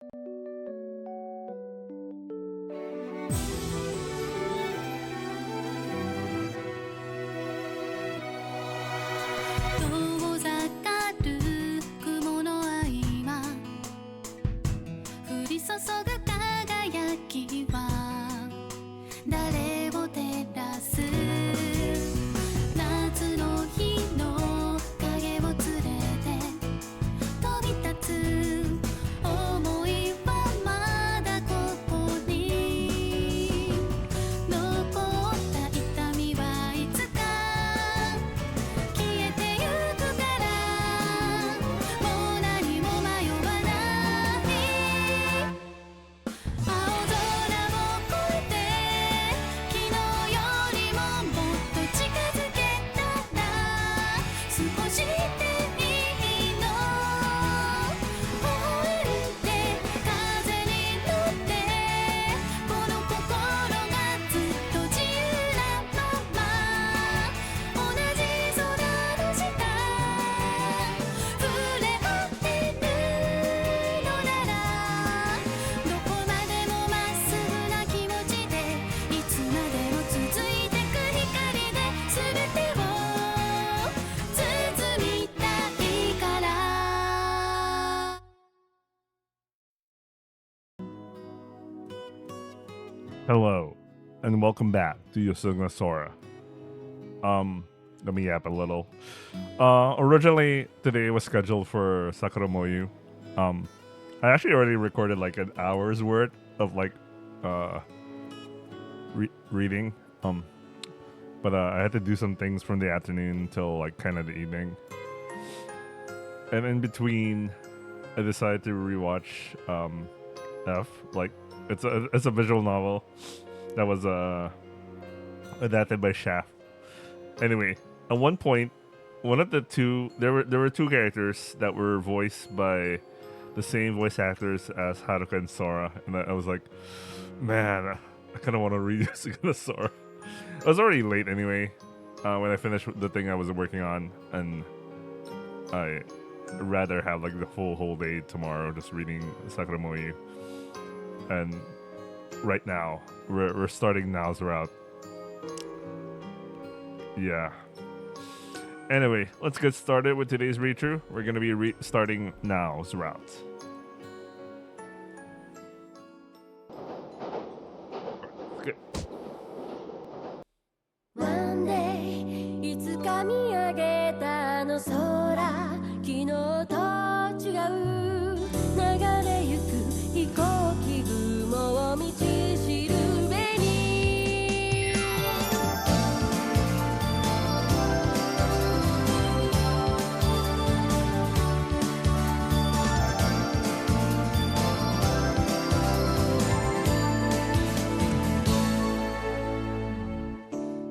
遠ざかる雲の合間降り注ぐ輝きは誰を照らす夏の日の影を連れて飛び立つ想いはまだここに残った痛みはいつか消えてゆくからもう何も迷わない青空を越えて昨日よりももっと近づけたら少しでいいの微笑んで風に乗ってこの心がずっと自由なまま同じ空の下触れ合ってるのならどこまでもまっすぐな気持ちでいつまでも続いてく光で全てを包みたいから。Hello, and welcome back to Yosuga Sora. Let me yap a little. Originally, today was scheduled for Sakura Moyu. I actually already recorded like an hour's worth of like, reading. But I had to do some things from the afternoon till like kind of the evening. And in between, I decided to rewatch, F. Like, it's a visual novel that was adapted by Shaft. Anyway, at one point, one of the two there were two characters that were voiced by the same voice actors as Haruka and Sora, and I was like, man, I kind of want to read Yosuga Sora. It was already late anyway when I finished the thing I was working on, and I rather have like the whole day tomorrow just reading Sakura Moyu. And right now, we're starting Nao's route. Yeah. Anyway, let's get started with today's read-through. We're going to be starting Nao's route. Good. One day いつか見上げたあの空昨日と違う流れゆく飛行機雲を道しるべに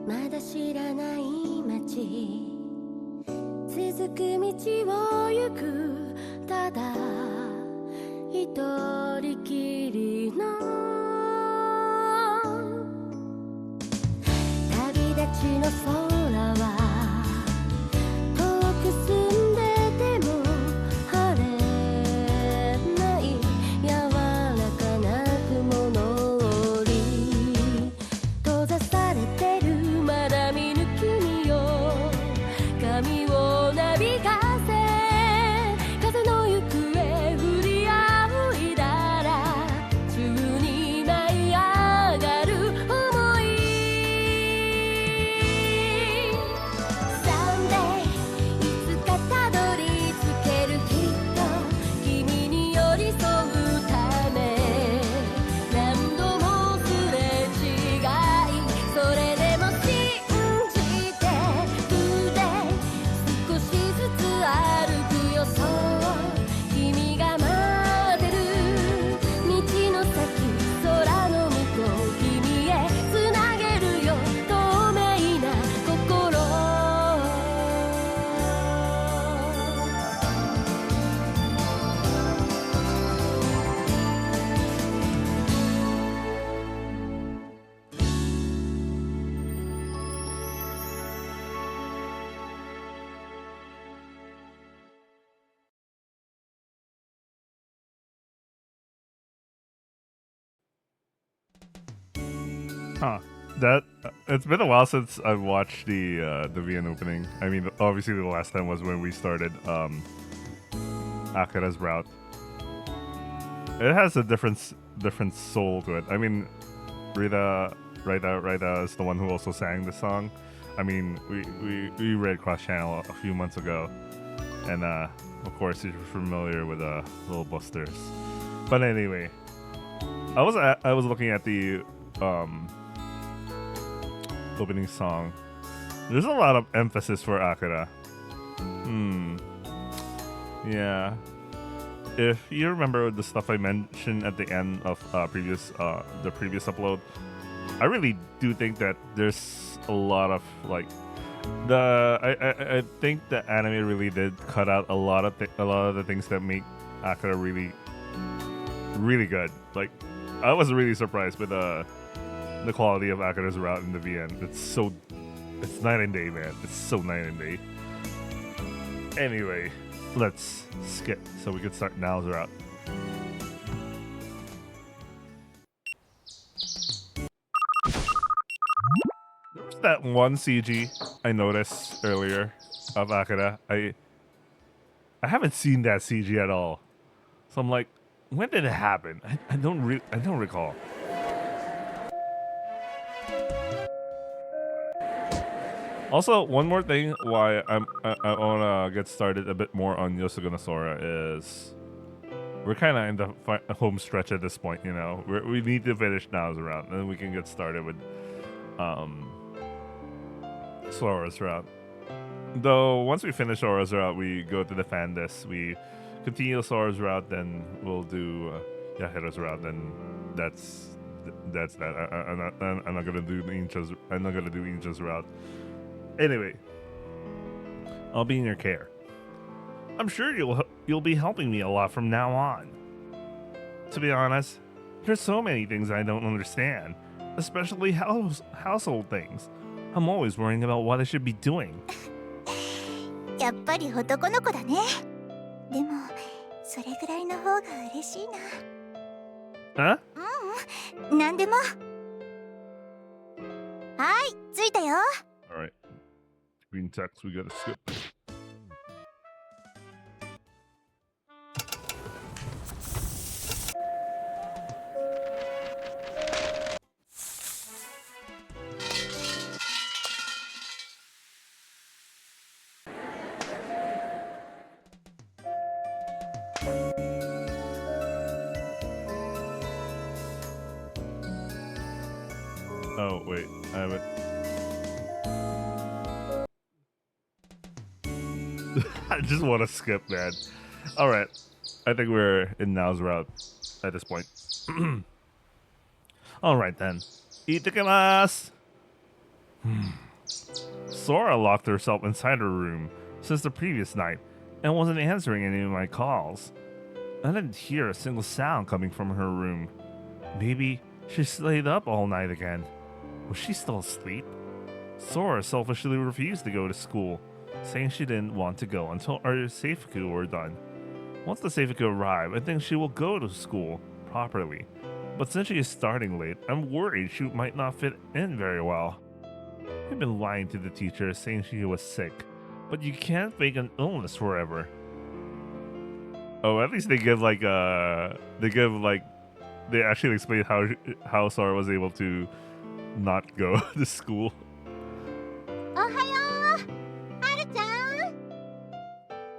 まだ知らない街続く道を行くただ一人きりの旅立ちの空は遠く澄んでても晴れない柔らかな雲の檻閉ざされてるまだ見ぬ君よ髪をなびかせ風の行方振り仰いだら宙に舞い上がる想い Someday いつかたどり着けるきっと君に寄り添うため何度もすれ違いそれでも信じて腕少 Huh. That it's been a while since I've watched the VN opening. I mean, obviously the last time was when we started Akira's route. It has a different soul to it. I mean, Rita is the one who also sang the song. I mean, we read Cross Channel a few months ago, and of course you're familiar with Little Busters. But anyway, I was looking at the opening song. There's a lot of emphasis for Akira. Yeah. If you remember the stuff I mentioned at the end of the previous upload, I really do think that there's a lot of like I think the anime really did cut out a lot of the things that make Akira really good. Like I was really surprised with the quality of Akira's route in the VN. It's night and day, man. It's so night and day. Anyway, let's skip so we can start Now's route. There was that one CG I noticed earlier of Akira. I haven't seen that CG at all. So I'm like, when did it happen? I don't recall. Also, one more thing why I want to get started a bit more on Yosuga and Sora is we're kind of in the home stretch at this point, you know. We need to finish Now's route, and then we can get started with Sora's route. Though, once we finish Sora's route, we go to the fan desk, we continue Sora's route, then we'll do Yahiro's route, then that's that. I'm not gonna do Incha's route. Anyway, I'll be in your care. I'm sure you'll be helping me a lot from now on. To be honest, there's so many things I don't understand, especially household things. I'm always worrying about what I should be doing. やっぱり男の子だね。でもそれぐらいの方が嬉しいな。Huh? なんでも。はい、着いたよ。All right. Green text, we gotta skip. Oh, wait, I haven't. I just want to skip, man. Alright, I think we're in Now's route at this point. Alright then. Itadakimasu! Sora locked herself inside her room since the previous night and wasn't answering any of my calls. I didn't hear a single sound coming from her room. Maybe she stayed up all night again. Was she still asleep? Sora selfishly refused to go to school, saying she didn't want to go until our Seifuku were done. Once the Seifuku arrive, I think she will go to school properly. But since she is starting late, I'm worried she might not fit in very well. I've been lying to the teacher, saying she was sick, but you can't fake an illness forever. Oh, at least they actually explain how Sora was able to not go to school.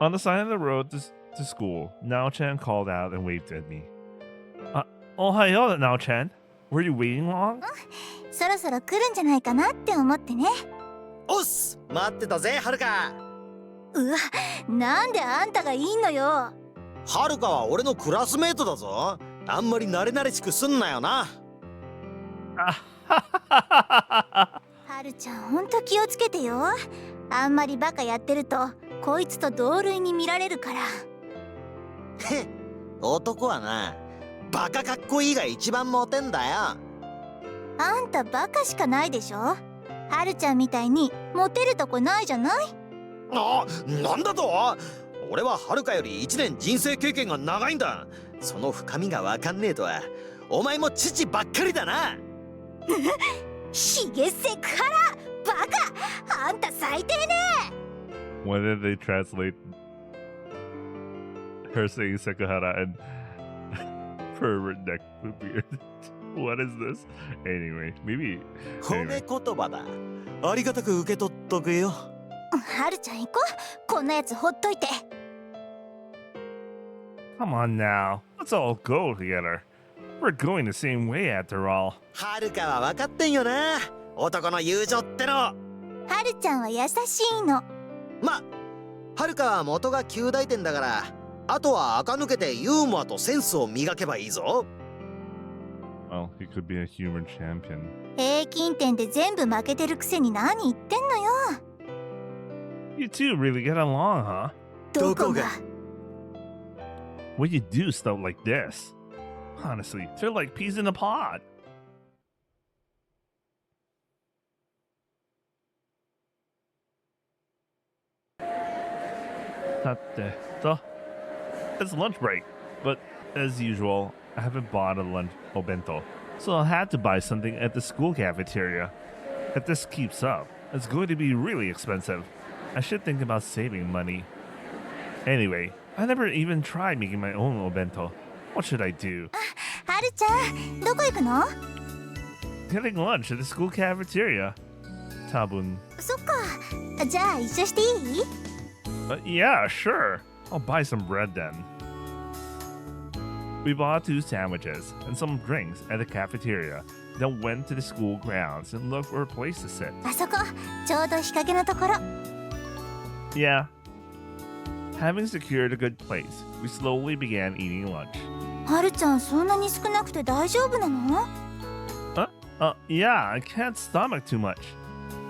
On the side of the road to school, Nao-chan called out and waved at me. Ohayo, Nao-chan. Were you waiting long? そろそろ来るんじゃないかなって思ってね。おっす、待ってたぜ、はるか。うわ、なんであんたがいいのよ。はるかは俺のクラスメートだぞ。あんまり慣れ慣れしくすんなよな。はるちゃん、ほんと気をつけてよ。あんまりバカやってるとこいつと同類に見られるから。へっ、男はな、バカかっこいいが一番モテんだよ。あんたバカしかないでしょ。はるちゃんみたいにモテるとこないじゃない。なんだと。俺ははるかより1年人生経験が長いんだ。その深みがわかんねえとはお前も父ばっかりだな。ヒゲセクハラバカあんた最低ね Why did they translate her saying Sekahara and pervert neck with beard? What is this? Anyway, maybe. 褒め Anyway. 言葉だ。ありがたく受け取っとくよ。はるちゃん行こうこんなやつほっといて Come on now. Let's all go together. We're going the same way after all. はるかは分かってんよな。男の友情っての。はるちゃんは優しいのま、はるかは元が旧大点だから、あとは垢抜けてユーモアとセンスを磨けばいいぞ。Well, he could be a humor champion. 平均点で全部負けてるくせに何言ってんのよ You two really get along, huh? どこが When you do stuff like this. Honestly, they're like peas in a pod. It's lunch break, but as usual, I haven't bought a lunch obento, so I'll have to buy something at the school cafeteria. If this keeps up, it's going to be really expensive. I should think about saving money. Anyway, I never even tried making my own obento. What should I do? はるちゃんどこ行くの Getting lunch at the school cafeteria. Tabun. そっかじゃあ一緒していい Yeah, sure. I'll buy some bread then. We bought 2 sandwiches and some drinks at the cafeteria, then went to the school grounds and looked for a place to sit. あそこちょうど日陰のところ Yeah. Having secured a good place, we slowly began eating lunch. はるちゃんそんなに少なくて大丈夫なの Yeah, I can't stomach too much.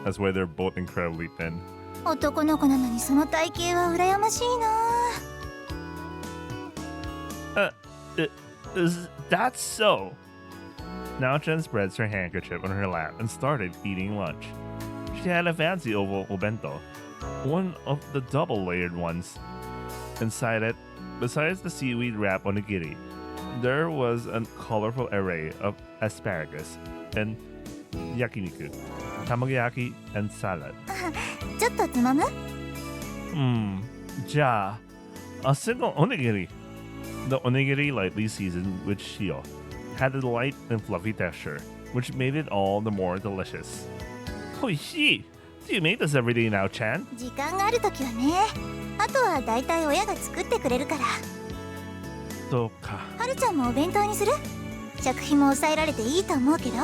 That's why they're both incredibly thin. 男の子なのにその体型は羨ましいな Is that so? Naochan spreads her handkerchief on her lap and started eating lunch. She had a fancy oval obento, one of the double-layered ones. Inside it, besides the seaweed wrap onigiri, there was a colorful array of asparagus and yakiniku, tamagoyaki, and salad. ちょっとつまむ Ja, a single onigiri. The onigiri, lightly seasoned with shio, had a light and fluffy texture, which made it all the more delicious. Hoishi! Do you make this every day now, Chan? 時間があるときはねあとはだいたい親が作ってくれるから Doka. はるちゃんもお弁当にする食費も抑えられていいと思うけど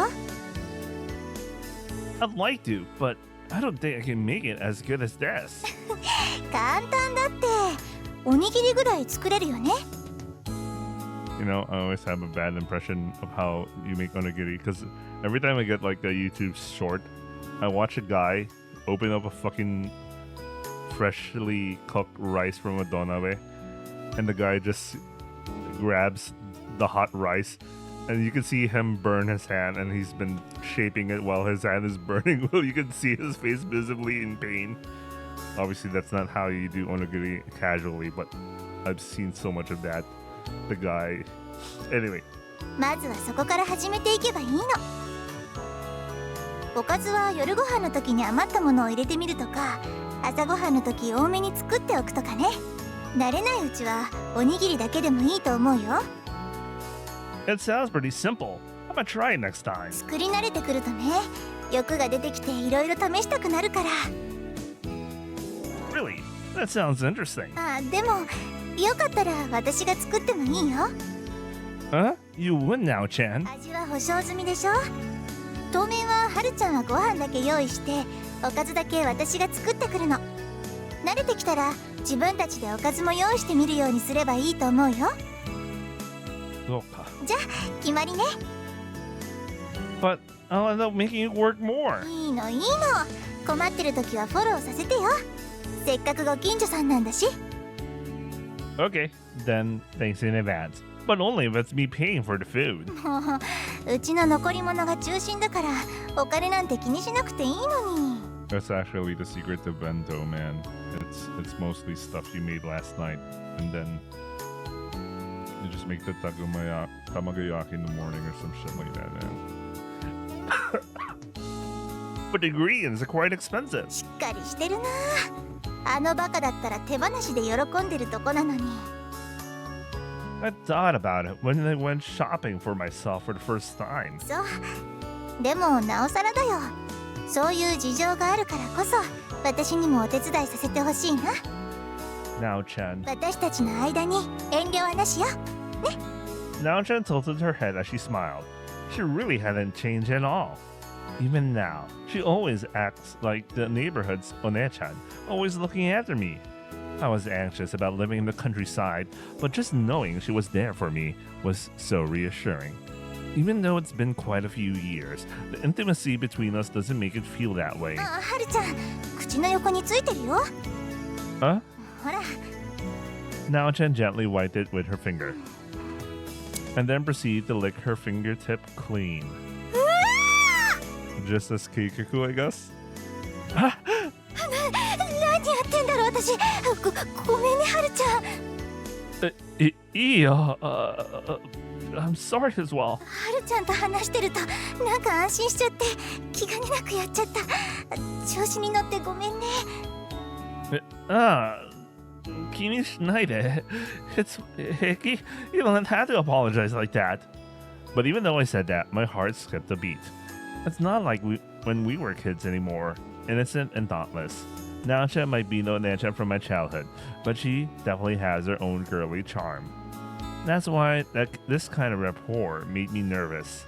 I'd like to, but I don't think I can make it as good as this. 簡単だっておにぎりぐらい作れるよね You know, I always have a bad impression of how you make onigiri because every time I get like a YouTube short, I watch a guy open up a fucking freshly cooked rice from a donabe, and the guy just grabs the hot rice, and you can see him burn his hand, and he's been shaping it while his hand is burning. Well, you can see his face visibly in pain. Obviously, that's not how you do onigiri casually, but I've seen so much of that. The guy. Anyway. まずはそこから始めていけばいいのおかずは夜ご飯の時に余ったものを入れてみるとか朝ご飯の時多めに作っておくとかね慣れないうちはおにぎりだけでもいいと思うよ It sounds pretty simple. I'm gonna try it next time. 作り慣れてくるとね欲が出てきていろいろ試したくなるから Really? That sounds interesting. あでもよかったら私が作ってもいいよ Huh? You win now, Chan. 味は保証済みでしょ当面ははるちゃんはご飯だけ用意しておかずだけ私が作ってくるの慣れてきたら自分たちでおかずも用意してみるようにすればいいと思うよ Doka. じゃあ決まりね But I'll end up making it work more. いいのいいの困ってる時はフォローさせてよせっかくご近所さんなんだし Okay, then thanks in advance. But only if it's me paying for the food. もううちの残り物が中心だからお金なんて気にしなくていいのに That's actually the secret to bento, man. It's mostly stuff you made last night, and then you just make the tamagoyaki in the morning or some shit like that, man. but the ingredients are quite expensive. しっかりしてるな。あのバカだったら手放しで喜んでるとこなのに。 I thought about it when I went shopping for myself for the first time. そう。でもなおさらだよ。そういう事情があるからこそ私にもお手伝いさせてほしいな。 Now-chan. 私たちの間に遠慮はなしよ。 Now-chan tilted her head as she smiled. She really hadn't changed at all. Even now, she always acts like the neighborhood's One-chan, always looking after me. I was anxious about living in the countryside, but just knowing she was there for me was so reassuring. Even though it's been quite a few years, the intimacy between us doesn't make it feel that way. はるちゃん、口の横についてるよ。 Huh? ほら。 Now-chan gently wiped it with her finger, and then proceeded to lick her fingertip clean. Just as Keikaku, I guess? 何やってんだろう私。ごめんねはるちゃん。 I'm sorry as well. はるちゃんと話してるとなんか安心しちゃって気兼ねなくやっちゃった。調子に乗ってごめんね。 気にしないで. It's Hickey. You don't have to apologize like that. But even though I said that, my heart skipped a beat. It's not like when we were kids anymore, innocent and thoughtless. Now-chan might be no Nan-chan from my childhood, but she definitely has her own girly charm. That's why this kind of rapport made me nervous.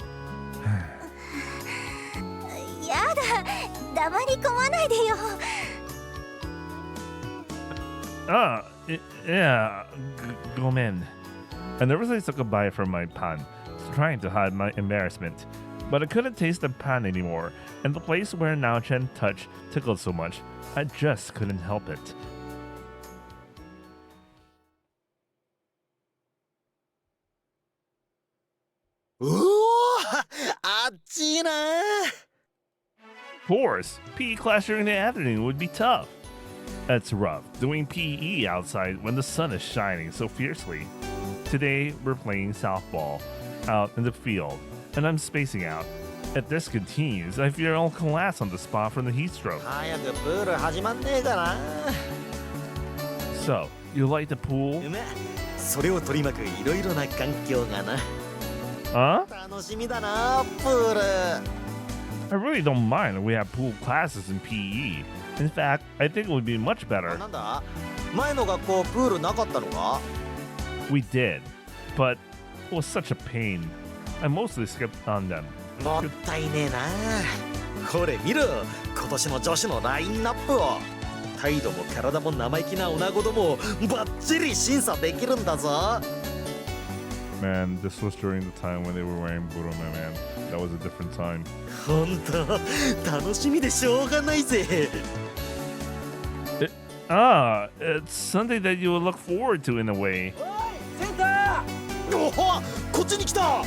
やだ、黙り込まないでよ。 Yeah, gomen. I nervously took a bite from my pan, trying to hide my embarrassment. But I couldn't taste the pan anymore, and the place where Now-chan touched tickled so much, I just couldn't help it. Of course, PE class during the afternoon would be tough. It's rough doing PE outside when the sun is shining so fiercely. Today, we're playing softball out in the field, and I'm spacing out. If this continues, I fear I'll collapse on the spot from the heat stroke. So, you like the pool? Huh? I really don't mind if we have pool classes in PE. In fact, I think it would be much better. We did, but it was such a pain. I mostly skipped on them. もったいねえな。これ見ろ、今年の女子のラインナップを。態度も体も生意気な女子どもをバッチリ審査できるんだぞ。Man, this was during the time when they were wearing burome, man. That was a different time. ほんと、楽しみでしょうがないぜ。It's something that you would look forward to in a way. センター。おほ、こっちに来た。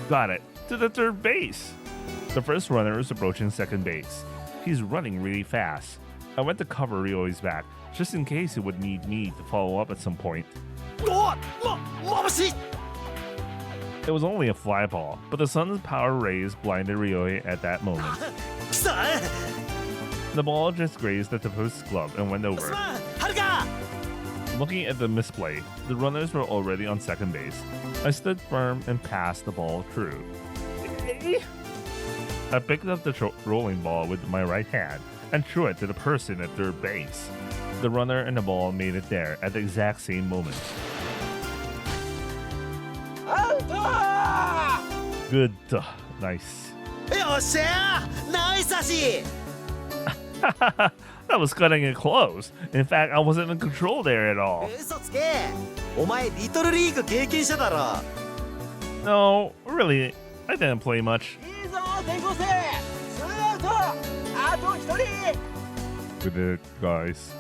Got it. To the third base. The first runner is approaching second base. He's running really fast. I went to cover Ryoi's back, just in case he would need me to follow up at some point. It was only a fly ball, but the sun's power rays blinded Ryoi at that moment. The ball just grazed the tip of his glove and went over. Looking at the misplay, the runners were already on second base. I stood firm and passed the ball through. I picked up the rolling ball with my right hand and threw it to the person at third base. The runner and the ball made it there at the exact same moment. Good. Nice. That was cutting it close. In fact, I wasn't in control there at all. No, really, I didn't play much. We did it, guys.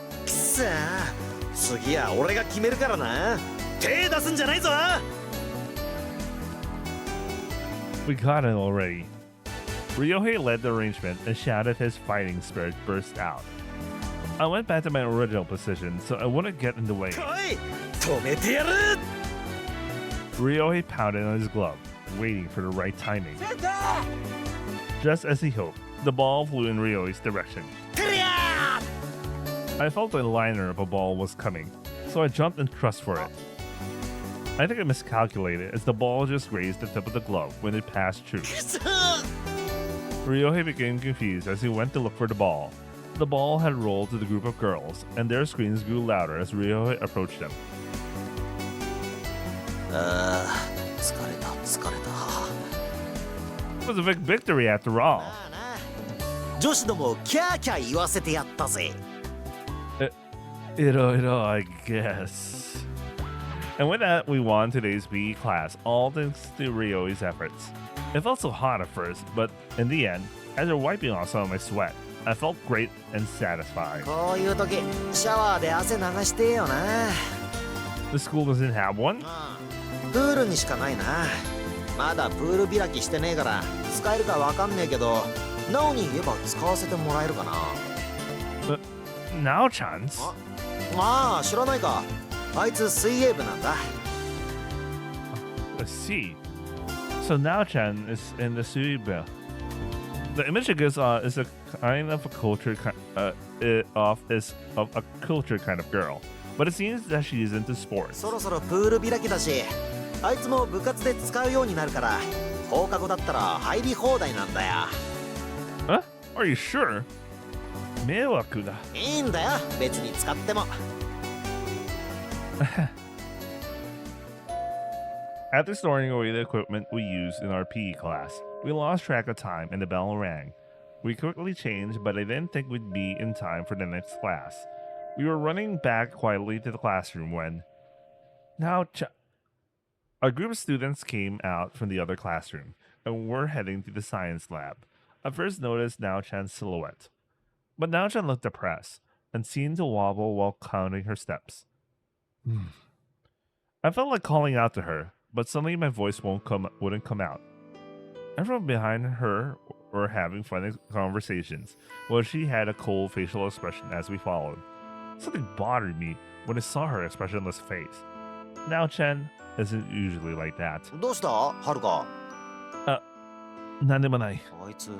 次は俺が決めるからな。手出すんじゃないぞ。 We got it already. Ryohei led the arrangement and shouted his fighting spirit burst out. I went back to my original position so I wouldn't get in the way. 止めてやる。 Ryohei pounded on his glove, waiting for the right timing. Just as he hoped, the ball flew in Ryoi's direction. てりゃ I felt the liner of a ball was coming, so I jumped and thrust for it. I think I miscalculated as the ball just grazed the tip of the glove when it passed through. ーくそ Ryohei became confused as he went to look for the ball. The ball had rolled to the group of girls, and their screams grew louder as Ryohei approached them. 疲れた疲れた It was a big victory after all. なあなあ女子どもをキャーキャー言わせてやったぜ Iro, I guess. And with that, we won today's PE class, all thanks to Ryohei's efforts. It felt so hot at first, but in the end, after wiping off some of my sweat, I felt great and satisfied. こういう時シャワーで汗流してよな The school doesn't have one? プールにしかないなまだプール開きしてねえから使えるかわかんねえけどナオに言えば使わせてもらえるかな Now-chan's? ああ知らないかあいつ水泳部なんだ Let's see. So Now-chan is in the Suiba. The image it gives is a kind of a culture of a culture kind of girl, but it seems that she is into sports. そろそろプール開きだしあいつも部活で使うようになるから放課後だったら入り放題なんだよ Huh? Are you sure? 迷惑だ。いいんだよ別に使っても After storing away the equipment we used in our PE class, we lost track of time and the bell rang. We quickly changed, but I didn't think we'd be in time for the next class. We were running back quietly to the classroom when... A group of students came out from the other classroom, and were heading to the science lab. I first noticed Now-chan's silhouette. But Now-chan looked depressed, and seemed to wobble while counting her steps. I felt like calling out to her, but suddenly my voice wouldn't come out. Everyone behind her were having funny conversations, while she had a cold facial expression as we followed. Something bothered me when I saw her expressionless face. Now-chan isn't usually like that. どうしたはるかなんでもない。あいつ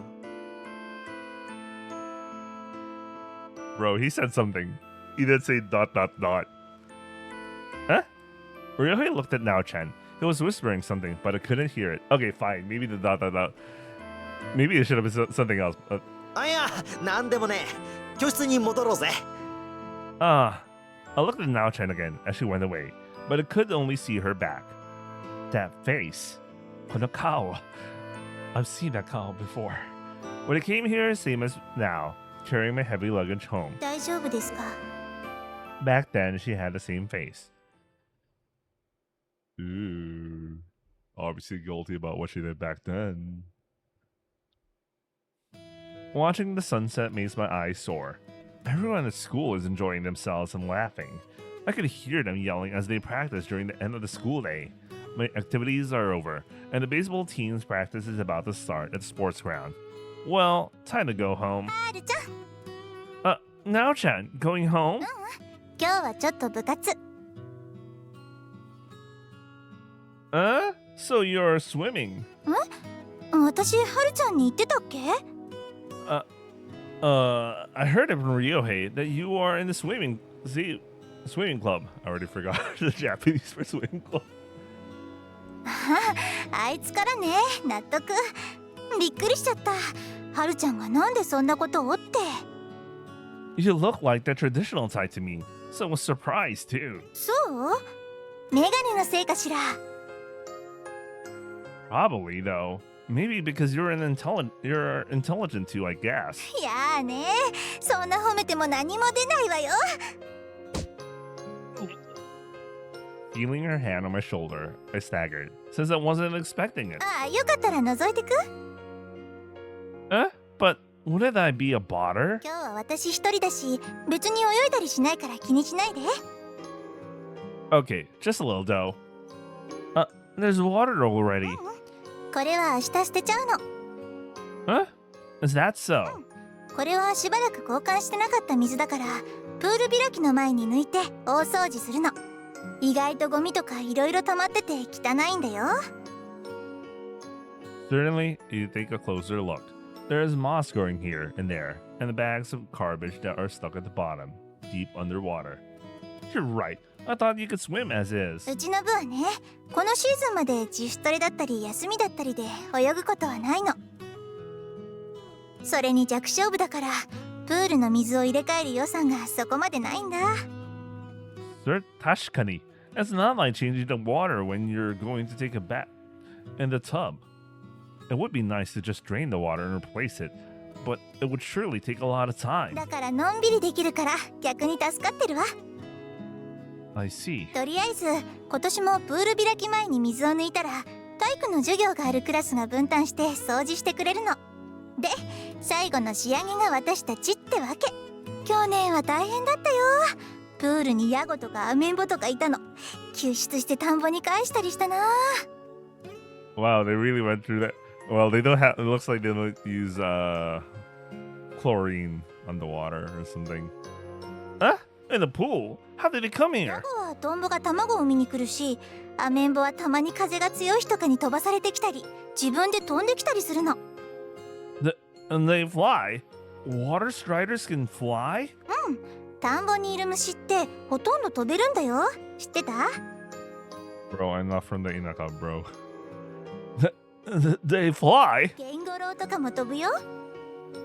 Bro, he said something. He did say ... Huh? Ryohei looked at Now-chan. He was whispering something, but I couldn't hear it. Okay, fine. Maybe the ... Maybe it should have been something else. あいやなんでもね教室に戻ろうぜ I looked at Now-chan again as she went away, but I could only see her back. That face. この顔. I've seen that cow before. When I came here, same as now, carrying my heavy luggage home. 大丈夫ですか Back then, she had the same face. Ooh. Obviously guilty about what she did back then. Watching the sunset makes my eyes sore. Everyone at school is enjoying themselves and laughing. I could hear them yelling as they practice during the end of the school day. My activities are over, and the baseball team's practice is about to start at the sports ground. Well, time to go home. はるちゃん Now-chan, going home? 今日はちょっと部活 So you're swimming? 私はるちゃんに言ってたっけ I heard it from Ryohei that you are in the swimming club. I already forgot the Japanese for swimming club. あいつからね納得びっくりしちゃったはるちゃんがなんでそんなことをって You look like the traditional type to me, so I was surprised too. そうメガネのせいかしら Probably though. Maybe because you're intelligent too, I guess. いやーねそんな褒めても何も出ないわよ Feeling her hand on my shoulder, I staggered, since I wasn't expecting it. ああよかったら覗いてく But wouldn't I be a bother? 今日は私一人だし別に泳いだりしないから気にしないで Okay, just a little though. There's water already. これは明日捨てちゃうの Huh? Is that so? これはしばらく交換してなかった水だからプール開きの前に抜いて大掃除するの意外とゴミとかいろいろ溜まってて汚いんだよ Certainly, you take a closer look. There's moss growing here and there, and the bags of garbage that are stuck at the bottom, deep underwater. You're right. I thought you could swim as is. うちの部はね、このシーズンまで自主トレだったり休みだったりで泳ぐことはないの。それに弱小部だからプールの水を入れ替える予算がそこまでないんだ。確かに. It's not like changing the water when you're going to take a bath in the tub. It would be nice to just drain the water and replace it, but it would surely take a lot of time. だからのんびりできるから逆に助かってるわ。I see. とりあえず今年もプール開き前に水を抜いたら体育の授業があるクラスが分担して掃除してくれるの。で、最後の仕上げが私たちってわけ。去年は大変だったよ。プールにヤゴとかアメンボとかいたの。救出して田んぼに返したりしたな。 Wow, they really went through that. Well, they don't have. It looks like they don't use chlorine on the water or something. Huh? In the pool? How did it come ヤ here? ゴはトンボが卵を産みに来るし、アメンボはたまに風が強い日とかに飛ばされてきたり、自分で飛んできたりするの。And they fly? Water striders can fly? 田んぼにいる虫ってほとんど飛べるんだよ。知ってた？ Bro, I'm not from the Inaka, bro. They fly? ゲンゴロウとかも飛ぶよ。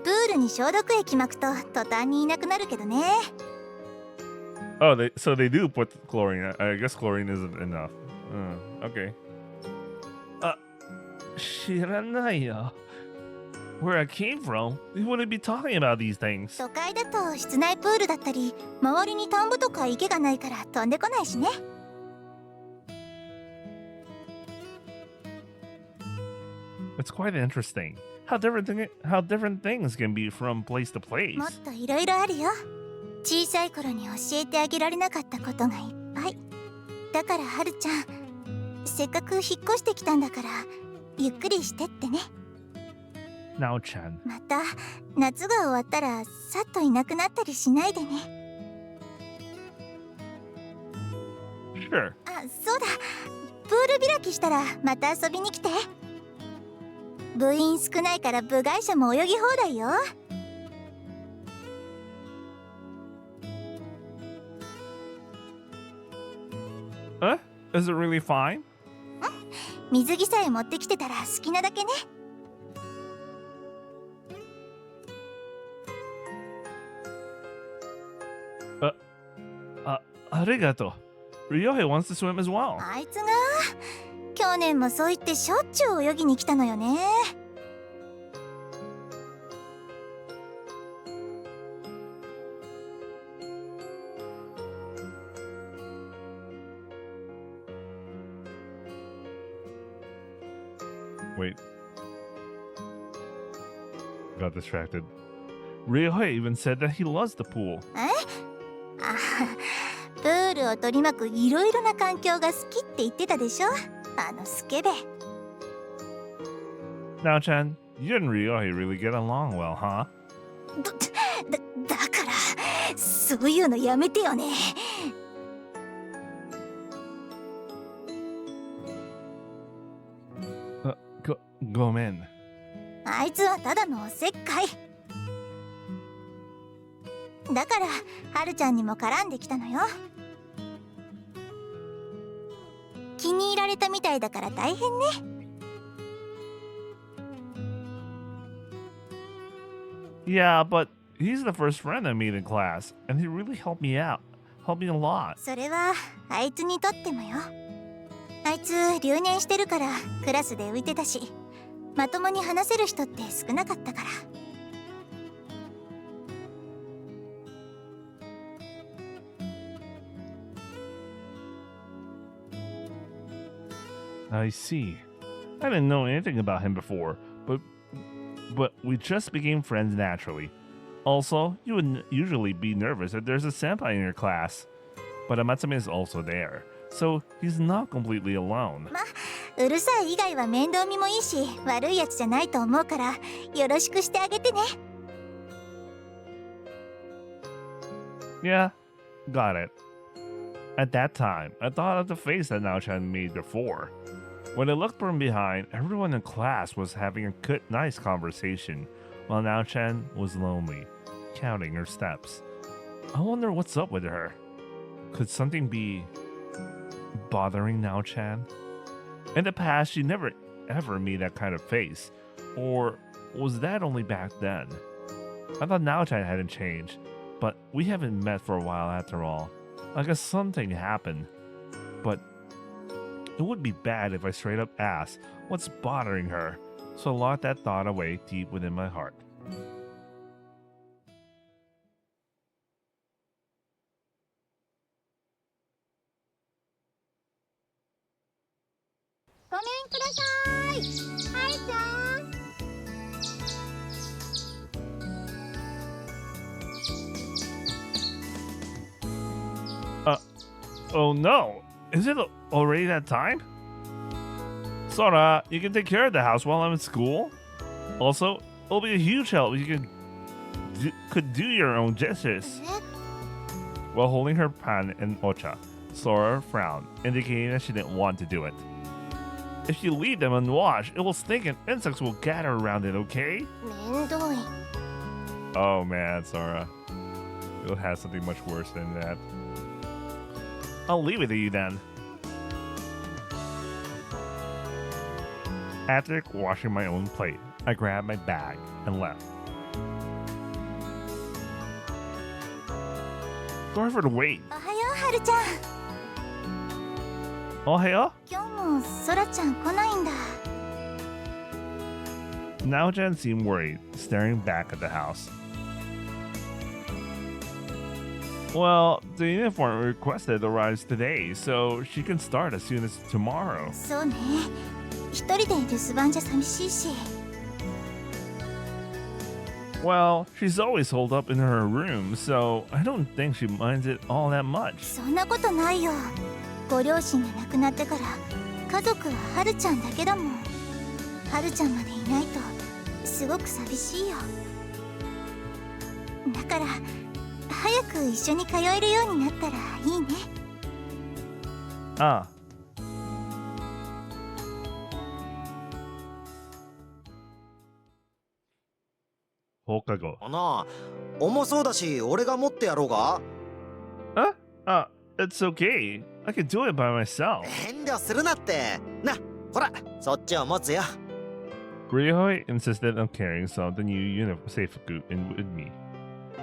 プールに消毒液巻くと途端にいなくなるけどね。Oh, so they do put chlorine. I guess chlorine isn't enough. Okay. 知らないよ. Where I came from, we wouldn't be talking about these things. 都会だと室内プールだったり、周りに田んぼとか池がないから飛んでこないしね。It's quite interesting how different things can be from place to place. もっといろいろあるよ。小さい頃に教えてあげられなかったことがいっぱい。だからはるちゃん、せっかく引っ越してきたんだからゆっくりしてってね。Now-chan. また夏が終わったらさっといなくなったりしないでね。 Sure. あ、そうだ。プール開きしたらまた遊びに来て。部員少ないから部外者も泳ぎ放題よ。Is it really fine? 水着さえ持ってきてたら好きなだけね。Arigato. Ryohei wants to swim as well. あいつが去年もそう言ってしょっちゅう泳ぎに来たのよね。Wait. Got distracted. Ryohei even said that he loves the pool. あ、プールを取り巻くいろいろな環境が好きって言ってたでしょ、あのスケベ。Now-chan, you and Ryohei really get along well, huh? だからそういうのやめてよね。ごめん。あいつはただのおせっかいだからはるちゃんにも絡んできたのよ。気に入られたみたいだから大変ね。Yeah, but he's the first friend I made in class, and he really helped me out. Helped me a lot. それはあいつにとってもよ。あいつ留年してるからクラスで浮いてたし、まともに話せる人って少なかったから。I see. I didn't know anything about him before, but we just became friends naturally. Also, you would usually be nervous if there's a senpai in your class. But Amatsumi is also there, so he's not completely alone. うるさい以外は面倒見もいいし悪いやつじゃないと思うからよろしくしてあげてね。Yeah, got it. At that time, I thought of the face that Nao-chan made before. When I looked from behind, everyone in class was having a good, nice conversation, while Nao-chan was lonely, counting her steps. I wonder what's up with her. Could something be bothering Nao-chan? In the past, she never ever made that kind of face. Or was that only back then? I thought Nao-chan hadn't changed, but we haven't met for a while after all. I guess something happened. But it would be bad if I straight up asked what's bothering her, so I locked that thought away deep within my heart. Oh no! Is it already that time? Sora, you can take care of the house while I'm at school. Also, it'll be a huge help if you could do your own dishes. While holding her pan and ocha, Sora frowned, indicating that she didn't want to do it. If you leave them unwashed, it will stink and insects will gather around it, okay? めんどい Oh man, Sora. You'll have something much worse than that. I'll leave it to you then. After washing my own plate, I grabbed my bag and left. Sorry for the wait. おはようはるちゃん Oh, hey, oh. 今日もそらちゃん来ないんだ Nao-chan seemed worried, staring back at the house. Well, the uniform requested arrives today, so she can start as soon as tomorrow. そうね一人で留守番じゃ寂しいし Well, she's always holed up in her room, so I don't think she minds it all that much. そんなことないよご両親が亡くなってから家族ははるちゃんだけだもんはるちゃんまでいないとすごく寂しいよだから早く一緒に通えるようになったらいいね Ah. Hokago. なあ、重そうだし俺が持ってやろうか。 It's okay. I can do it by myself. 遠慮するなって。な、ほら、そっちを持つよ。 Ryuhei insisted on carrying some of the new seifuku in with me.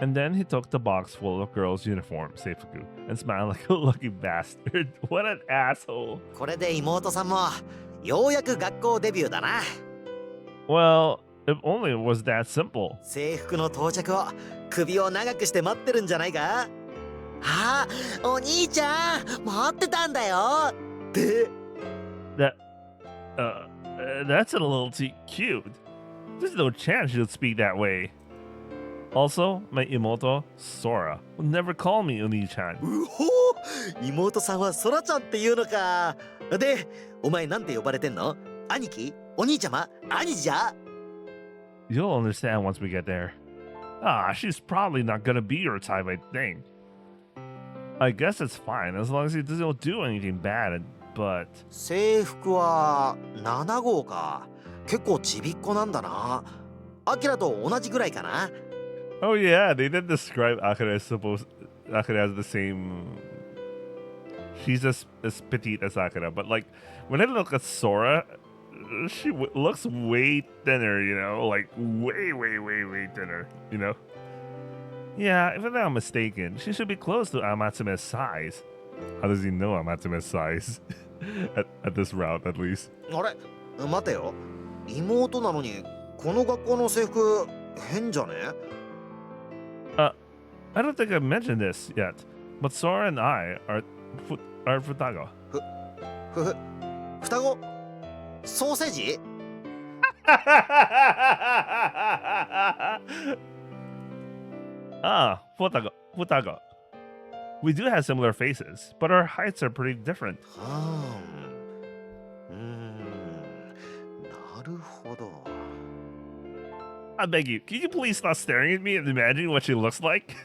And then he took the box full of girls' uniform seifuku and smiled like a lucky bastard. What an asshole. これで妹さんもようやく学校デビューだな。 Well, if only it was that simple. 制服の到着を首を長くして待ってるんじゃないか。あ、お兄ちゃん待ってたんだよって。 That's a little too cute. There's no chance she'll speak that way. Also, my imoto, Sora, will never call me Oni-chan. うほー、妹さんはソラちゃんっていうのか。で、お前なんて呼ばれてんの？兄貴？お兄ちゃま？兄じゃ？ You'll understand once we get there. Ah, she's probably not gonna be your type, I think. I guess it's fine as long as he doesn't do anything bad, but... 制服は7号か。結構ちびっこなんだな。アキラと同じぐらいかな。 Oh yeah, they did describe Akira as the same... She's as petite as Akira, but like, when I look at Sora, she looks way thinner, you know? Like, way thinner, you know? Yeah, if I'm not mistaken, she should be close to Amatsume's size. How does he know Amatsume's size? at this route, at least. あれ待てよ。妹なのにこの学校の制服変じゃね？ I don't think I've mentioned this yet, but Sora and I are Futago. 双子？ソーセージ？ Ah, Futago. We do have similar faces, but our heights are pretty different. なるほど。 I beg you, can you please stop staring at me and imagine what she looks like?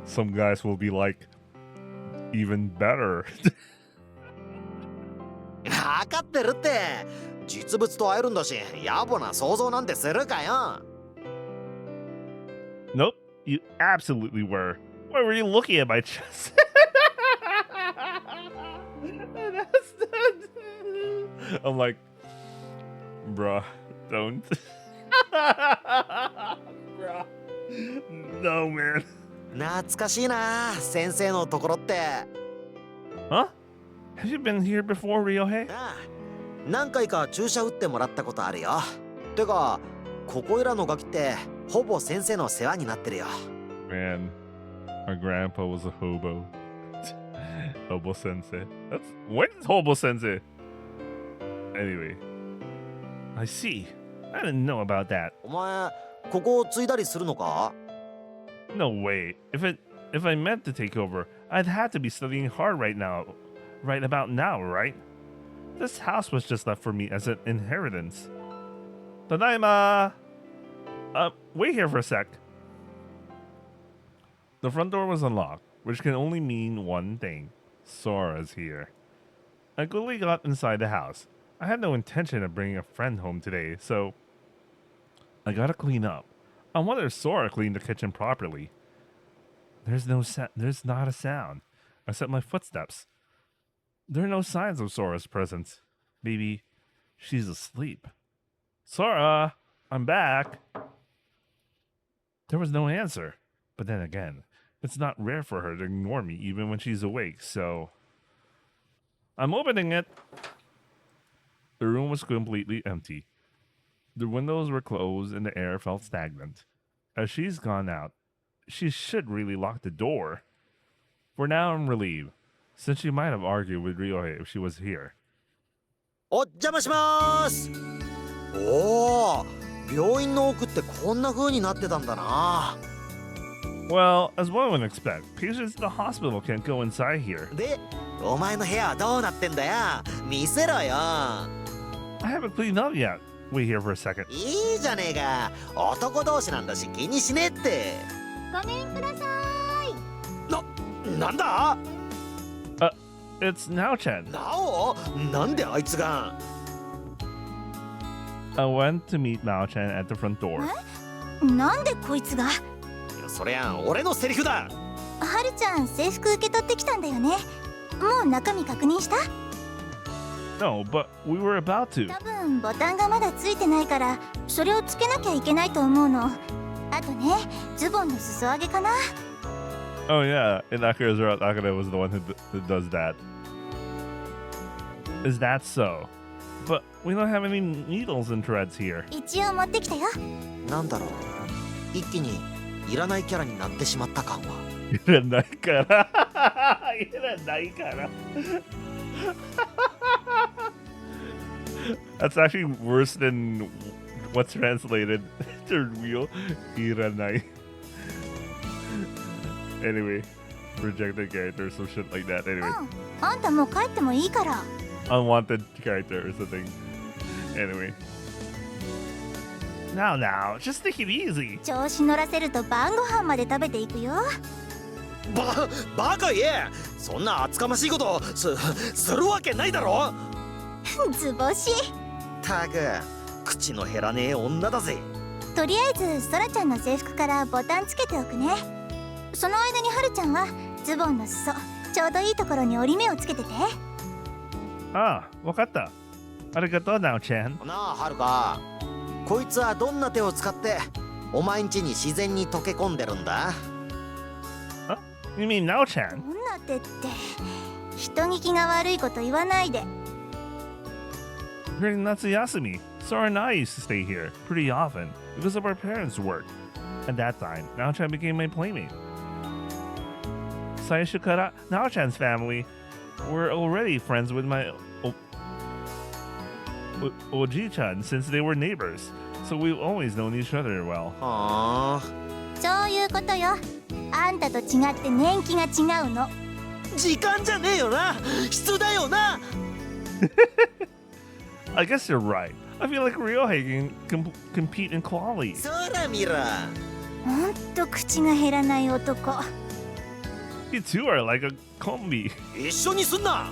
Some guys will be like, even better. わかってるって。実物と会えるんだし、野暮な想像なんてするかよ。 Nope, you absolutely were. Why were you looking at my chest? I'm like, bruh, don't. Bruh. No, man. 懐かしいな、先生のところって。 Huh? Have you been here before, Ryohei? ああ、何回か注射打ってもらったことあるよ。てか、ここいらのガキってほぼ先生の世話になってるよ。 Man, our grandpa was a hobo. Hobo sensei. When's Hobo sensei? Anyway, I see. I didn't know about that. お前、ここを継いだりするのか？ No way. If I meant to take over, I'd have to be studying hard right about now, right? This house was just left for me as an inheritance. Tadaima! Wait here for a sec. The front door was unlocked, which can only mean one thing. Sora's here. I quickly got inside the house. I had no intention of bringing a friend home today, so I gotta clean up. I wonder if Sora cleaned the kitchen properly. There's not a sound, except my footsteps. There are no signs of Sora's presence. Maybe she's asleep. Sora, I'm back. There was no answer. But then again, it's not rare for her to ignore me even when she's awake, so I'm opening it. The room was completely empty. The windows were closed and the air felt stagnant. As she's gone out, she should really lock the door. For now, I'm relieved, since she might have argued with Ryohei if she was here. お邪魔します。おお、病院の奥ってこんな風になってたんだな。 Well, as one would expect, patients in the hospital can't go inside here. で、お前の部屋はどうなってんだよ。見せろよ。 I haven't cleaned up yet. Wait here for a second. いいじゃねえか。男同士なんだし気にしねえって。ごめんくださなんだ？ It's Nao-chan. なお？なんであいつが？ I went to meet Nao-chan at the front door. い。なんでこいつが？そりゃ俺のセリフだ。はるちゃん制服受け取ってきたんだよね。もう中身確認した？ No, but we were about to. 多分ボタンがまだついてないからそれをつけなきゃいけないと思うの。あとね、ズボンの裾上げかな。 Oh yeah, and Akira was the one who does that. Is that so? But we don't have any needles and threads here. 一応持ってきたよ。なんだろう。一気にいらないキャラになってしまった感は。いらないから。いらないから。That's actually worse than what's translated to real. いらない。Anyway, rejected character or some shit like that. Anyway, あんたもう帰ってもいいから。 unwanted character or something. Anyway. Now, just take it easy. 調子乗らせると晩ご飯まで食べていくよ。バカ言え。そんな厚かましいことするわけないだろ。図星。たく口の減らねえ女だぜ。とりあえずソラちゃんの制服からボタンつけておくね。その間にはるちゃんはズボンの裾ちょうどいいところに折り目をつけてて。ああ、わかった。ありがとう、なおちゃん。なあ、はるか。こいつはどんな手を使ってお前ん家に自然に溶け込んでるんだ？ You mean Nao-chan? どんな手って人聞きが悪いこと言わないで。 During Natsuyasumi, Sora and I used to stay here pretty often because of our parents' work. At that time, Nao-chan became my playmate. Sayashu Kara, Nao-chan's family, were already friends with my Oji-chan since they were neighbors, so we've always known each other well. はあ。そういうことよ。あんたと違って年季が違うの。時間じゃねえよな。質だよな。I guess you're right. I feel like Ryohei can compete in quality. そら見ろ。ほんと口が減らない男。 You two are like a combi. 一緒にすんな。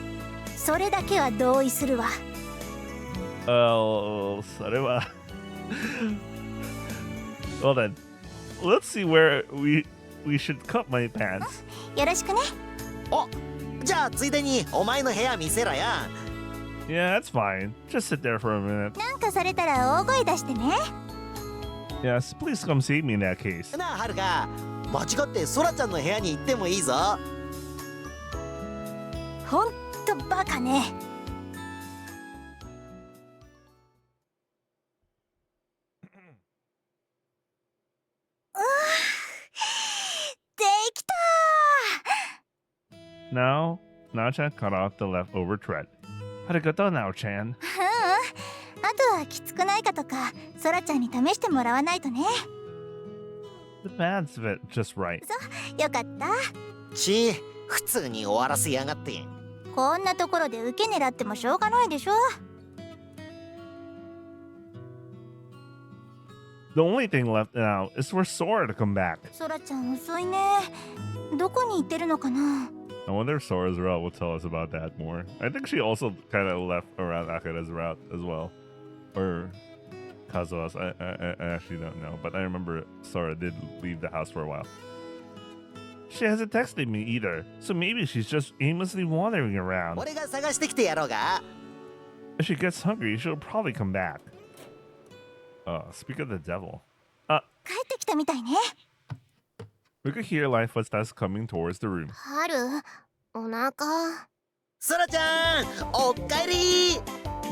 それだけは同意するわ。Oh, それは Well then, let's see where we should cut my pants. よろしくね。お、じゃあついでにお前の部屋見せろや。 Yeah, that's fine. Just sit there for a minute. なんかされたら大声出してね。 Yes, please come save me in that case. なあはるか、間違ってソラちゃんの部屋に行ってもいいぞ。ほんとバカね。できた Now, Nao-chan cut off the leftover thread. Arigato, Nao-chan. あとはきつくないかとかソラちゃんに試してもらわないとね。 The pants fit just right. よかった。普通に終わらせやがって。こんなところで受け狙ってもしょうがないでしょ。 The only thing left now is for Sora to come back. ソラちゃん遅いね。どこに行ってるのかな。 I wonder if Sora's route will tell us about that more. I think she also kind of left around Akira's route as well. Or Kazuha's. I actually don't know. But I remember Sora did leave the house for a while. She hasn't texted me either. So maybe she's just aimlessly wandering around. 俺が探してきてやろうが。 If she gets hungry, she'll probably come back. Speak of the devil. 帰ってきたみたいね。 We could hear light footsteps coming towards the room. 春、お腹。ソラちゃん、おっかえり。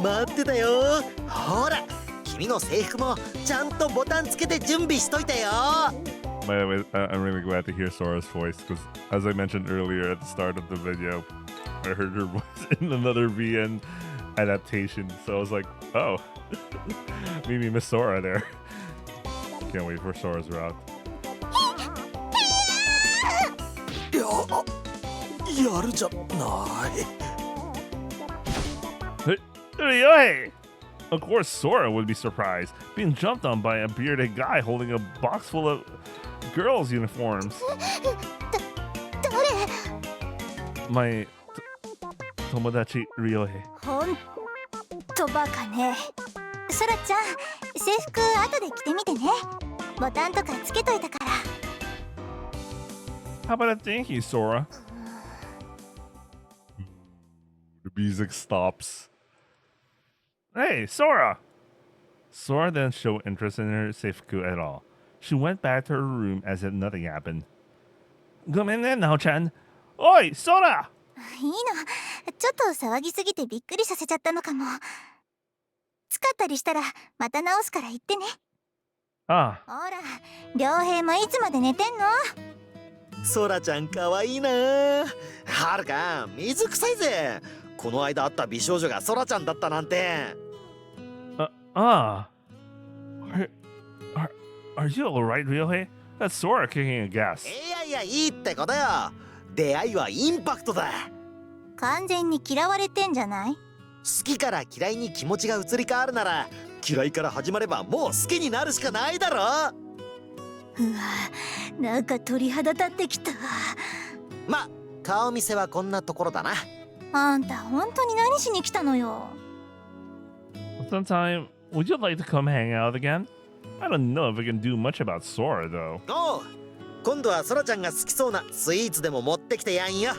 待ってたよ。ほら、君の制服もちゃんとボタンつけて準備しといたよ。 By the way, I'm really glad to hear Sora's voice because, as I mentioned earlier at the start of the video, I heard her voice in another VN adaptation. So I was like, oh, maybe Miss Sora there. Can't wait for Sora's route. やるじゃない。 Hey! Of course, Sora would be surprised, being jumped on by a bearded guy holding a box full of girls' uniforms. 誰 My Tomodachi Ryohei. ほんとバカね。ソラちゃん、制服後で着てみてね。ボタンとかつけといたから。 How about a thank you, Sora? The music stops. Hey, Sora! Sora didn't show interest in her seifuku at all. She went back to her room as if nothing happened. Come in there, Nao-chan. Oi, Sora! いいの。ちょっと騒ぎすぎてびっくりさせちゃったのかも。使ったりしたらまた直すから言ってね。 Ah, ほら、良平もいつまで寝てんの。ソラちゃんかわいいな。はるか、水臭いぜ。この間会った美少女がソラちゃんだったなんて。Are you alright, Ryohei? That's Sora kicking a gas. いやいいってことよ。出会いはインパクトだ。完全に嫌われてんじゃない。好きから嫌いに気持ちが移り変わるなら、嫌いから始まればもう好きになるしかないだろ。うわ、なんか鳥肌立ってきた。ま、顔見せはこんなところだな。あんた本当に何しに来たのよ。 Sometime, would you like to come hang out again? I don't know if we can do much about Sora, though. おう、今度はソラちゃんが好きそうなスイーツでも持ってきてやんよ。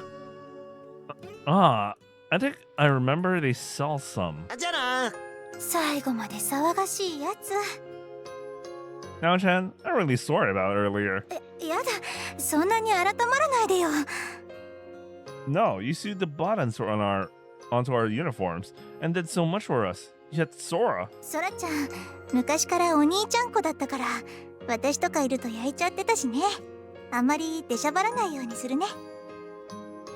I think I remember they sell some. じゃあな。最後まで騒がしいやつ。 Now-chan, I'm really sorry about earlier. やだ、そんなに改まらないでよ。 No, you sewed the buttons onto our uniforms and did so much for us. Yet Sora. ソラちゃん、昔からお兄ちゃん子だったから、私とかいると焼いちゃってたしね。あんまり出しゃばらないようにするね。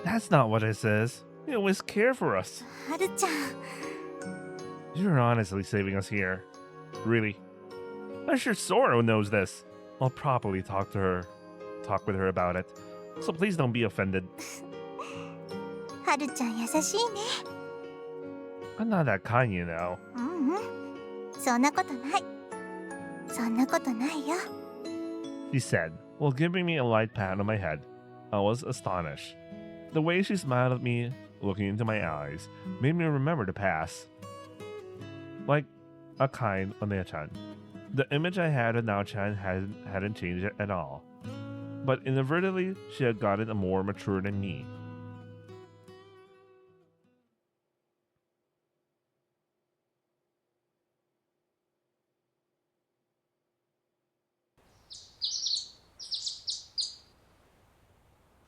That's not what it says. You always care for us. はるちゃん。 You're honestly saving us here. Really? I'm sure Sora knows this. I'll properly talk with her about it. So please don't be offended. はるちゃん優しいね。 I'm not that kind, you know. そんなことない。そんなことないよ。 She said, while giving me a light pat on my head. I was astonished. The way she smiled at me, looking into my eyes, made me remember the past. like a kind Onea-chan. The image I had of Nao-chan hadn't changed at all. But inadvertently, she had gotten more mature than me.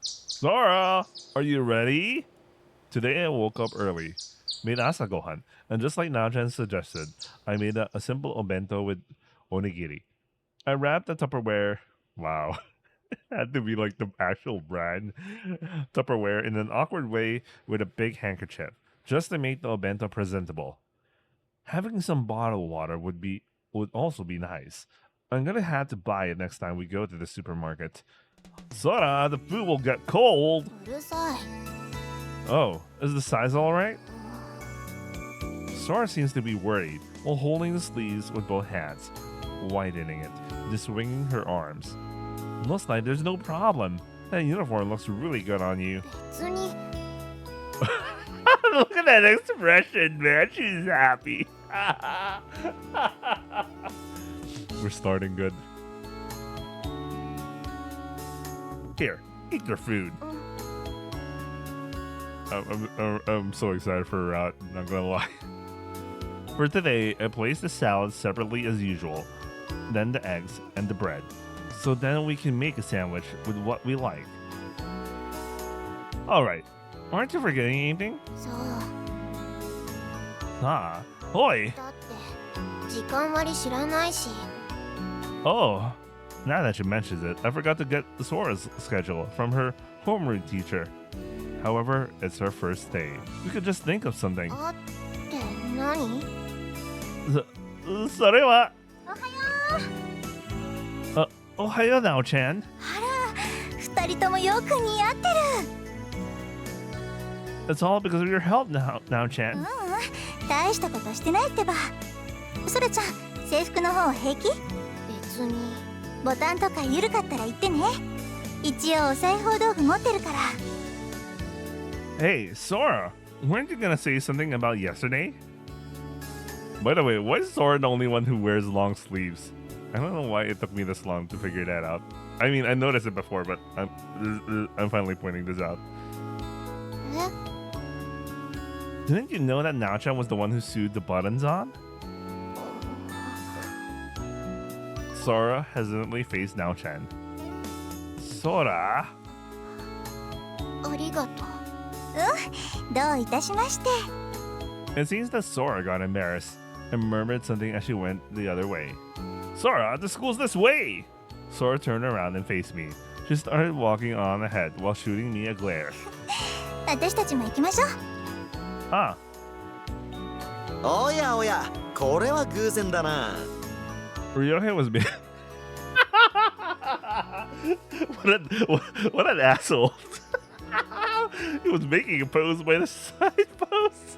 Sora, are you ready? Today I woke up early, made asa gohan, and just like Nao-chan suggested, I made a simple obento with onigiri. I wrapped the Tupperware. Wow. Had to be like the actual brand Tupperware in an awkward way with a big handkerchief, just to make the obento presentable. Having some bottled water would also be nice. I'm gonna have to buy it next time we go to the supermarket. Sora, the food will get cold. うるさい Oh, is the size alright? Sora seems to be worried while holding the sleeves with both hands, widening it, just swinging her arms. Looks like there's no problem. That uniform looks really good on you. 別に Look at that expression, man. She's happy. We're starting good. Here, eat your food. I'm so excited for her route, not gonna lie. For today, I placed the salad separately as usual, then the eggs and the bread. So then we can make a sandwich with what we like. Alright, aren't you forgetting anything? そう Ah, hoi! だって時間割知らないし Oh, now that she mentions it, I forgot to get Sora's schedule from her homeroom teacher. However, it's her first day. We could just think of something. あって何 それはおはよう Ohayo, Nao-chan. あら二人ともよく似合ってる It's all because of your help, う Nao-chan. ん大したことしてないってばそらちゃん制服の方平気別にボタンとか緩かったら言ってね一応お裁縫道具持ってるから Hey, Sora, weren't you gonna say something about yesterday? By the way, why is Sora the only one who wears long sleeves? I don't know why it took me this long to figure that out. I mean, I noticed it before, but I'm finally pointing this out. え Didn't you know that Nao-chan was the one who sewed the buttons on? Sora hesitantly faced Nao-chan. Sora? ありがとうどういたしまして It seems that Sora got embarrassed and murmured something as she went the other way. Sora, the school's this way! Sora turned around and faced me. She started walking on ahead while shooting me a glare. 私たちも行きましょう Ah, おやおや、これは偶然だな。 Ryohei was being... what an asshole. He was making a pose by the side pose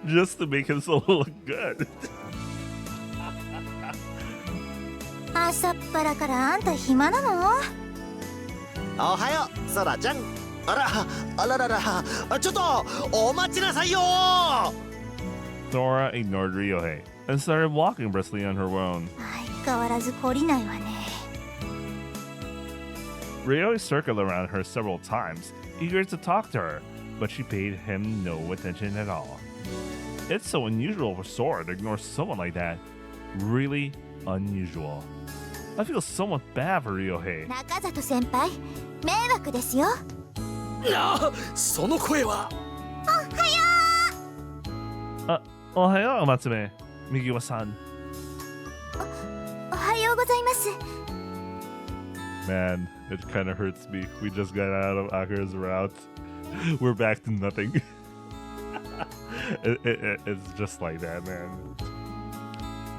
just to make himself look good. 朝っぱらからあんた暇なのおはよう、ソラちゃん。あららら、ちょっとお待ちなさいよ。 Sora ignored Ryohei and started walking briskly on her own. 相変わらず懲りないわね Ryohei circled around her several times, eager to talk to her, but she paid him no attention at all. It's so unusual for Sora to ignore someone like that. Really unusual. I feel somewhat bad for Ryohei. 中里先輩迷惑ですよその声は。 Ohayo, Matsume. Migiwa-san. おはようございます Man, it kind of hurts me. We just got out of Akira's route. We're back to nothing. It's just like that, man.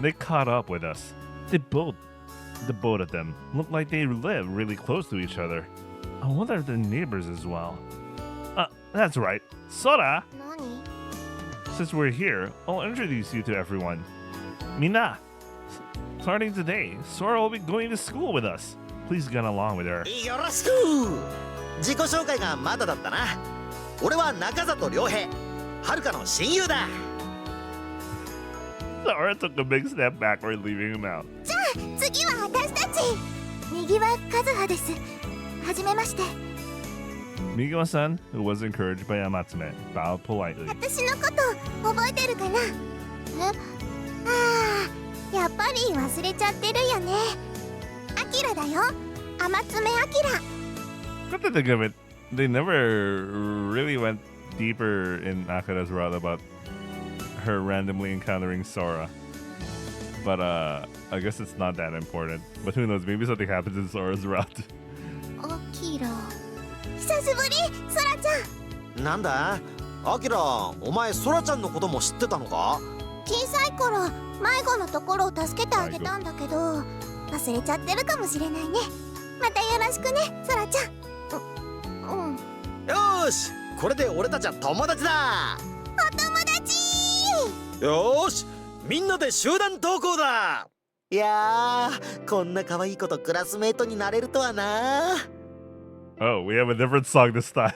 They caught up with us. The both of them, look like they live really close to each other. I wonder if they're neighbors as well. That's right. Sora! 何 Since we're here, I'll introduce you to everyone. Mina! Starting today, Sora will be going to school with us. Please get along with her. よろしく。自己紹介がまだだったな。俺は中里良平、はるかの親友だ。Sora took a big step backward, leaving him out. じゃあ次は私たち。右はカズハです。はじめまして。 Migawa-san, who was encouraged by Amatsume, bowed politely. 私のこと覚えてるかな。やっぱり忘れちゃってるよね。アキラだよ。天爪アキラ。 Come to think of it, they never really went deeper in Akira's route about her randomly encountering Sora. But I guess it's not that important. But who knows, maybe something happens in Sora's route. アキラ。久しぶり、ソラちゃん。なんだアキラ、お前ソラちゃんのことも知ってたのか？小さい頃、迷子のところを助けてあげたんだけど、忘れちゃってるかもしれないね。またよろしくね、ソラちゃん。よーし、これで俺たちは友達だ。お友達。よーし、みんなで集団登校だ。いやー、こんな可愛い子とクラスメートになれるとはな。 Oh, we have a different song this time.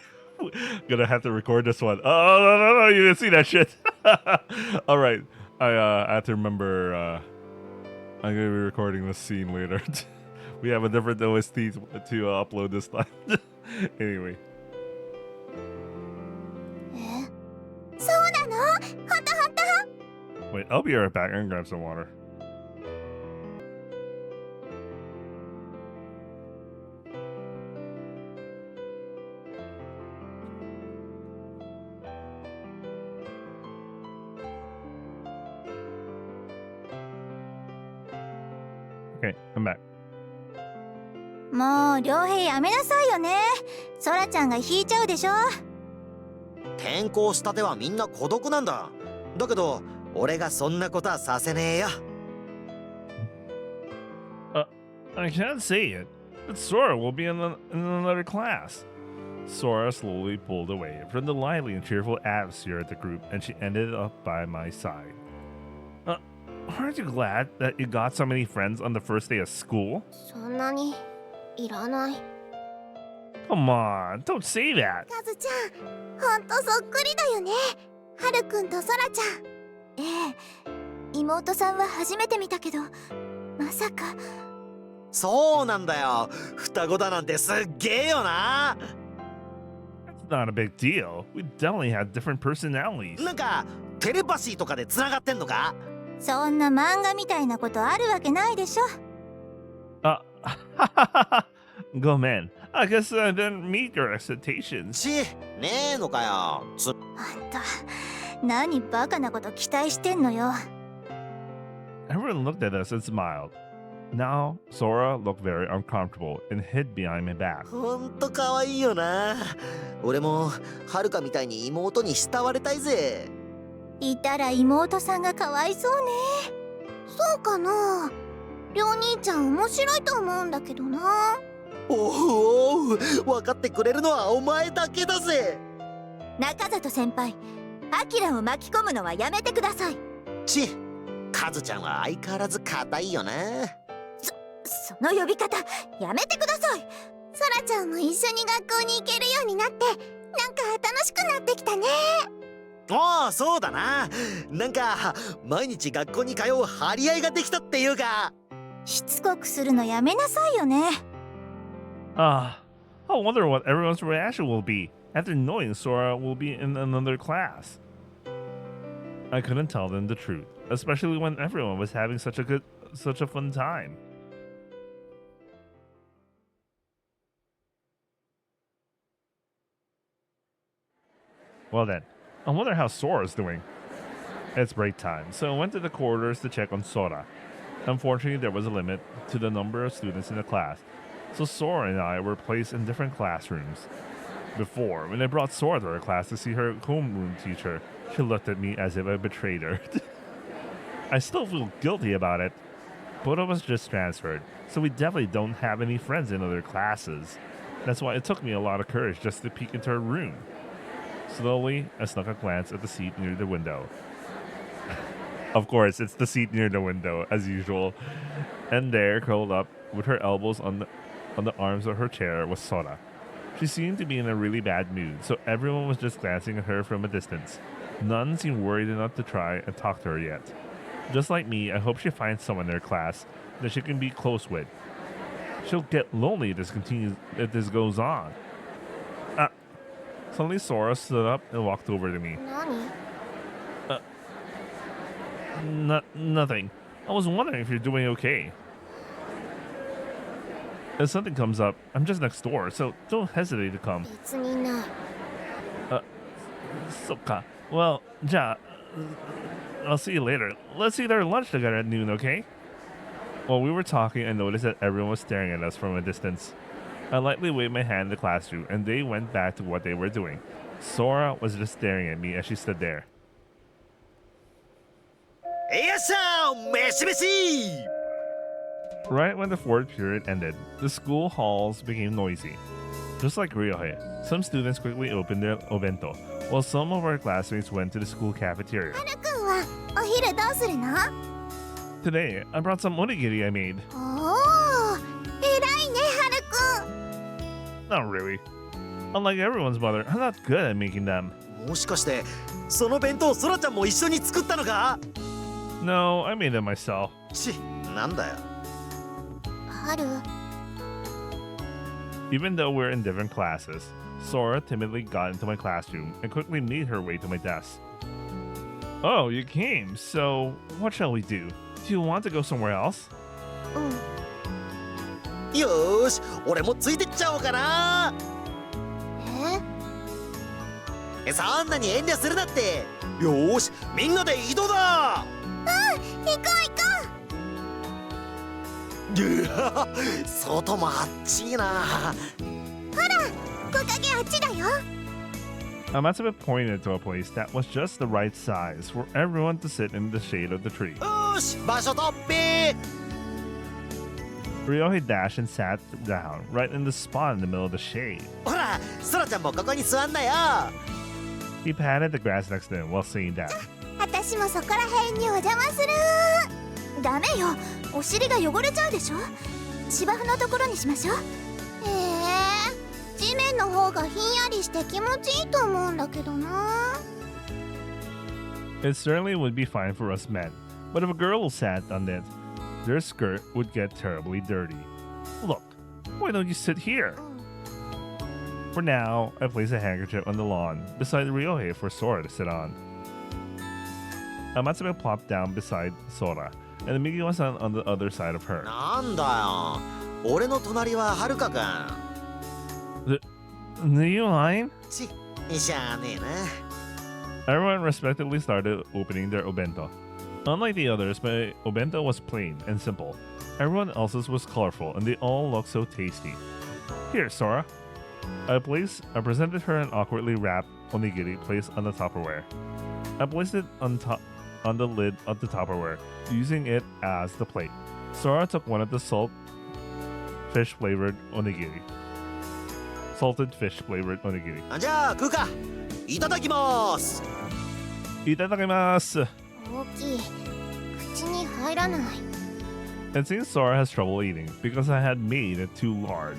Gonna have to record this one. Oh, no, you didn't see that shit. All right, I have to remember. I'm gonna be recording this scene later. We have a different OST to upload this time. Anyway. そうなの？ほんとほんと。 Wait, I'll be right back. I'm gonna grab some water. Okay, I'm back. もう良平やめなさいよね。ソラちゃんが引いちゃうでしょ。転校したてはみんな孤独なんだ。だけど俺がそんなことはさせねえよ。I can't say it, but Sora will be in another class. Sora slowly pulled away from the lively and cheerful atmosphere of the group, and she ended up by my side. Aren't you glad that you got so many friends on the first day of school? そんなにいらない。 Come on, don't say that. カズちゃん、ほんとそっくりだよね。ハルくんとソラちゃん。ええ、妹さんは初めて見たけど、まさか。そうなんだよ。双子だなんてすっげえよな。 It's not a big deal. We definitely had different personalities. なんかテレパシーとかでつながってんのか？そんな漫画みたいなことあるわけないでしょ。Go man. I guess I didn't meet your expectations. ねえのかよ。あんた、何バカなこと期待してんのよ。 Everyone looked at us and smiled. Now, Sora looked very uncomfortable and hid behind my back. ほんと可愛いよな。俺もはるかみたいに妹に慕われたいぜ。いたら妹さんがかわいそうね。そうかな。りょう兄ちゃん面白いと思うんだけどな。おお、分かってくれるのはお前だけだぜ。中里先輩、アキラを巻き込むのはやめてください。カズちゃんは相変わらず硬いよな。その呼び方やめてください。ソラちゃんも一緒に学校に行けるようになって、なんか楽しくなってきたね。おお、そうだな。なんか毎日学校に通う張り合いができたっていうか。しつこくするのやめなさいよね。I wonder what everyone's reaction will be after knowing Sora will be in another class. I couldn't tell them the truth, especially when everyone was having such a fun time. Well then, I wonder how Sora's doing. It's break time, so I went to the corridors to check on Sora. Unfortunately, there was a limit to the number of students in the class, so Sora and I were placed in different classrooms. Before, when I brought Sora to her class to see her homeroom teacher, she looked at me as if I betrayed her. I still feel guilty about it. Both of us just transferred, so we definitely don't have any friends in other classes. That's why it took me a lot of courage just to peek into her room. Slowly, I snuck a glance at the seat near the window. Of course, it's the seat near the window, as usual. And there, curled up, with her elbows on the arms of her chair, was Sora. She seemed to be in a really bad mood, so everyone was just glancing at her from a distance. None seemed worried enough to try and talk to her yet. Just like me, I hope she finds someone in her class that she can be close with. She'll get lonely if this goes on. Suddenly Sora stood up and walked over to me. 何 Nothing. I was wondering if you're doing okay. If something comes up, I'm just next door, so don't hesitate to come. 別にない Soka. Well, ja, I'll see you later. Let's eat our lunch together at noon, okay? While we were talking, I noticed that everyone was staring at us from a distance. I lightly waved my hand in the classroom, and they went back to what they were doing. Sora was just staring at me as she stood there. よっしゃー飯飯 Right when the fourth period ended, the school halls became noisy. Just like Ryohei, some students quickly opened their obento, while some of our classmates went to the school cafeteria. はるくんはお昼どうするの？ Today, I brought some onigiri I made. おお、偉いねはるくん。 Not really. Unlike everyone's mother, I'm not good at making them. もしかしてその弁当そらちゃんも一緒に作ったのか No, I made them myself. ちなんだよはる、 Even though we're in different classes, Sora timidly got into my classroom and quickly made her way to my desk. Oh, you came. So, what shall we do? Do you want to go somewhere else? うん。よーし俺もついてっちゃおうかなそんなに遠慮するなってよーしみんなで移動だ行こいや外もあっちいなう。木陰あっちだよ。 Amatsume pointed to a place that was just the right size for everyone to sit in the shade of the tree. よーし場所取っぴ Ryohei dashed and sat down right in the spot in the middle of the shade. ほらそらちゃんもここに座んなよ He patted the grass next to him while saying that. 私もそこら辺にお邪魔する。ダメよ、お尻が汚れちゃうでしょ。芝生のところにしましょう。地面の方がひんやりして気持ちいいと思うんだけどな。 It certainly would be fine for us men, but if a girl sat on it, their skirt would get terribly dirty. Look, why don't you sit here? For now, I placed a handkerchief on the lawn beside Ryohei for Sora to sit on. Amatsume plopped down beside Sora, and Migi was on the other side of her. なんだよ俺の隣ははるかくん Do you mind? ちしゃあねえな Everyone respectively started opening their obento. Unlike the others, my obento was plain and simple. Everyone else's was colorful, and they all looked so tasty. Here, Sora. I presented her an awkwardly wrapped onigiri placed on the Tupperware. I placed it on the lid of the Tupperware, using it as the plate. Sora took one of the salted fish flavored onigiri. じゃあ食うかいただきますいただきます。大きい口に入らない It seems Sora has trouble eating because I had made it too large.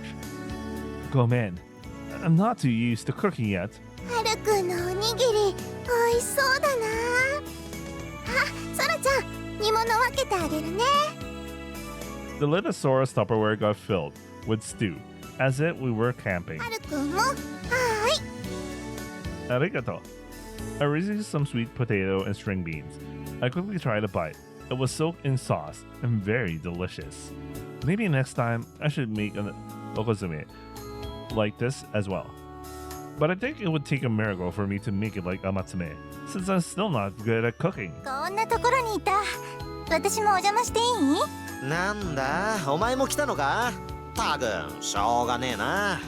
Gomen, I'm not too used to cooking yet. はるくんのおにぎりおいしそうだな。あ、そらちゃん煮物分けてあげるね。 The lid of Sora's Tupperware got filled with stew, as if we were camping. はるくんもはーい。 Arigato. I received some sweet potato and string beans. I quickly tried a bite. It was soaked in sauce and very delicious. Maybe next time I should make an okozume like this as well. But I think it would take a miracle for me to make it like Amatsume, since I'm still not good at cooking. こんなところにいた。私もお邪魔していい？なんだお前も来たのかたくんしょうがねえなあ、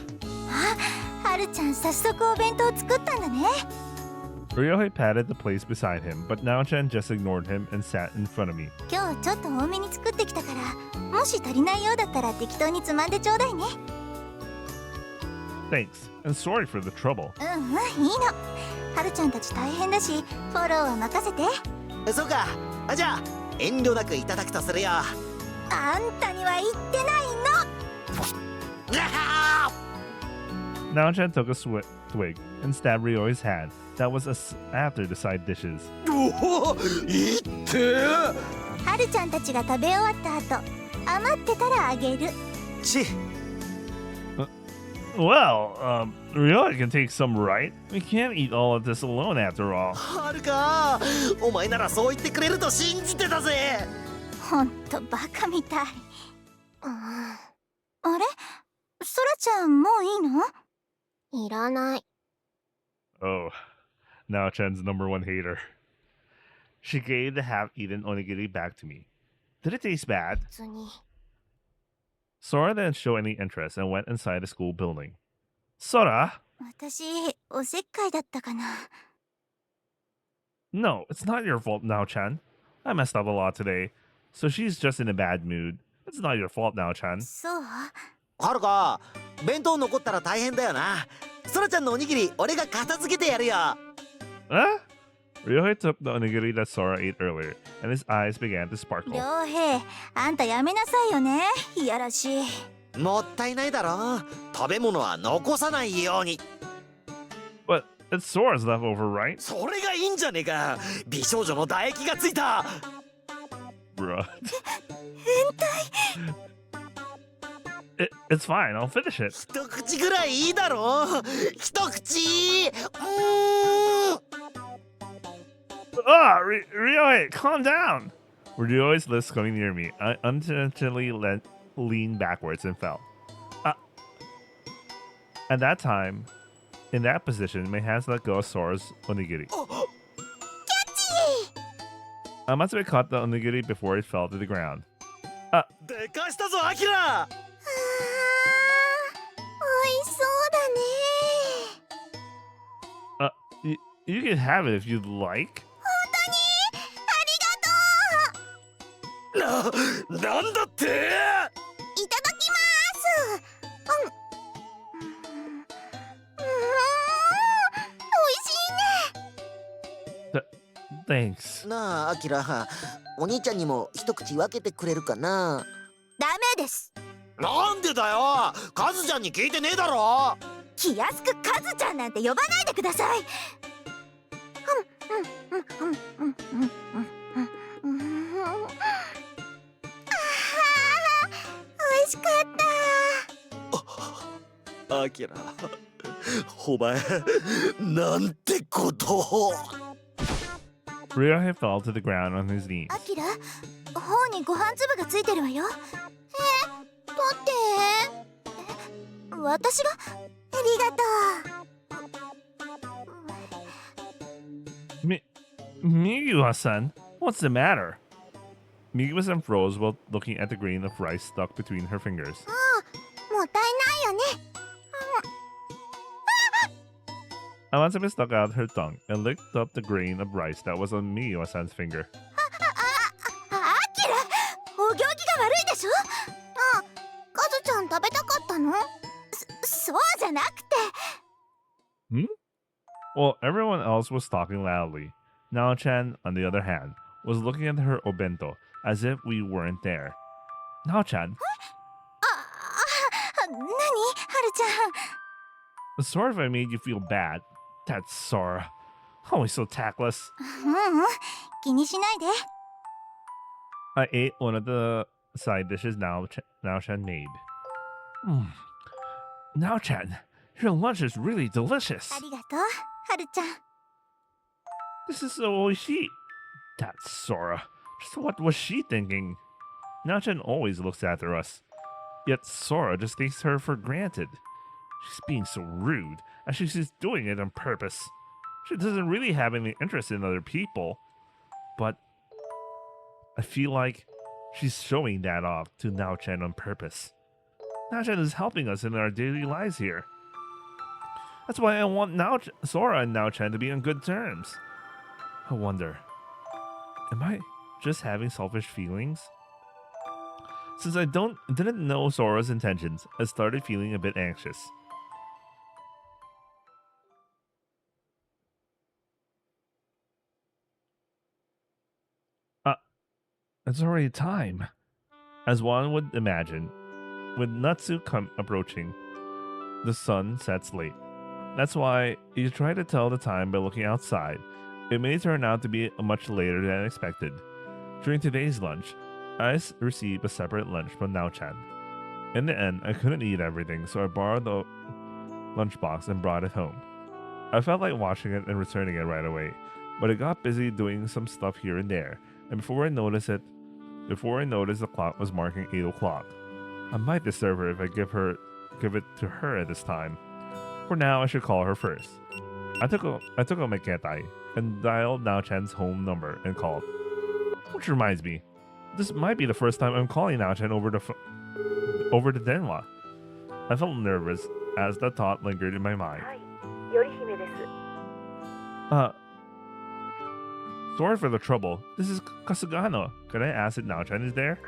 はるちゃん早速お弁当作ったんだね。 Ryohei patted the place beside him, but Nao-chan just ignored him and sat in front of me. 今日ちょっと多めに作ってきたから、もし足りないようだったら適当につまんでちょうだいね。Thanks, and sorry for the trouble. うんうん、いいの。はるちゃんたち大変だし、フォローは任せて。そうかじゃあ遠慮なくいただくとするよあんたには言ってないの。Nao-chan took a twig and stabbed Ryoi's hand. That was after the side dishes. おおいいって。はるちゃんたちが食べ終わった後、余ってたらあげる。ち Well, Ryoi can take some, right? We can't eat all of this alone after all. はるか、お前ならそう言ってくれると信じてたぜ。ほんとバカみたい。あれ、ソラちゃんもういいの？いらない。 Oh, Nao-chan's number one hater. She gave the half-eaten onigiri back to me. Did it taste bad? 別に。 Sora didn't show any interest and went inside the school building. Sora? 私、おせっかいだったかな。 No, it's not your fault, Nao-chan. I messed up a lot today, so she's just in a bad mood. It's not your fault, Nao-chan. そう？はるか、弁当残ったら大変だよな。そらちゃんのおにぎり、俺が片付けてやるよ。 Huh? Ryohei took the onigiri that Sora ate earlier, and his eyes began to sparkle. 良平、あんたやめなさいよね。いやらしい。もったいないだろ。食べ物は残さないように。 But it's Sora's leftover, right? それがいいんじゃねえか。美少女の唾液がついた。 Bruh. 変態。It's fine, I'll finish it. 一口ぐらいいいだろ。一口。Ryohei, calm down! Ryohei's lips coming near me. I unintentionally leaned backwards and fell. At that time, in that position, my hands let go of Sora's onigiri. I must have caught the onigiri before it fell to the ground. でかしたぞ、アキラ。美味しそうだね。 You can have it if you'd like. なんだって。いただきます。美味しいね。Thanks. なあ、アキラ、お兄ちゃんにも一口分けてくれるかな。ダメです。なんでだよ。カズちゃんに聞いてねえだろ。気安くカズちゃんなんて呼ばないでください。美味しかった。アキラ、お前、なんてことを。 Ryohei fell to the ground on his knees. アキラ、頬にご飯粒がついてるわよ。取って。私が。ありがとう。Migiwa-san, what's the matter? Migiwa-san froze while looking at the grain of rice stuck between her fingers. もったいないよね。Amatsumi stuck out her tongue and licked up the grain of rice that was on Migiwa-san's finger. アキラ、お行儀が悪いでしょ。カズちゃん食べたかったの？そうじゃなくて。Well, everyone else was talking loudly. Nao-chan, on the other hand, was looking at her obento as if we weren't there. Nao-chan, 何？はるちゃん。 sorry if I made you feel bad. That's Sora. Always so tactless. 気にしないで。 I ate one of the side dishes Nao-chan made. Nao-chan, your lunch is really delicious. ありがとう、はるちゃん。 This is so oishi. That's Sora. Just what was she thinking? Nao-chan always looks after us. Yet Sora just takes her for granted. She's being so rude, and she's doing it on purpose. She doesn't really have any interest in other people. But I feel like she's showing that off to Nao-chan on purpose. Nao-chan is helping us in our daily lives here. That's why I want Sora and Nao-chan to be on good terms. I wonder, am I just having selfish feelings? Since I didn't know Sora's intentions, I started feeling a bit anxious. It's already time. As one would imagine, with Natsu approaching, the sun sets late. That's why you try to tell the time by looking outside. It may turn out to be much later than expected. During today's lunch, I received a separate lunch from Nao-chan. In the end, I couldn't eat everything, so I borrowed the lunchbox and brought it home. I felt like washing it and returning it right away, but I got busy doing some stuff here and there, and before I noticed the clock was marking 8 o'clock. I might disturb her if I give it to her at this time. For now, I should call her first. I took out my ketai and dialed Nao-chan's home number and called. Which reminds me, this might be the first time I'm calling Nao-chan over the denwa. I felt nervous as the thought lingered in my mind. Sorry for the trouble. This is Kasugano. Could I ask if Nao-chan is there?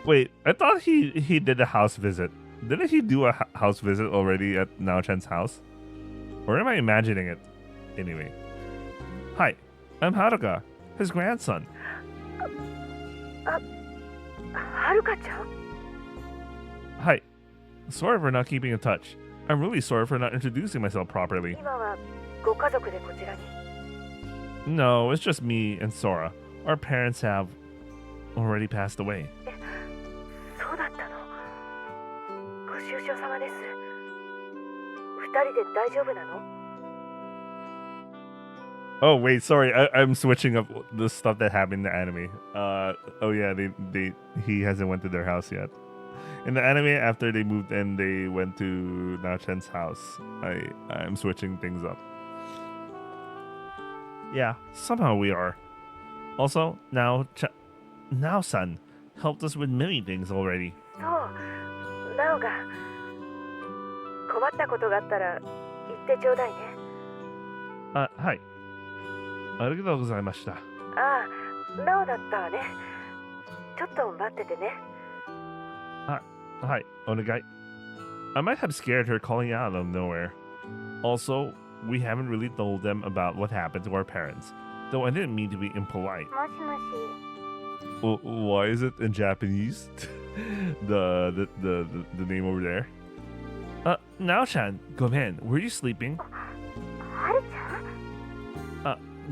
Wait, I thought he did a house visit. Didn't he do a house visit already at Nao-chan's house? Or am I imagining it? Anyway. Hi, I'm Haruka, his grandson. Haruka-chan? Hi. Sorry for not keeping in touch. I'm really sorry for not introducing myself properly. No, it's just me and Sora. Our parents have already passed away. Oh wait, sorry, I'm switching up the stuff that happened in the anime. Oh yeah, he hasn't went to their house yet. In the anime, after they moved in, they went to Nao-chan's house. I'm switching things up. Yeah, somehow we are. Also, Nao-san helped us with many things already. Hi. ありがとうございました。なおだったわね。ちょっと待っててね。Hi, onegai. I might have scared her calling out of nowhere. Also, we haven't really told them about what happened to our parents, though I didn't mean to be impolite. Why is it in Japanese? the name over there. Nao-chan, gomen, were you sleeping?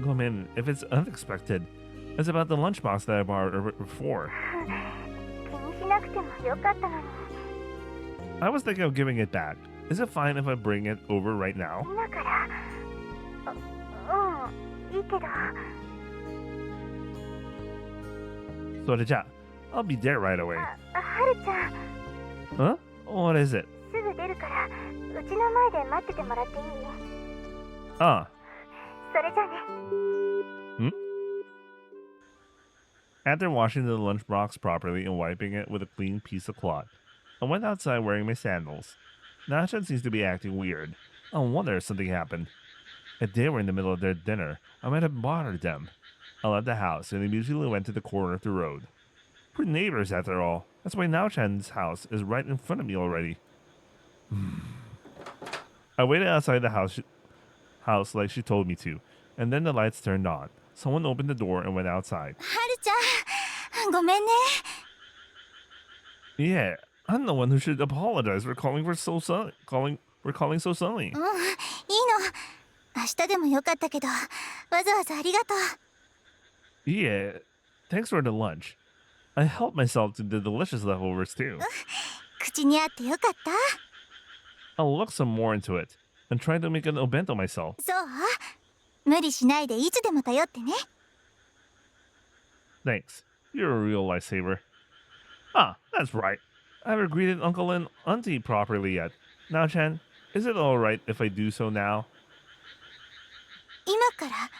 Gomen, if it's unexpected, it's about the lunchbox that I borrowed before. I was thinking of giving it back. Is it fine if I bring it over right now? Soreja, I'll be there right away. Huh? What is it? After washing the lunchbox properly and wiping it with a clean piece of cloth, I went outside wearing my sandals. Nao-chan seems to be acting weird. I wonder if something happened. If they were in the middle of their dinner, I might have bothered them. I left the house and immediately went to the corner of the road. We're neighbors after all. That's why Nao-chan's house is right in front of me already. I waited outside the house like she told me to, and then the lights turned on. Someone opened the door and went outside. Haru-chan, ごめんね。 Yeah, I'm the one who should apologize for calling so suddenly. いいの。明日でもよかったけど、わざわざありがとう。 Yeah, thanks for the lunch. I helped myself to the delicious leftovers too. 口にあってよかった。 I'll look some more into it and try to make an obento myself. そう？無理しないでいつでも頼ってね。 Thanks. You're a real lifesaver. Ah, that's right. I haven't greeted Uncle and Auntie properly yet. Nao-chan, is it alright if I do so now? 今から？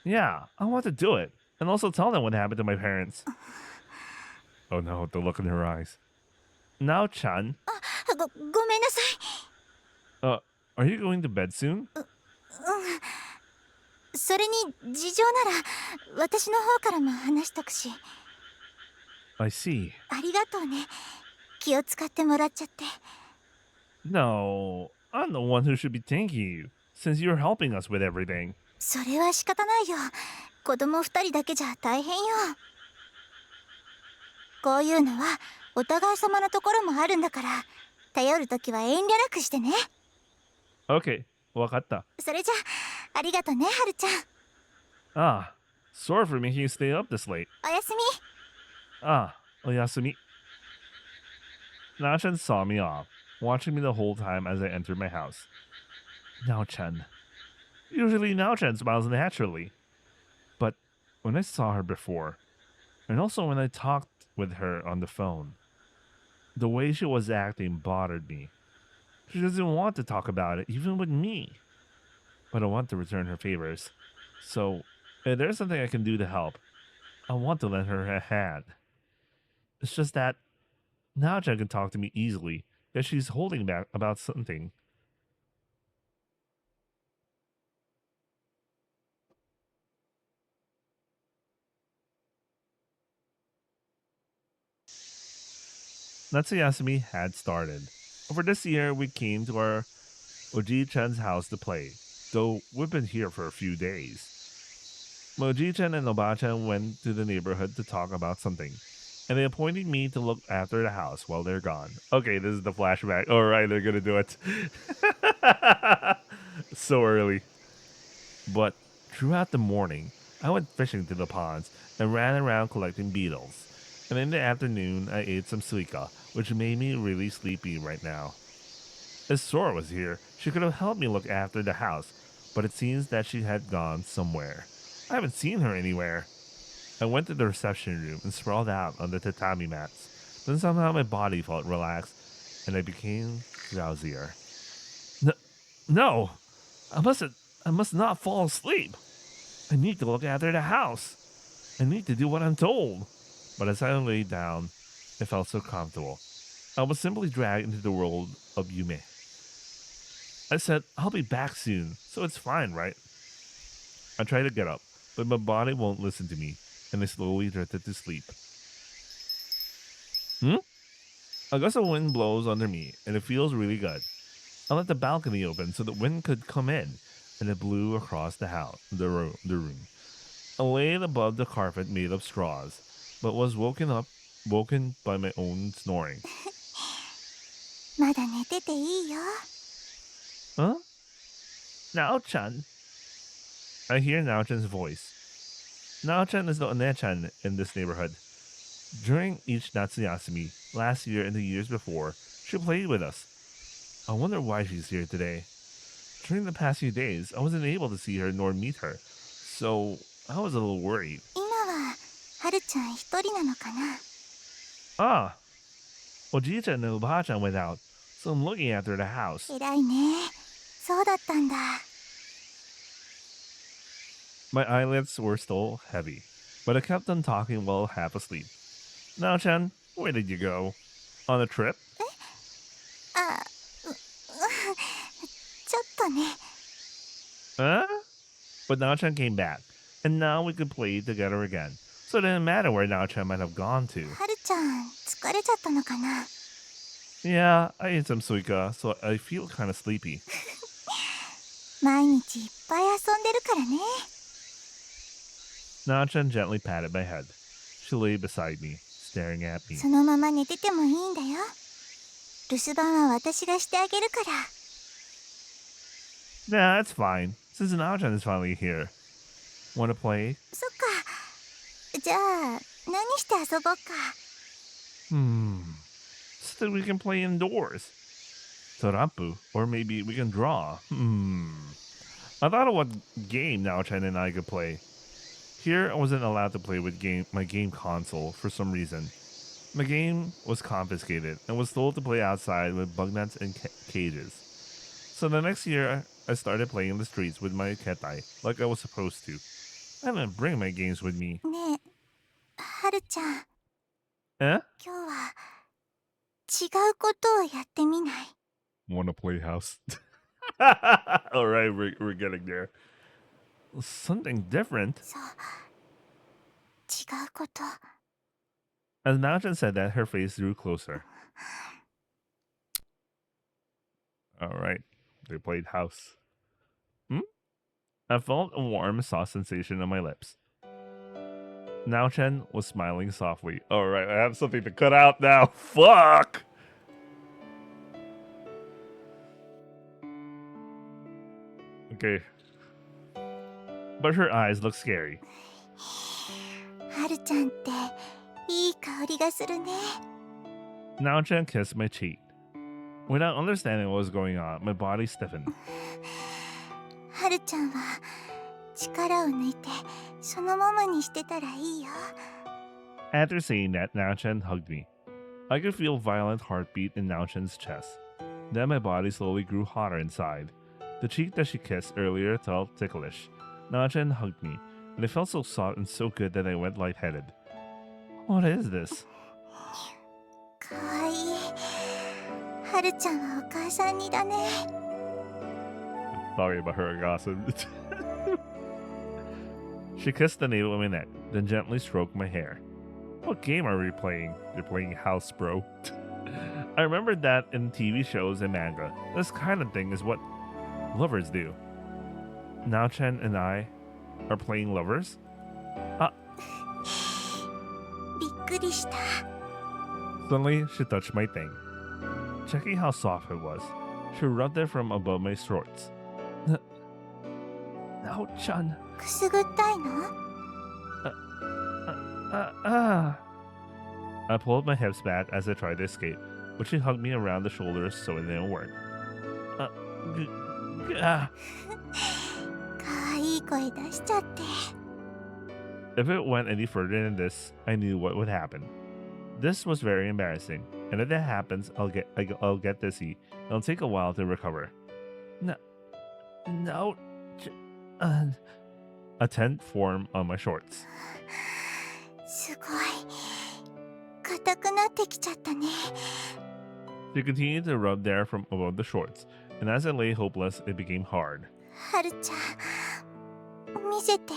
Yeah, I want to do it. And also tell them what happened to my parents. Oh no, the look in her eyes. Nao-chan? ごめんなさい。Are you going to bed soon? それに事情なら私の方からも話しとくし。 I see. ありがとうね。気を使ってもらっちゃって。 No, I'm the one who should be thanking you, since you're helping us with everything. それは仕方ないよ。子供2人だけじゃ大変よ。こういうのはお互い様のところもあるんだから、頼るときは遠慮なくしてね。 Okay, わかった。それじゃありがとね、はるちゃん。 Ah, sorry for making you stay up this late. おやすみ。 Ah, oyasumi. Nao-chan saw me off, watching me the whole time as I entered my house. Nao-chan. Usually Nao-chan smiles naturally. But when I saw her before, and also when I talked with her on the phone, the way she was acting bothered me. She doesn't want to talk about it, even with me. But I want to return her favors. So, if there's something I can do to help, I want to lend her a hand. It's just that Nao-chan can talk to me easily, yet she's holding back about something. Natsuyasumi had started. For this year, we came to our Oji-chan's house to play, though we've been here for a few days. Moji-chan and Oba-chan went to the neighborhood to talk about something, and they appointed me to look after the house while they're gone. Okay, this is the flashback. All right, they're gonna do it. So early. But throughout the morning, I went fishing to the ponds and ran around collecting beetles. And in the afternoon, I ate some suika, which made me really sleepy right now. If Sora was here, she could have helped me look after the house, but it seems that she had gone somewhere. I haven't seen her anywhere. I went to the reception room and sprawled out on the tatami mats. Then somehow my body felt relaxed, and I became drowsier. No! I must not fall asleep. I need to look after the house. I need to do what I'm told. But as I lay down, it felt so comfortable. I was simply dragged into the world of Yume. I said, I'll be back soon, so it's fine, right? I tried to get up, but my body won't listen to me, and I slowly drifted to sleep. A gust of wind blows under me, and it feels really good. I let the balcony open so the wind could come in, and it blew across the room. I laid above the carpet made of straws, but was woken by my own snoring. まだ寝てていいよ。 Huh? Nao-chan. I hear Nao-chan's voice. Nao-chan is the One-chan in this neighborhood. During each Natsuyasumi, last year and the years before, she played with us. I wonder why she's here today. During the past few days, I wasn't able to see her nor meet her, so I was a little worried. 今ははるちゃん一人なのかな。 Ah, Oji-chan and Oba-chan went out, so I'm looking after the house. 偉いね。そうだったんだ。 My eyelids were still heavy, but I kept on talking while half asleep. Nao-chan, where did you go? On a trip? あ、ちょっとね。 Huh? But Nao-chan came back, and now we could play together again. So it didn't matter where Nao-chan might have gone to. はるちゃん疲れちゃったのかな。 Yeah, I ate some suika, so I feel kind of sleepy. 毎日いっぱい遊んでるからね。 Nao-chan gently patted my head. She lay beside me, staring at me. そのまま寝ててもいいんだよ。留守番は私がしてあげるから。 Nah, that's fine, since Nao-chan is finally here. Wanna play? そっか。じゃあ何して遊ぼうか。 So that we can play indoors. Torapu, or maybe we can draw. I thought of what game Nao-chan and I could play. Here, I wasn't allowed to play with my game console for some reason. My game was confiscated and was told to play outside with bug nets and cages. So the next year, I started playing in the streets with my ketai, like I was supposed to. I didn't bring my games with me. ねえ、はるちゃん、 Eh? 今日は違うことをやってみない？ Wanna play house? Alright, we're getting there. Something different. そう、違うこと。 As Nao-chan said that, her face drew closer. Alright, they played house. I felt a warm, soft sensation on my lips. Naochan was smiling softly. Alright, I have something to cut out now. Fuck! Okay. But her eyes look scary. はるちゃんっていい香りがするね。 Naochan kissed my cheek. Without understanding what was going on, my body stiffened. はるちゃんは力を抜いてそのままにしてたらいいよ。 After saying that, Naochan hugged me. I could feel violent heartbeat in Naochan's chest. Then my body slowly grew hotter inside. The cheek that she kissed earlier felt ticklish. Naochan hugged me, and it felt so soft and so good that I went lightheaded. What is this? かわいい。はるちゃんはお母さんにだね。 Sorry about her gossip. She kissed the nape of my neck, then gently stroked my hair. What game are we playing? You're playing House, bro. I remembered that in TV shows and manga. This kind of thing is what lovers do. Naochan and I are playing lovers? びっくりした。 Suddenly, she touched my thing. Checking how soft it was, she rubbed it from above my shorts. Naochan. くすぐったいの？ I pulled my hips back as I tried to escape, but she hugged me around the shoulders so it didn't work. かわいい声出しちゃって。 If it went any further than this, I knew what would happen. This was very embarrassing, and if that happens, I'll get dizzy. It'll take a while to recover. No. A tent formed on my shorts. すごい。硬くなってきちゃったね。 She continued to rub there from above the shorts, and as I lay hopeless, it became hard. はるちゃん、見せて。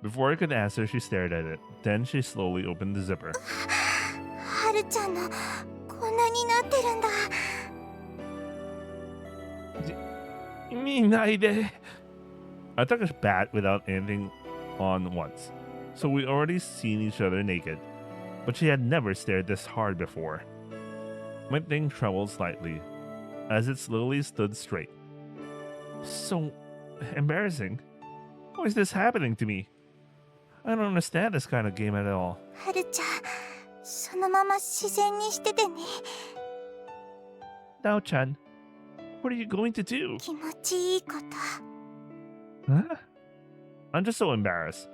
Before I could answer, she stared at it. Then she slowly opened the zipper. はるちゃんのこんなになってるんだ。 I took a bat without anything on once, so we already seen each other naked, but she had never stared this hard before. My thing trembled slightly as it slowly stood straight. So embarrassing. Why is this happening to me? I don't understand this kind of game at all. はるちゃん、そのまま自然にしててね。 Naochan, what are you going to do? 気持ちいいこと。 Huh? I'm just so embarrassed,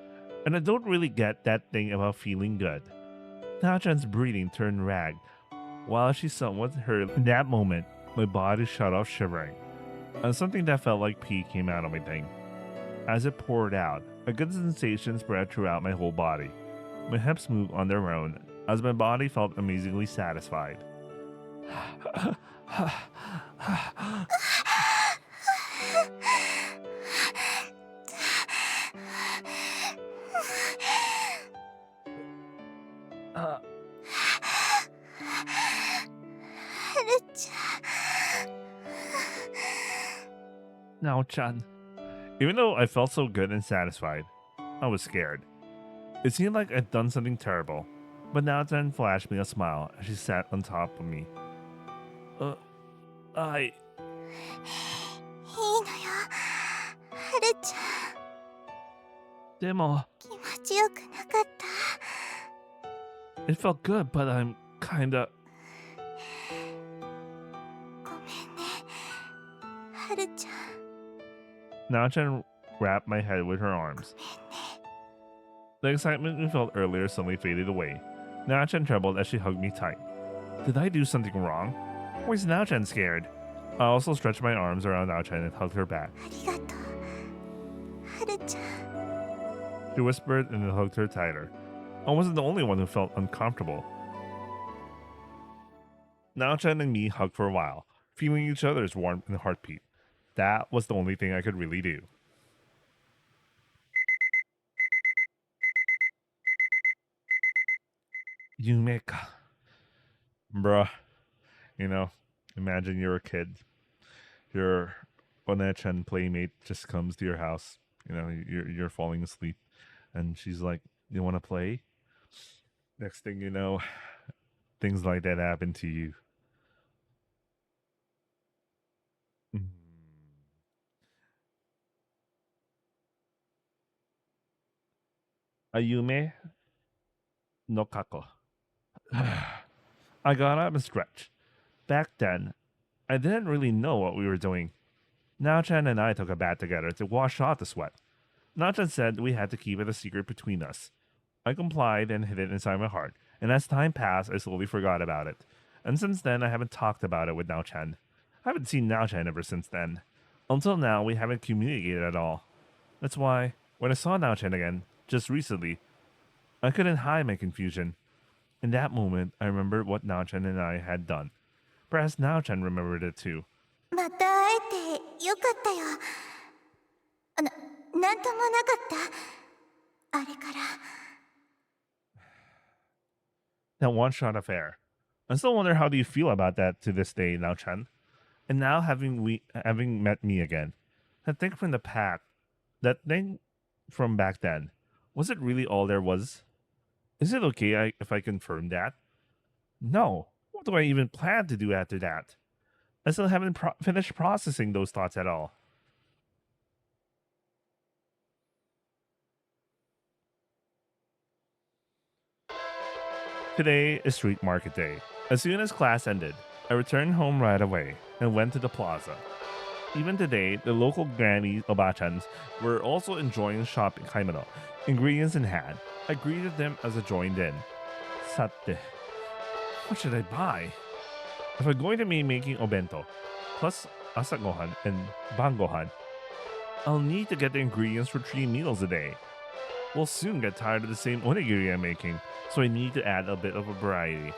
and I don't really get that thing about feeling good. Naochan's breathing turned ragged. While she somewhat hurt in that moment, my body shut off shivering, and something that felt like pee came out of my thing. As it poured out, a good sensation spread throughout my whole body. My hips moved on their own, as my body felt amazingly satisfied. Uh, はるちゃん。 Naochan. Even though I felt so good and satisfied, I was scared. It seemed like I'd done something terrible, but Naochan flashed me a smile as she sat on top of me. いいのよ。はるちゃん。でも、気持ちよくなかった。 it felt good, but I'm kinda... ごめんね。はるちゃん。 Naochan wrapped my head with her arms. ごめんね。 The excitement we felt earlier suddenly faded away. Naochan trembled as she hugged me tight. Did I do something wrong? Why is Naochan scared? I also stretched my arms around Naochan and hugged her back. ありがとう。はるちゃん。 She whispered and I hugged her tighter. I wasn't the only one who felt uncomfortable. Naochan and me hugged for a while, feeling each other's warmth and heartbeat. That was the only thing I could really do. Yumeka. Bruh. You know, imagine you're a kid. Your Onechan playmate just comes to your house. You know, you're falling asleep, and she's like, "You want to play?" Next thing you know, things like that happen to you. Mm. Ayume no kako. I got up and stretched. Back then, I didn't really know what we were doing. Naochan and I took a bath together to wash off the sweat. Naochan said we had to keep it a secret between us. I complied and hid it inside my heart, and as time passed, I slowly forgot about it. And since then, I haven't talked about it with Naochan. I haven't seen Naochan ever since then. Until now, we haven't communicated at all. That's why, when I saw Naochan again, just recently, I couldn't hide my confusion. In that moment, I remembered what Naochan and I had done. Perhaps Naochan remembered it too. また会えてよかったよ。なんともなかったあれから。 That one-shot affair. I still wonder how do you feel about that to this day, Naochan. And now having met me again, that thing from back then, was it really all there was? Is it okay if I confirm that? No. What do I even plan to do after that? I still haven't finished processing those thoughts at all. Today is street market day. As soon as class ended, I returned home right away and went to the plaza. Even today, the local granny obachans were also enjoying shopping kaimono, ingredients in hand. I greeted them as I joined in. Sate, what should I buy? If I'm going to be making obento, plus asagohan and bangohan, I'll need to get the ingredients for 3 meals a day. We'll soon get tired of the same onigiri I'm making, so I need to add a bit of a variety.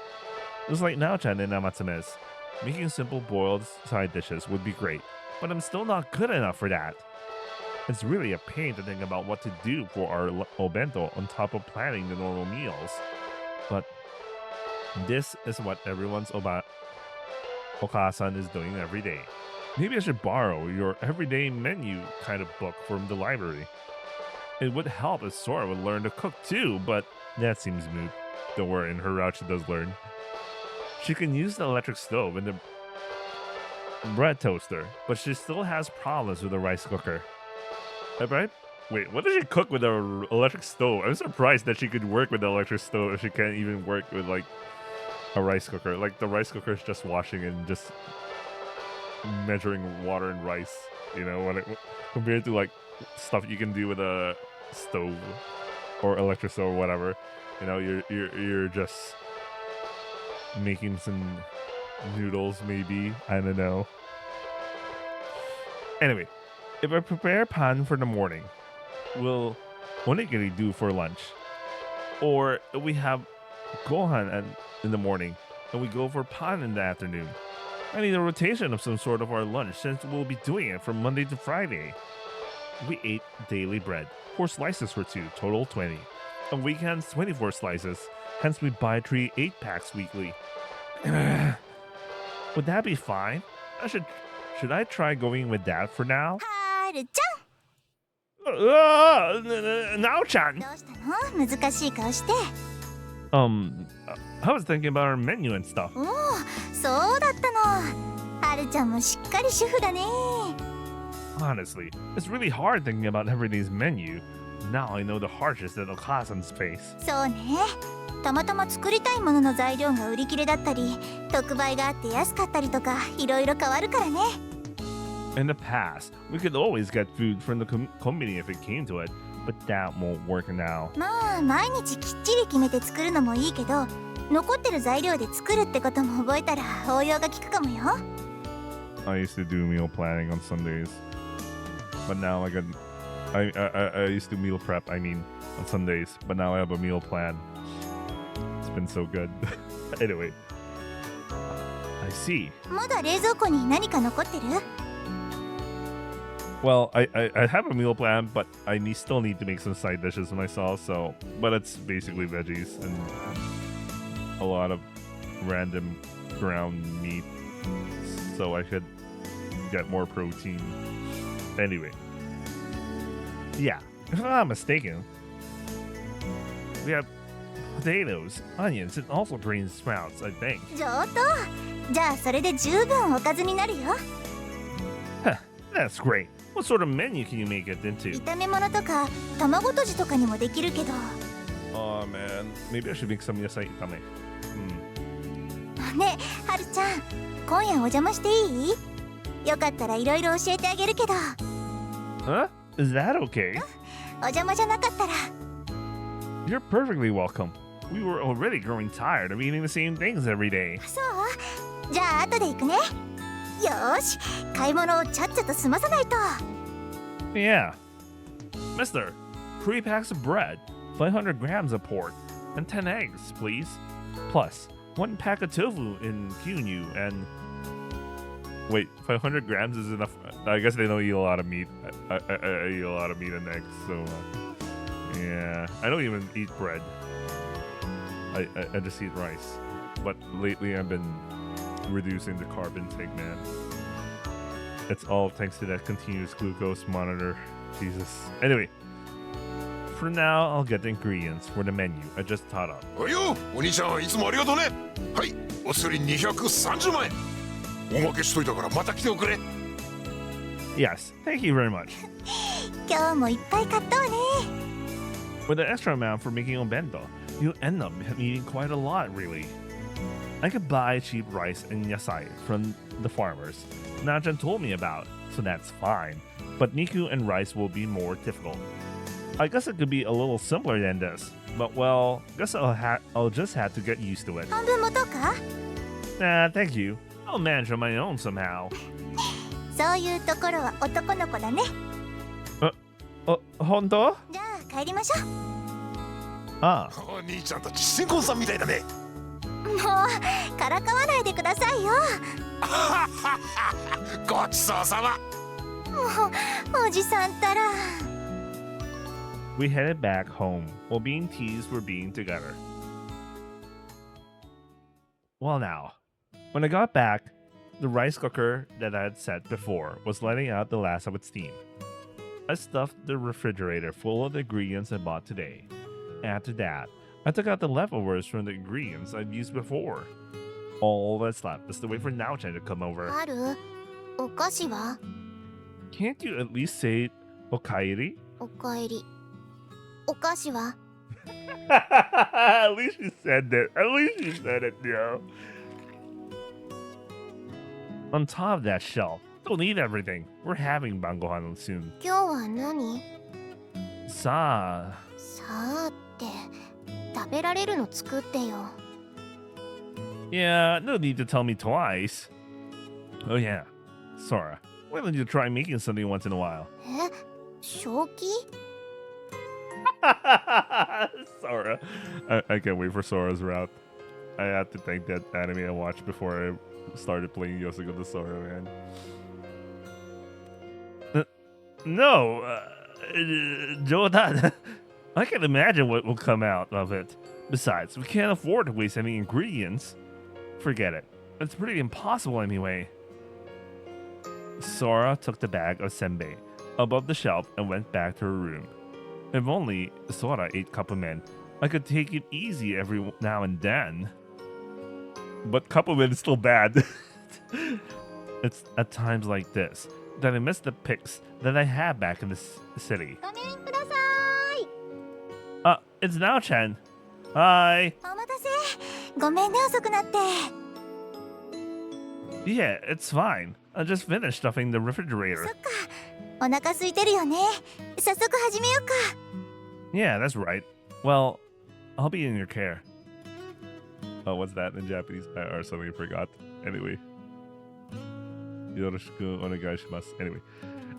Just like Naochan and Namatsume's, making simple boiled side dishes would be great, but I'm still not good enough for that. It's really a pain to think about what to do for our obento on top of planning the normal meals. But this is what everyone's okasan is doing every day. Maybe I should borrow your everyday menu kind of book from the library. It would help if Sora would learn to cook too, but that seems moot. Don't worry, in her route she does learn. She can use the electric stove and the bread toaster, but she still has problems with the rice cooker. Right? Wait, what does she cook with the electric stove? I'm surprised that she could work with the electric stove if she can't even work with like a rice cooker. Like the rice cooker is just washing and just measuring water and rice, you know, compared to like stuff you can do with a stove or electric stove or whatever. You know, you're just making some noodles maybe, I don't know. Anyway, if I prepare pan for the morning, will onigiri do for lunch? Or we have gohan in the morning and we go for pan in the afternoon? I need a rotation of some sort of our lunch since we'll be doing it from Monday to Friday. We ate daily bread, 4 slices for 2, total 20. On weekends, 24 slices, hence we buy 3 8-packs weekly. Would that be fine? Should I try going with that for now? はるち Naochan! ゃんどうしたの難しい顔して I was thinking about our menu and stuff. おおそうだったのはるちゃんもしっかり主婦だね Honestly, it's really hard thinking about every day's menu. Now I know the hardships that Okasan's face. そうねたまたま作りたいものの材料が売り切れだったり特売があって安かったりとかいろいろ変わるからね In the past, we could always get food from the company if it came to it, but that won't work now. まあ毎日きっちり決めて作るのもいいけど残ってる材料で作るってことも覚えたら応用が効くかもよ I used to do meal planning on Sundays, but now I used to meal prep. I mean, on Sundays, but now I have a meal plan. It's been so good. Anyway, I see. まだ冷蔵庫に何か残ってる Well, I have a meal plan, but I still need to make some side dishes myself. But it's basically veggies and a lot of random ground meat, so I could get more protein. Anyway, Yeah, if I'm not mistaken, we have potatoes, onions, and also green sprouts, I think. 上等。じゃあそれで十分おかずになるよ。 Huh, that's great. What sort of menu can you make it into? 炒め物とか卵とじとかにもできるけど。 Oh man, maybe I should make some yasai itame. ねえはるちゃん、今夜お邪魔していい？よかったらいろいろ教えてあげるけど。 Huh? Is that okay? お邪魔じゃなかったら。 You're perfectly welcome. We were already growing tired of eating the same things every day. そう？じゃあ後で行くね。よーし、買い物をちゃっちゃと済まさないと。 Yeah. Mister, 3 packs of bread, 500 grams of pork, and 10 eggs, please. Plus, 1 pack of tofu in gyunyu and... Wait, 500 grams is enough? I guess they don't eat a lot of meat. I eat a lot of meat and eggs, so... yeah, I don't even eat bread. I just eat rice. But lately I've been reducing the carb intake, man. It's all thanks to that continuous glucose monitor. Jesus. Anyway, for now, I'll get the ingredients for the menu I just thought up. およ、お兄ちゃんいつもありがとうね。はい、お釣り230万円。おまけしといたからまた来ておくれ。 Yes, thank you very much. 今日もいっぱい買ったわね。 With the extra amount for making obento, you end up eating quite a lot, really. I could buy cheap rice and yasai from the farmers Najan told me about, so that's fine. But Niku and rice will be more difficult. I guess it could be a little simpler than this, but well, guess I'll just have to get used to it. 半分持とうか？ Nah, thank you. I'll manage on my own somehow. そういうところは男の子だね。 Hondo? じゃあ帰りましょう。 Ah, お兄ちゃんたち新婚さんみたいだね。もうからかわないでくださいよ。ごちそうさま。もうおじさんたら。 we headed back home while being teased for being together. Well now, when I got back, the rice cooker that I had set before was letting out the last of its steam. I stuffed the refrigerator full of the ingredients I bought today. After that, I took out the leftovers from the ingredients I've used before. All that's left is to wait for Naochan to come over. ある？お菓子は？ Can't you at least say okairi? おかえり。お菓子は？ At least you said that. At least you said it, yo. On top of that shelf, don't eat everything. We're having bangohan soon. 今日は何？ Sa. さあって食べられるの作ってよ。 Yeah, no need to tell me twice. Oh yeah, Sora, why don't you try making something once in a while? え？正気？ Sora. I can't wait for Sora's route. I have to thank that anime I watched before I started playing Yosuga the Sora, man. No, Jodan. I can imagine what will come out of it. Besides, we can't afford to waste any ingredients. Forget it. It's pretty impossible anyway. Sora took the bag of senbei above the shelf and went back to her room. If only Sora ate Kapumen, I could take it easy every now and then. But Kapumen is still bad. It's at times like this that I miss the pics that I had back in the city. ごめんください。 It's Naochan. Hi. お待たせ。ごめんね遅くなって。 Yeah, it's fine. I just finished stuffing the そ refrigerator. っか。お腹空いてるよね。早速始めようか。 Yeah, that's right. Well, I'll be in your care. Oh, what's that in Japanese? Or something I forgot. Anyway. Yoroshiku onegaishimasu. Anyway.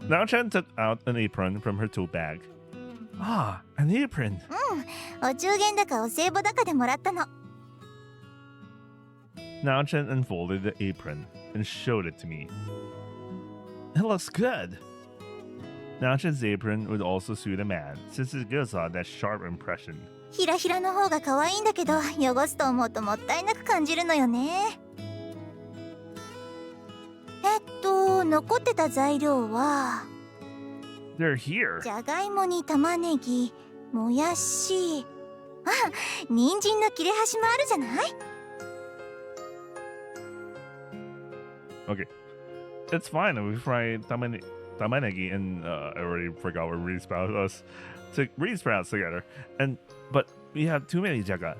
Naochan took out an apron from her tool bag. Ah, an apron. お中元だかお歳暮だかでもらったの。 Naochan unfolded the apron and showed it to me. It looks good. Naochan's apron would also suit a man, since it gives off that sharp impression. ひらひらの方が可愛いんだけど、汚すと思うともったいなく感じるのよね。残ってた材料は They're here. じゃがいもに玉ねぎ、もやし、あ、人参の切れ端もあるじゃない？ Okay. It's fine if we fry tamanegi and I already forgot what reed sprouts together. But we have too many jaga.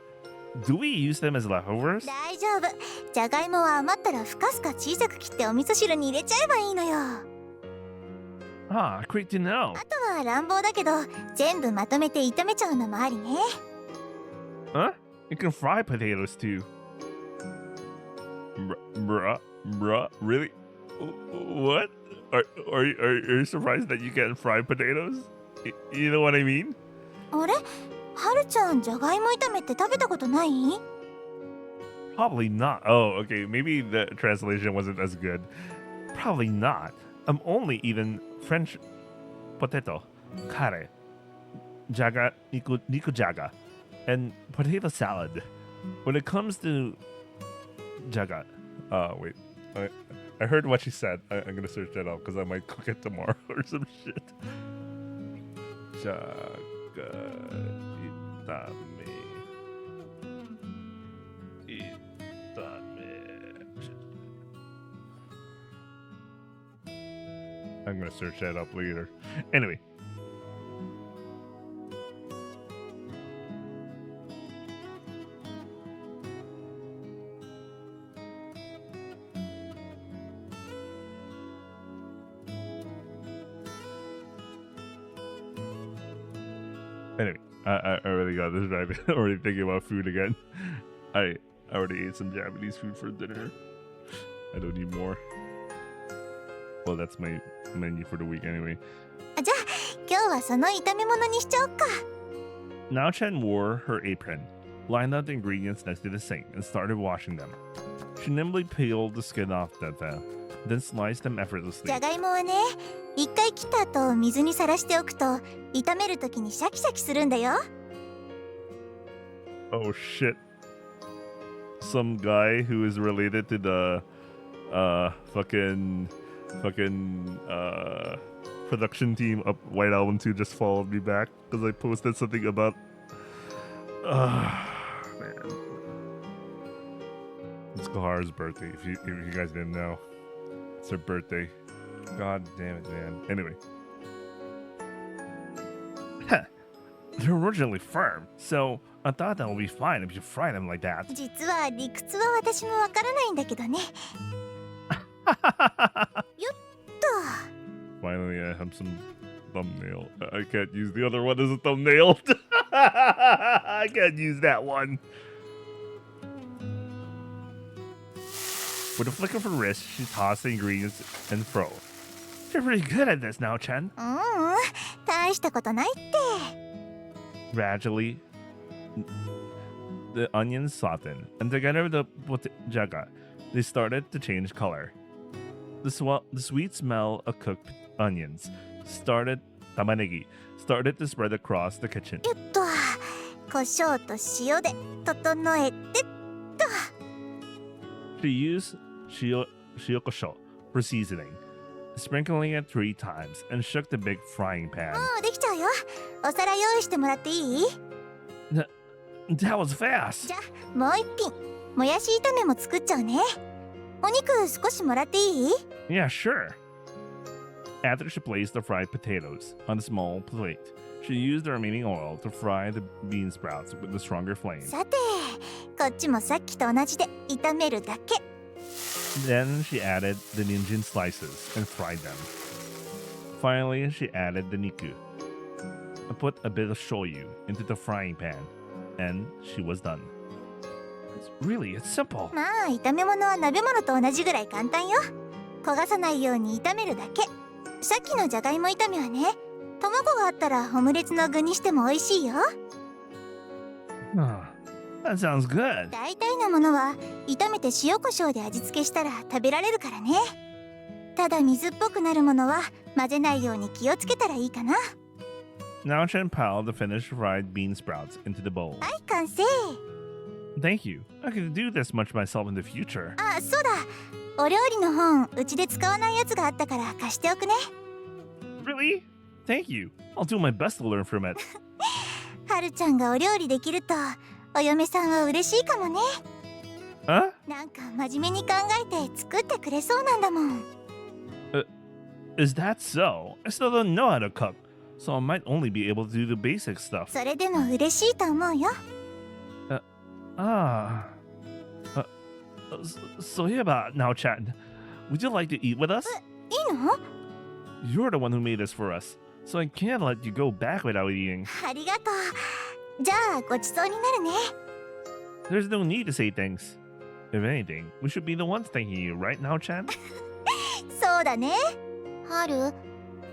Do we use them as leftovers? 大丈夫。じゃがいもは余ったらふかすか小さく切ってお味噌汁に入れちゃえばいいのよ。Ah, quick to know. あとは乱暴だけど全部まとめて炒めちゃうのもありね。Huh? You can fry potatoes too. Bruh, really? What? Are you surprised that you can fry potatoes? You know what I mean? あれ？はるちゃんじゃがいも炒めって食べたことない？ Probably not. Oh, okay. Maybe the translation wasn't as good. Probably not. I'm only eating French potato, kare, jaga, niku jaga, and potato salad. When it comes to jaga, wait. I heard what she said. I'm gonna search that up because I might cook it tomorrow or some shit. Jaga itame. I'm gonna search that up later. Anyway. Anyway, I already got this right. I'm already thinking about food again. I already ate some Japanese food for dinner. I don't need more. Well, that's my menu for the week anyway. じゃあ今日はその炒め物にしちゃおっか。 Now Chen wore her apron, lined up the ingredients next to the sink, and started washing them. She nimbly peeled the skin off the then sliced them effortlessly. じゃがいもはね、一回切った後水にさらしておくと炒めるときにシャキシャキするんだよ。 Oh shit. Some guy who is related to the fucking production team of White Album 2 just followed me back because I posted something about man. It's Kahara's birthday, if you guys didn't know. It's her birthday. God damn it, man. Anyway. They're originally firm, so I thought that would be fine if you fry them like that. 実は理屈は私もわからないんだけどね。Finally, I have some thumbnail. I can't use the other one as a thumbnail. I can't use that one. With a flick of her wrist, she tossed the ingredients and fro. You're pretty good at this now, Chen. 大したことないって。 Gradually, the onions softened, and together with the jaga, they started to change color. The sweet smell of cooked onions tamanegi, started to spread across the kitchen. よっと、胡椒と塩で整えてっと。 She used shiokosho for seasoning, sprinkling it 3 times, and shook the big frying pan. もうできちゃうよ。お皿用意してもらっていい？ That was fast. じゃあもう一品、もやし炒めも作っちゃうね。お肉少しもらっていい？ Yeah, sure. After she placed the fried potatoes on a small plate, she used the remaining oil to fry the bean sprouts with a stronger flame. さて、こっちもさっきと同じで炒めるだけ。 Then she added the ninjin slices and fried them. Finally, she added the niku and put a bit of shoyu into the frying pan, and she was done. It's simple. まあ炒め物は鍋物と同じぐらい簡単よ。焦がさないように炒めるだけ。さっきのじゃがいも炒めはね、卵があったらオムレツの具にしても美味しいよ。That sounds good. 大体のものは炒めて塩コショウで味付けしたら食べられるからね。ただ水っぽくなるものは混ぜないように気をつけたらいいかな。 Now Chen piled the finished fried bean sprouts into the bowl. はい、完成。 Thank you. I could do this much myself in the future. あ、そうだ。お料理の本うちで使わないやつがあったから貸しておくね。 Really? Thank you. I'll do my best to learn from it. はるちゃんがお料理できるとお嫁さんは嬉しいかもね。 Huh? なんか真面目に考えて作ってくれそうなんだもん。 Is that so? I still don't know how to cook, so I might only be able to do the basic stuff. それでも嬉しいと思うよ。 Ah. So yeah, about now, Chan. Would you like to eat with us? いいの？ You're the one who made this for us, so I can't let you go back without eating. ありがとう。じゃあごちそうになるね。 There's no need to say thanks. If anything, we should be the ones thanking you, right now, Chan? そうだね。はる、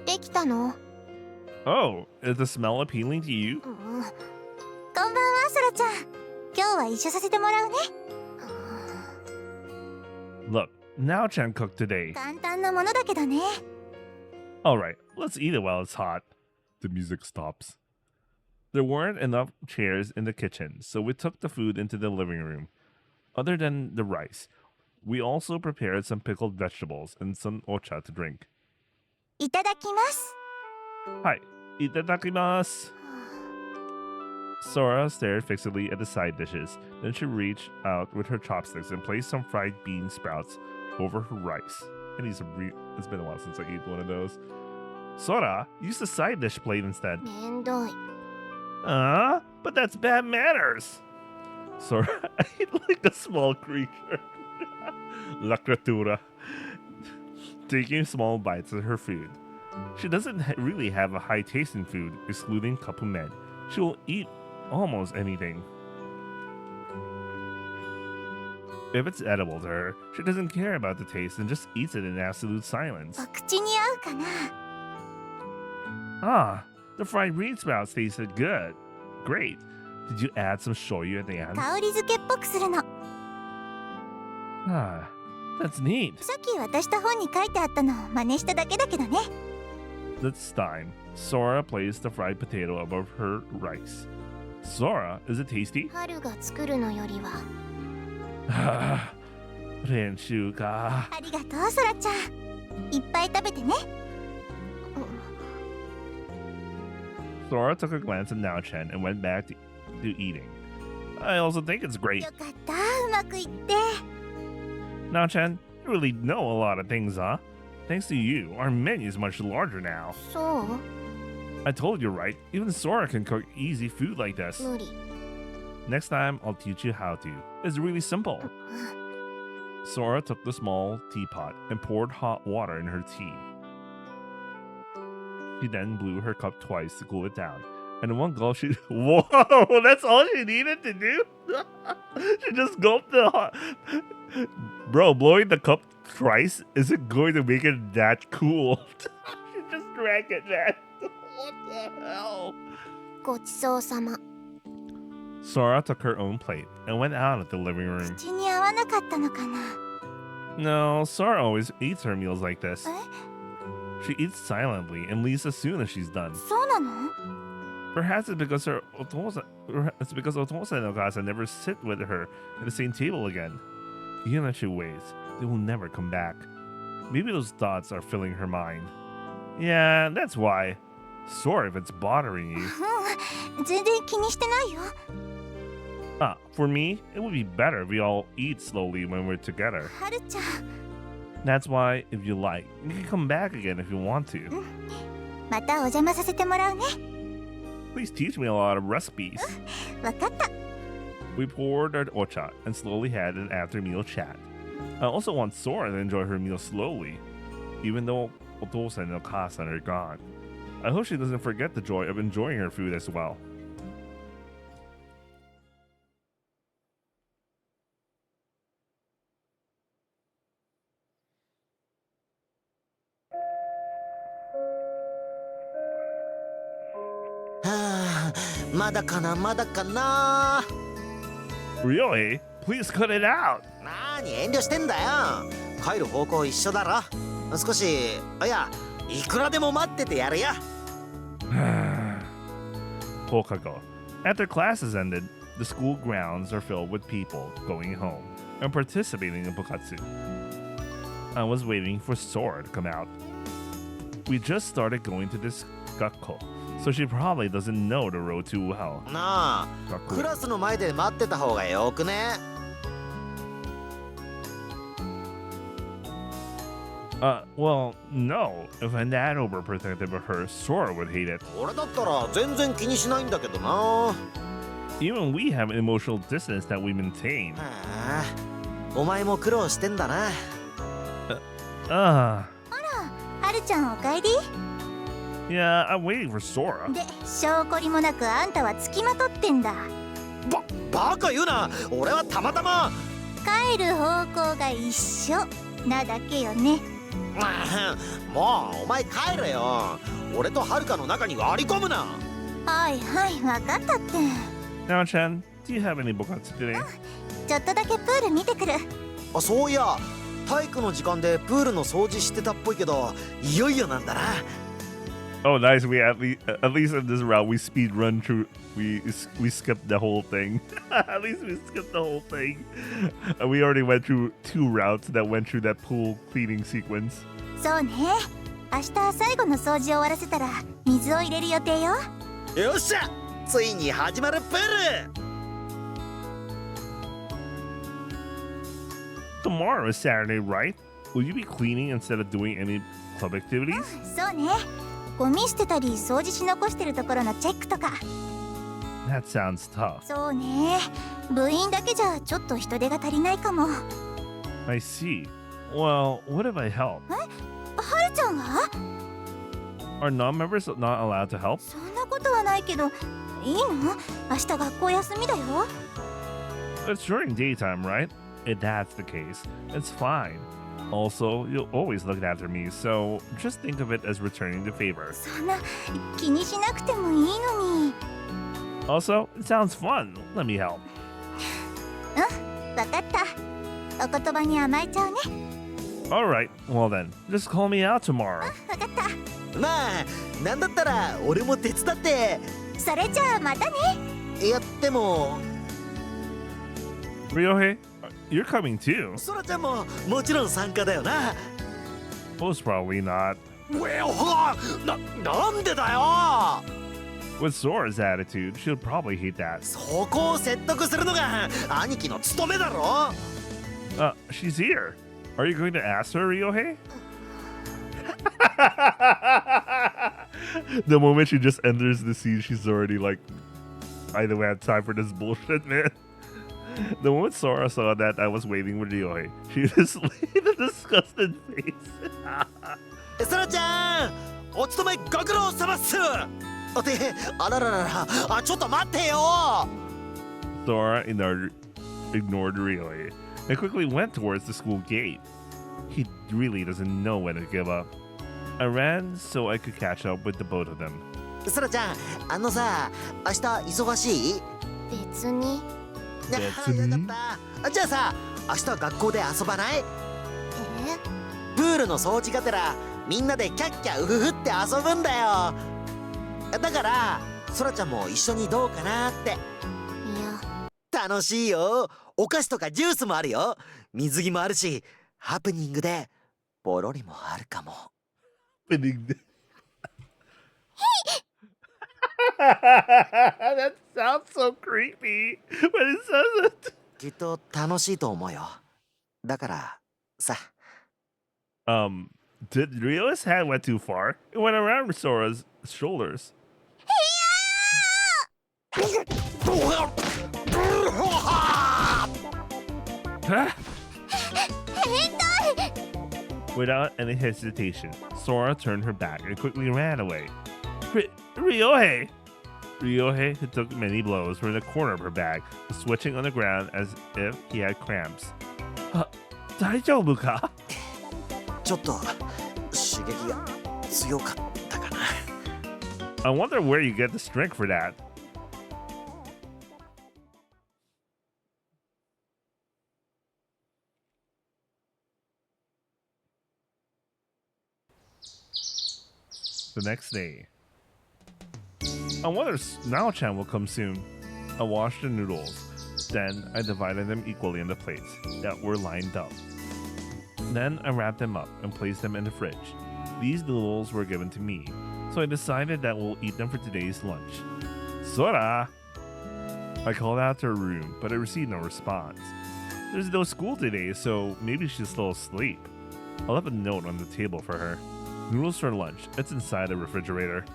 できたの？ Oh, is the smell appealing to you? こんばんは、そらちゃん。今日は一緒させてもらうね。 Look, now Chan cooked today. 簡単なものだけどね。 Alright, let's eat it while it's hot. The music stops. There weren't enough chairs in the kitchen, so we took the food into the living room. Other than the rice, we also prepared some pickled vegetables and some ocha to drink. いただきます。 Hi, itadakimasu. Sora stared fixedly at the side dishes. Then she reached out with her chopsticks and placed some fried bean sprouts over her rice. It's been a while since I ate one of those. Sora, use the side dish plate instead. めんどい。 But that's bad manners. Sora ate like a small creature. La criatura. Taking small bites of her food. She doesn't really have a high taste in food, excluding kapumen. She will eat almost anything. If it's edible to her, she doesn't care about the taste and just eats it in absolute silence. お口に合うかな。 Ah, the fried bean sprouts tasted good. Great. Did you add some shoyu at the end? 香り付けっぽくするの。 Ah, that's neat. さっき渡した本に書いてあったのを真似しただけだけどね。 This time, Sora placed the fried potato above her rice. Sora, is it tasty? 春が作るのよりは。 Renshuka. ありがとう、そらちゃん。いっぱい食べてね。 Sora took a glance at Now-chan and went back to eating. I also think it's great. よかった、うまくいって。 Now-chan, you really know a lot of things, huh? Thanks to you, our menu is much larger now. そう？ I told you right, even Sora can cook easy food like this. 無理。 Next time, I'll teach you how to. It's really simple. Sora took the small teapot and poured hot water in her tea. She then blew her cup twice to cool it down. And in one gulp, she... Whoa! That's all she needed to do? She just gulped the hot... Bro, blowing the cup twice isn't going to make it that cool. She just drank it, man. What the hell? ごちそうさま。 Sora took her own plate and went out of the living room. 口に合わなかったのかな。 No, Sora always eats her meals like this. え？ She eats silently and leaves as soon as she's done. そうなの？ Perhaps it's because Otosa and Okasa never sit with her at the same table again. Even if she waits, they will never come back. Maybe those thoughts are filling her mind. Yeah, that's why. Sora, if it's bothering you. うん、全然気にしてないよ。 For me, it would be better if we all eat slowly when we're together. はるちゃん。 That's why, if you like, you can come back again if you want to. またお邪魔させてもらうね。 Please teach me a lot of recipes. わかった。 We poured our ocha and slowly had an after-meal chat. I also want Sora to enjoy her meal slowly, even though Otosa and Okasa are gone. I hope she doesn't forget the joy of enjoying her food as well. Really? Please cut it out! なに遠慮してんだよ。帰る方向一緒だろ。少し、いや、いくらでも待っててやるよ。Hokago. After classes ended, the school grounds are filled with people going home and participating in Bukatsu. I was waiting for Sora to come out. We just started going to this Gakko, so she probably doesn't know the road too well. なあ、 Gakko. クラスの前で待ってた方がよくね。Well, no. If I'm that overprotective of her, Sora would hate it. 俺だったら全然気にしないんだけどな。 Even we have an emotional distance that we maintain. はあ、お前も苦労してんだな。Ah, はるちゃんおかえり。 yeah, I'm waiting for Sora. で証拠りもなくあんたはつきまとってんだ。バカ言うな。俺はたまたま。帰る方向が一緒なだけよね。もうお前帰れよ。俺とはるかの中に割り込むな。はいはい分かったって。 Now, Chan, do you have any booklets today? ちょっとだけプール見てくる。あ、そういや体育の時間でプールの掃除してたっぽいけど、いよいよなんだな。 Oh, nice. We at least in this route we speed run through. We skipped the whole thing. At least we skipped the whole thing. We already went through 2 routes that went through that pool cleaning sequence. そうね。明日最後の掃除を終わらせたら水を入れる予定よ。よっしゃ、ついに始まるプール。 Tomorrow is Saturday, right? Will you be cleaning instead of doing any club activities? そうね。ゴミ捨てたり掃除し残してるところのチェックとか。 That sounds tough. そうね。部員だけじゃちょっと人手が足りないかも。は I see. Well, what if I help? るちゃんは？ Are non-members not allowed to help? そんなことはないけど、いいの？明日学校休みだよ。 It's during daytime, right? If that's the case, it's fine. Also, you'll always look after me, so just think of it as returning the favor. そんな気にしなくてもいいのに。 Also, it sounds fun. Let me help. わかった。お言葉に甘えちゃうね。 Alright, well then, just call me out tomorrow. わかった。まあなんだったら俺も手伝って。それじゃあまたね。いやでも Ryohei, you're coming too. そらちゃんももちろん参加だよな。 Most probably not. なんでだよ。 With Sora's attitude, she'll probably hate that. そこを説得するのが兄貴の務めだろ。 She's here. Are you going to ask her, Ryohei? The moment she just enters the scene, she's already like, I don't have time for this bullshit, man. The moment Sora saw that, I was waiting with Ryohei. She just made a disgusted face. そらちゃん、お勤めご苦労様っす。あらららら、ちょっと待ってよ。 Sora ignored Ryohei and quickly went towards the school gate. He really doesn't know when to give up. I ran so I could catch up with the both of them. そらちゃん、さ、明日忙しい？別に。別によかった。じゃあさ、明日学校で遊ばない？プールの掃除がてらみんなでキャッキャウフフって遊ぶんだよ。だからそらちゃんも一緒にどうかなって。いや。楽しいよ。お菓子とかジュースもあるよ。水着もあるし、ハプニングでポロリもあるかも。That sounds so creepy when it says it. きっと楽しいと思うよ。だからさ。Did Ryo's hand went too far? It went around Sora's shoulders. Without any hesitation, Sora turned her back and quickly ran away. Ryohei! Ryohei, who took many blows from the corner of her bag, was switching on the ground as if he had cramps. 大丈夫か? ちょっと刺激が強かったかな。 I wonder where you get the strength for that. The next day. I wonder if Nao-chan will come soon. I washed the noodles. Then I divided them equally into plates that were lined up. Then I wrapped them up and placed them in the fridge. These noodles were given to me. so I decided that we'll eat them for today's lunch. Sora! I called out to her room, but I received no response. There's no school today, so maybe she's still asleep. I left a note on the table for her. Noodles for lunch. It's inside the refrigerator.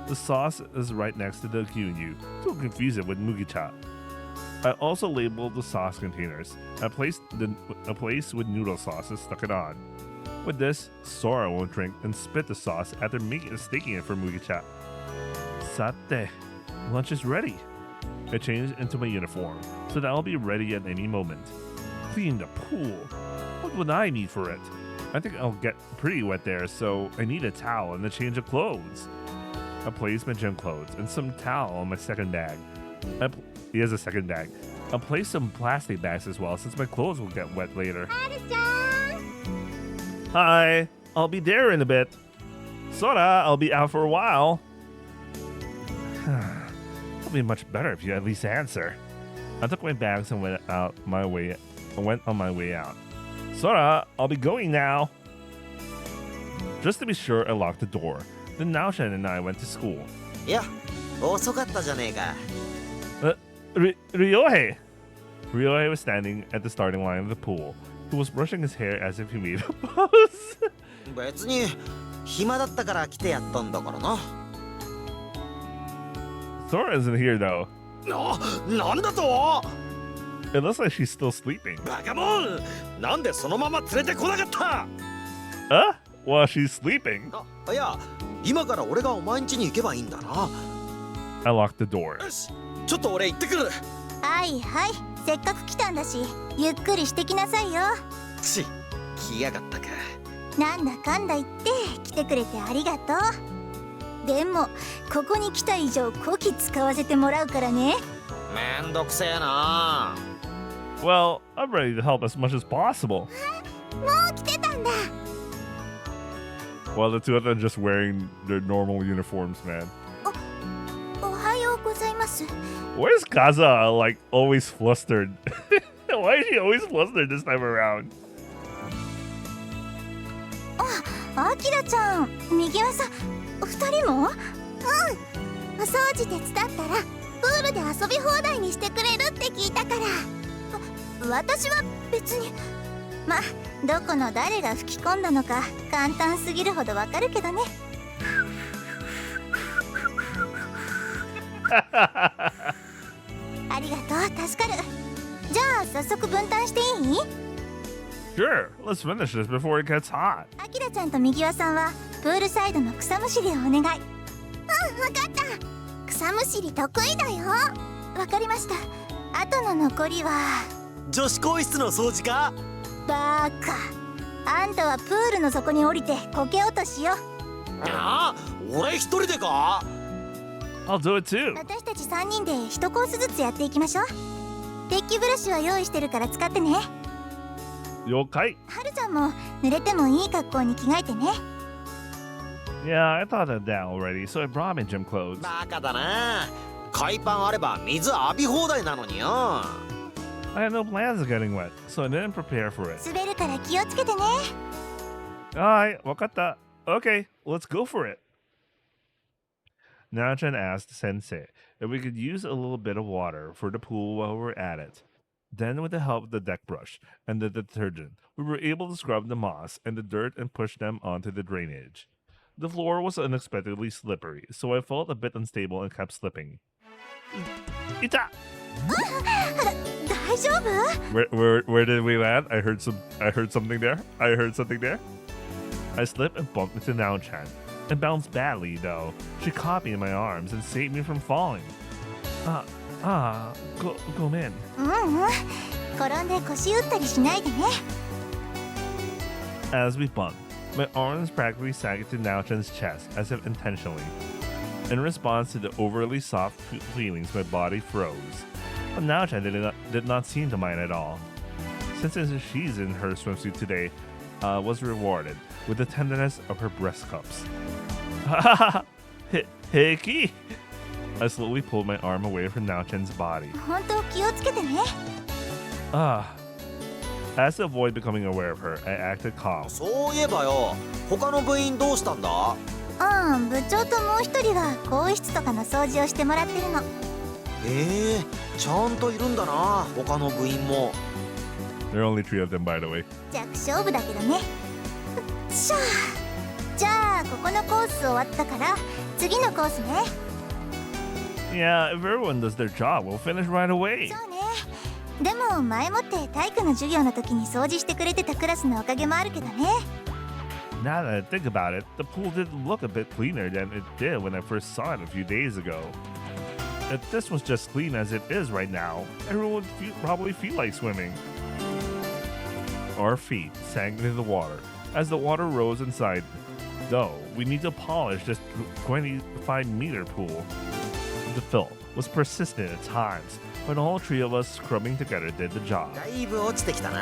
The sauce is right next to the gyunyu. Don't confuse it with mugicha. I also labeled the sauce containers. I placed a place with noodle sauce and stuck it on. With this, Sora won't drink and spit the sauce after staking it for mugicha. Sate, lunch is ready. I changed into my uniform, so that I'll be ready at any moment. Clean the pool. What would I need for it? I think I'll get pretty wet there, so I need a towel and a change of clothes. I placed my gym clothes and some towel on my second bag. He has a second bag. I'll place some plastic bags as well, since my clothes will get wet later. Hi, I'll be there in a bit. Sora, I'll be out for a while. It'll be much better if you at least answer. I took my bags and went on my way out. Sora, I'll be going now. Just to be sure, I locked the door. Then Naoshan and I went to school. いや遅かったじゃねえか。 Ryohei! Ryohei was standing at the starting line of the pool. He was brushing his hair as if he made a pose. 別に暇だったから来てやったんだからな。 Sora isn't here though. なんだと？ It looks like she's still sleeping. バカモン！なんでそのまま連れてこなかった？ While she's sleeping. いや今から俺がお前ん家に行けばいいんだな。 I locked the door. よしちょっと俺行ってくる。はいはい、せっかく来たんだしゆっくりしてきなさいよ。来やがったか。なんだかんだ言って来てくれてありがとう。でもここに来た以上こき使わせてもらうからね。めんどくせえな。 Well, I'm ready to help as much as possible. もう来てたんだ。 While the two of them are just wearing their normal uniforms, man. おはようございます。 Why is Kaza like always flustered? Why is she always flustered this time around? あきらちゃん、右輪さん、二人も？うん。お掃除手伝ったらプールで遊び放題にしてくれるって聞いたから。私は別に。まあどこの誰が吹き込んだのか簡単すぎるほどわかるけどね。ありがとう、助かる。じゃあ早速分担していい？ Sure, let's finish this before it gets hot. あきらちゃんと右輪さんはプールサイドの草むしりをお願い。うん、わかった。草むしり得意だよ。わかりました。あとの残りは女子更衣室の掃除か？バカ。あんたはプールの底に降りてこけ落としよ。俺一人でか？ I'll do it too. 私たち3人で1コースずつやっていきましょう。デッキブラシは用意してるから使ってね。了解。はるちゃんも濡れてもいい格好に着替えてね。 Yeah, I thought of that already, so I brought my gym clothes. バカだな。海パンあれば水浴び放題なのによ。 I had no plans of getting wet, so I didn't prepare for it. 滑るから気をつけてね。Alright, wakata. Okay, let's go for it. Naochan asked Sensei if we could use a little bit of water for the pool while we were at it. Then, with the help of the deck brush and the detergent, we were able to scrub the moss and the dirt and push them onto the drainage. The floor was unexpectedly slippery, so I felt a bit unstable and kept slipping. Ita! 大丈夫？ Where did we land? I heard something there. I slipped and bumped into Naochan. It bounced badly, though. She caught me in my arms and saved me from falling. Go in. 転んで腰打ったりしないでね。 As we bumped, my arms practically sank into Naochan's chest as if intentionally. In response to the overly soft feelings, my body froze. But Naochan did not seem to mind at all. Since she's in her swimsuit today, was rewarded with the tenderness of her breast cups. Heiki! I slowly pulled my arm away from Naochan's body. 本当気をつけてね。 As to avoid becoming aware of her, I acted calm. そういえばよ、他の部員どうしたんだ？部長ともう一人が更衣室とかの掃除をしてもらってるの。ちゃんといるんだな、他の部員も。 There are only 3 of them, by the way. 弱小部だけどね。しゃあ、じゃあここのコース終わったから次のコースね。 Yeah, if everyone does their job, we'll finish right away. そうね。でも前もって体育の授業の時に掃除してくれてたクラスのおかげもあるけどね。 Now that I think about it, the pool did look a bit cleaner than it did when I first saw it a few days ago. If this was just clean as it is right now, everyone would probably feel like swimming. Our feet sank into the water as the water rose inside. Though, we need to polish this 25-meter pool. The filth was persistent at times, but all 3 of us scrubbing together did the job. だいぶ落ちてきたな。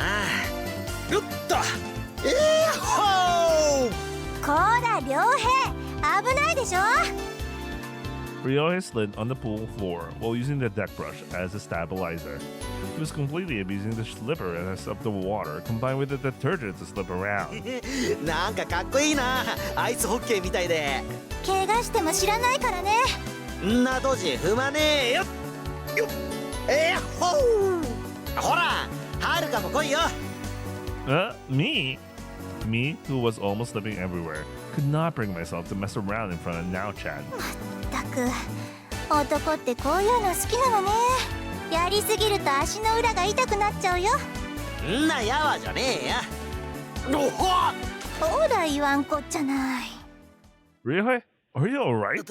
よっと、ほー。こら良平、危ないでしょ。 Ryohei slid on the pool floor while using the deck brush as a stabilizer. He was completely abusing the slipperiness of the water combined with the detergent to slip around. なんかかっこいいな、アイスホッケーみたいで。怪我しても知らないからね。んなドジ踏まねえよ。よっ、ほー。ほら、はるかも来いよ。Me? Me, who was almost slipping everywhere, could not bring myself to mess around in front of Now-chan. ったく、男ってこういうの好きなのね。やりすぎると足の裏が痛くなっちゃうよ。んなやわじゃねえや。おほほら言わんこっちゃない。 Ryohei, are you alright?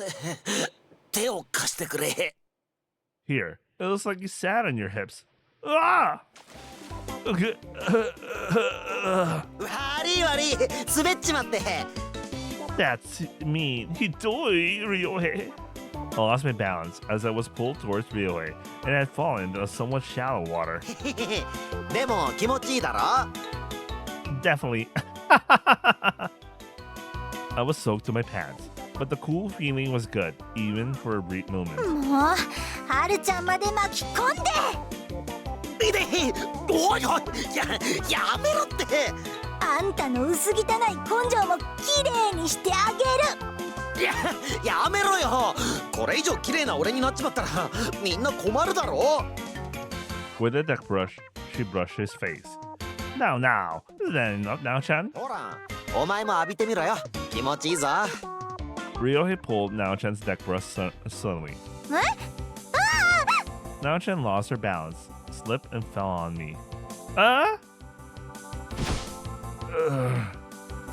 手を貸してくれ。 Here, it looks like you sat on your hips. Ah! Okay. 悪い悪い、滑っちまって。 That's mean. Hidoi, Ryohei. I lost my balance as I was pulled towards Ryohei and had fallen into somewhat shallow water. でも気持ちいいだろ。 Definitely. I was soaked to my pants, but the cool feeling was good, even for a brief moment. もう、はるちゃんまで巻き込んで。おいおい、やめろって。あんたの薄汚い根性もきれいにしてあげる。やめろよ。これ以上綺麗な俺になっちまったらみんな困るだろ。 With a deck brush, she brushed his face. Now, is that enough, Now-chan? ほら、お前も浴びてみろよ。気持ちいいぞ。 Ryohei pulled Now-chan's deck brush suddenly. え？ Now-chan lost her balance, slipped, and fell on me.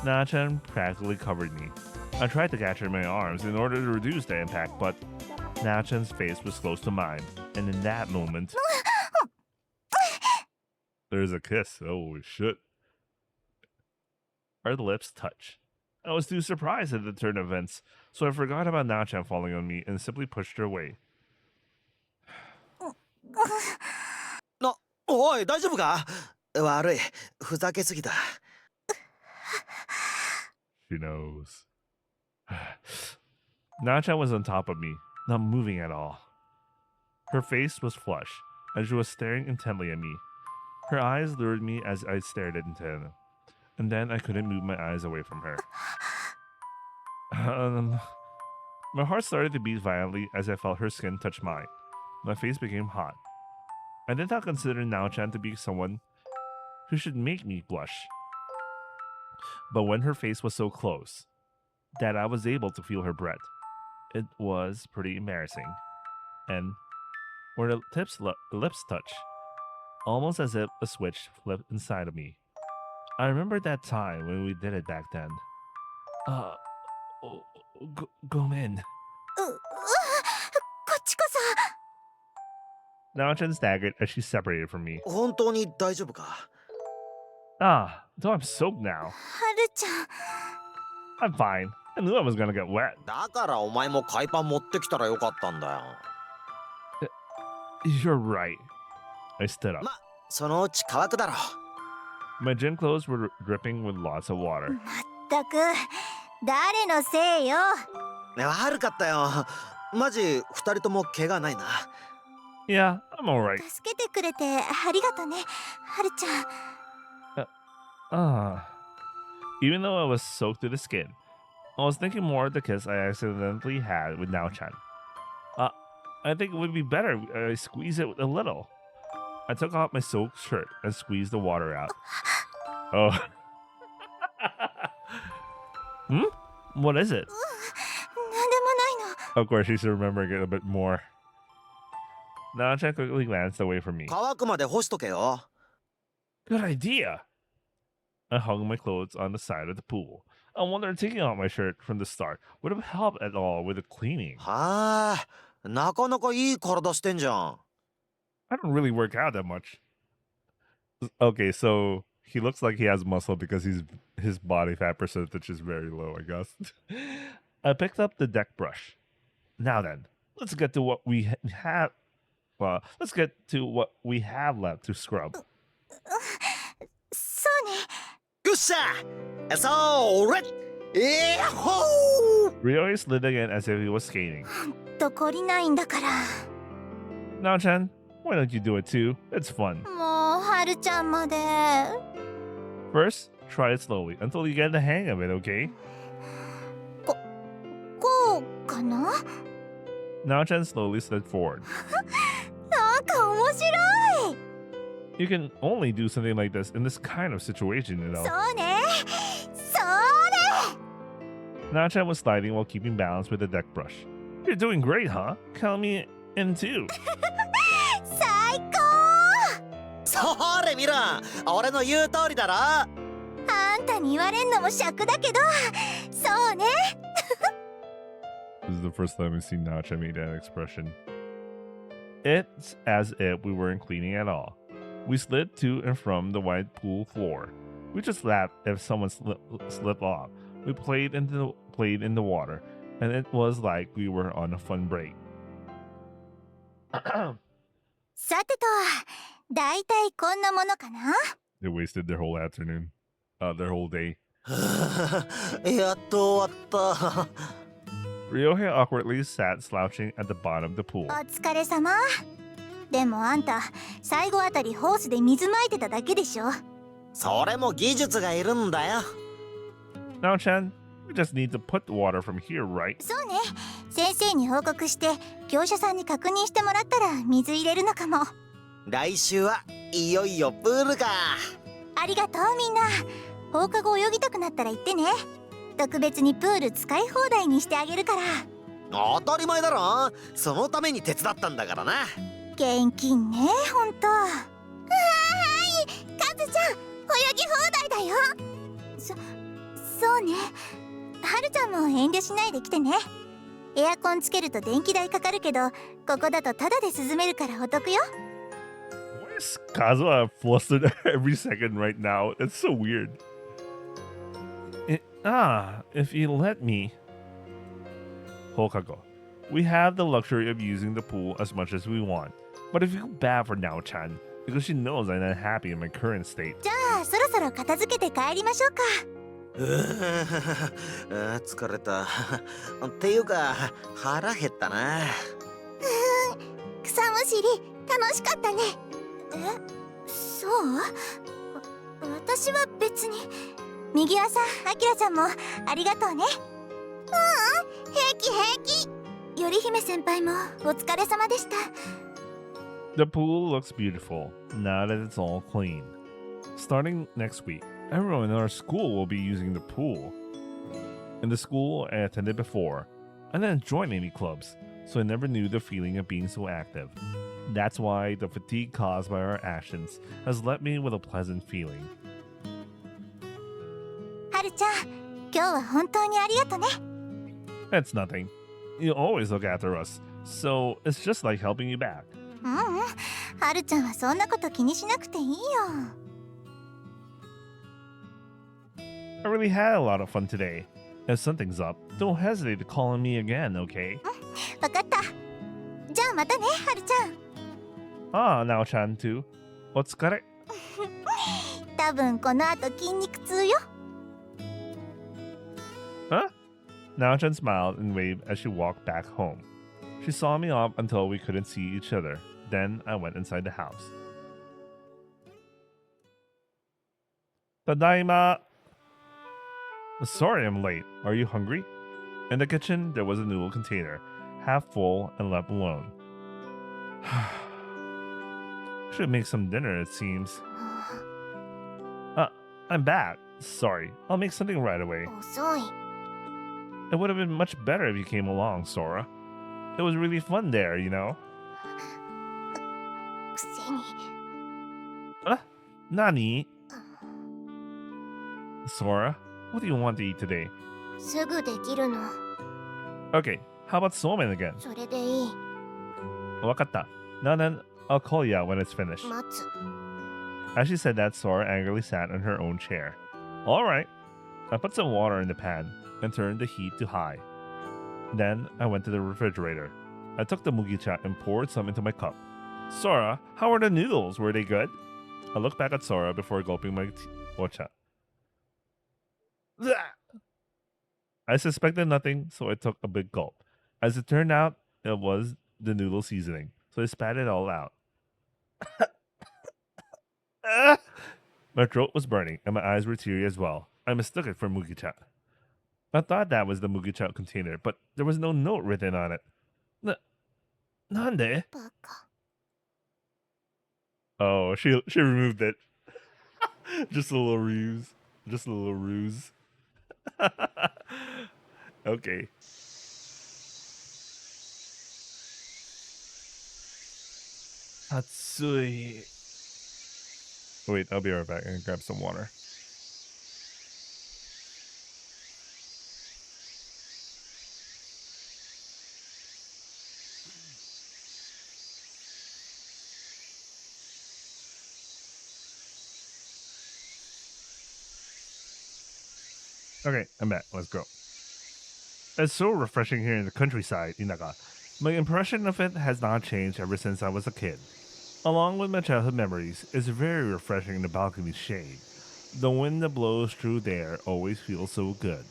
Now-chan practically covered me. I tried to catch her in my arms in order to reduce the impact, but Now-chan's face was close to mine, and in that moment, there's a kiss. Oh shit. Our lips touched. I was too surprised at the turn of events, so I forgot about Now-chan falling on me and simply pushed her away. おい、大丈夫か？悪い、ふざけすぎた。 She knows. Now-chan was on top of me, not moving at all. Her face was flushed, and she was staring intently at me. Her eyes lured me as I stared into them, and then I couldn't move my eyes away from her. My heart started to beat violently as I felt her skin touch mine. My face became hot. I did not consider Now-chan to be someone who should make me blush. But when her face was so close that I was able to feel her breath, it was pretty embarrassing. And where the lips touch, almost as if a switch flipped inside of me. I remember that time when we did it back then. Go in. こっちこそ。 Now-chan staggered as she separated from me. 本当に大丈夫か？ Though I'm soaked now. はるちゃん。 I'm fine. I knew I was gonna get wet. だからお前も海パン持ってきたらよかったんだよ。 You're right. I stood up. ま、そのうち乾くだろ。 My gym clothes were dripping with lots of water. まったく、誰のせいよ。悪かったよ。マジ二人とも怪我ないな。 Yeah, I'm alright. 助けてくれてありがとね、はるちゃん。 Even though I was soaked to the skin, I was thinking more of the kiss I accidentally had with Nao-chan. I think it would be better if I squeeze it a little. I took off my soaked shirt and squeezed the water out. Oh. What is it? なんでもないの。 Of course, she's remembering it a bit more. Nao-chan quickly glanced away from me. 乾くまで干しとけよ。 Good idea. I hung my clothes on the side of the pool. I wondered taking off my shirt from the start would have helped at all with the cleaning. はあ、なかなかいい体してんじゃん。 I don't really work out that much. Okay, so he looks like he has muscle because his body fat percentage is very low, I guess. I picked up the deck brush. Now then, let's get to what we have. Well, let's get to what we have left to scrub. そうね。よっしゃ、それ、ほー。 Ryohei slid again as if he was skating. と懲りないんだから。 Nao-chan, why don't you do it too? It's fun. もう、はるちゃんまで。 First, try it slowly until you get the hang of it, okay? こうかな。 Nao-chan slowly slid forward. なんか面白い。 You can only do something like this in this kind of situation, you know. そうね。それ。 Nao-chan was sliding while keeping balance with the deck brush. You're doing great, huh? Count me in too. 最高。それ見ろ、俺の言う通りだろ。あんたに言われんのも尺だけど、そうね。 This is the first time I've seen Nao-chan make that expression. It's as if we weren't cleaning at all. We slid to and from the wide pool floor. We just laughed if someone slipped off. We played in the water, and it was like we were on a fun break. さてと、だいたいこんなものかな。 They wasted their whole afternoon, their whole day. やっと終わった。 Ryohei awkwardly sat slouching at the bottom of the pool. お疲れ様。でもあんた、最後あたりホースで水まいてただけでしょ。それも技術がいるんだよ。 Nao-chan, we just need to put the water from here, right? そうね。先生に報告して、業者さんに確認してもらったら水入れるのかも。来週はいよいよプールか。ありがとうみんな。放課後泳ぎたくなったら言ってね。特別にプール使い放題にしてあげるから。当たり前だろ。そのために手伝ったんだからな。現金ね、ほんと。はーい、カズちゃん、泳ぎ放題だよ。そうね。はるちゃんも遠慮しないで来てね。エアコンつけると電気代かかるけど、ここだとタダで涼めるからお得よ。 Why is Kazuha flustered every second right now? It's so weird. If you let me. Hokago, we have the luxury of using the pool as much as we want. But I feel bad for Nao-chan, because she knows I'm not happy in my current state. じゃあ、そろそろ片付けて帰りましょうか。疲れた。っていうか腹減ったな。草むしり楽しかったね。そう？私は別に。右輪さん、アキラちゃんもありがとうね。平気平気。より姫先輩もお疲れ様でした。 The pool looks beautiful now that it's all clean. Starting next week, everyone in our school will be using the pool. In the school I attended before, I didn't join any clubs, so I never knew the feeling of being so active. That's why the fatigue caused by our actions has left me with a pleasant feeling. はるちゃん、今日は本当にありがとね。 That's nothing. You always look after us, so it's just like helping you back. はるちゃんはそんなこと気にしなくていいよ。 I really had a lot of fun today. If something's up, don't hesitate to call on me again, okay? わかった。じゃあまたね、はるちゃん。Nao-chan too. お疲れ。多分この後筋肉痛よ。 Huh? Nao-chan smiled and waved as she walked back home. She saw me off until we couldn't see each other. Then I went inside the house. Tadaima! Sorry I'm late. Are you hungry? In the kitchen, there was a noodle container, half full and left alone. Should make some dinner, it seems. I'm back. Sorry, I'll make something right away. 遅い。 It would have been much better if you came along, Sora. It was really fun there, you know? くせに。 Nani? Sora, what do you want to eat today? すぐできるの。 Okay, how about somen again? それでいい。 Wakata. Now then, I'll call you out when it's finished. 待つ。 As she said that, Sora angrily sat in her own chair. Alright. I put some water in the pan and turned the heat to high. Then I went to the refrigerator. I took the mugicha and poured some into my cup. Sora, how are the noodles? Were they good? I looked back at Sora before gulping my ocha. I suspected nothing, so I took a big gulp. As it turned out, it was the noodle seasoning, so I spat it all out. My throat was burning, and my eyes were teary as well. I mistook it for mugicha. I thought that was the mugicha container, but there was no note written on it. Nande? バカ。 Oh, she removed it. Just a little ruse. Just a little ruse. Okay. Tatsui. Wait, I'll be right back and grab some water. Okay, I'm back. Let's go. It's so refreshing here in the countryside, Inaga. My impression of it has not changed ever since I was a kid. Along with my childhood memories, it's very refreshing in the balcony's shade. The wind that blows through there always feels so good.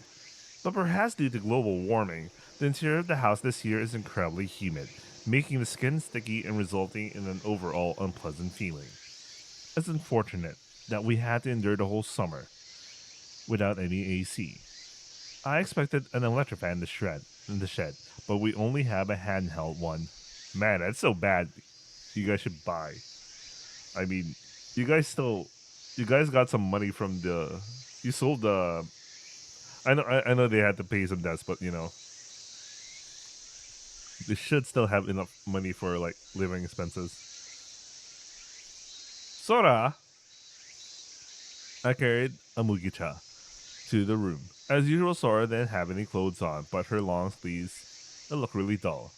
But perhaps due to global warming, the interior of the house this year is incredibly humid, making the skin sticky and resulting in an overall unpleasant feeling. It's unfortunate that we had to endure the whole summer without any AC. I expected an electric fan in the shed, but we only have a handheld one. Man, that's so bad. You guys should buy. I mean, you guys got some money from you sold the. I know they had to pay some debts, but you know, they should still have enough money for like living expenses. Sora, I carried a mugicha to the room. As usual, Sora didn't have any clothes on, but her long sleeves looked really dull.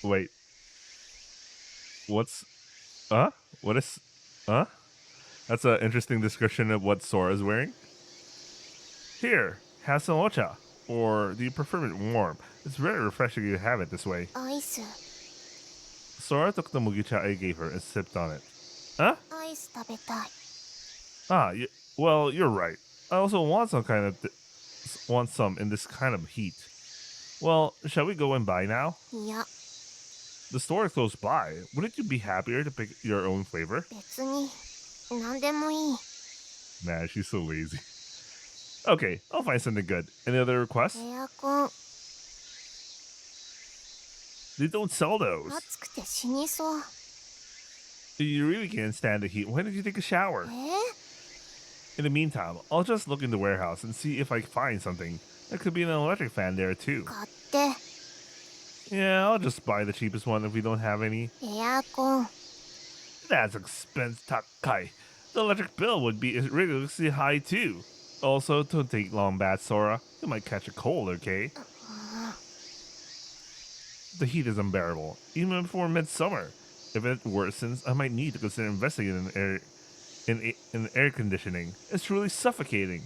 Wait. What's... What is... That's an interesting description of what Sora is wearing. Here, have some ocha. Or do you prefer it warm? It's very refreshing to have it this way. アイス。 Sora took the mugicha I gave her and sipped on it. Huh? アイス食べたい。 Well, you're right. I also want want some in this kind of heat. Well, shall we go and buy now? いや、 The store is close by. Wouldn't you be happier to pick your own flavor? 別に。何でもいい。 Man, she's so lazy. Okay, I'll find something good. Any other requests? エアコン。 They don't sell those. 暑くて死にそう。 You really can't stand the heat. Why don't you take a shower? え In the meantime, I'll just look in the warehouse and see if I find something. There could be an electric fan there too. 買って。 Yeah, I'll just buy the cheapest one if we don't have any. エアコン。 That's expensive, Takai. The electric bill would be ridiculously high too. Also, don't take long baths, Sora. You might catch a cold, okay? The heat is unbearable, even before midsummer. If it worsens, I might need to consider investing in air conditioning. It's truly suffocating.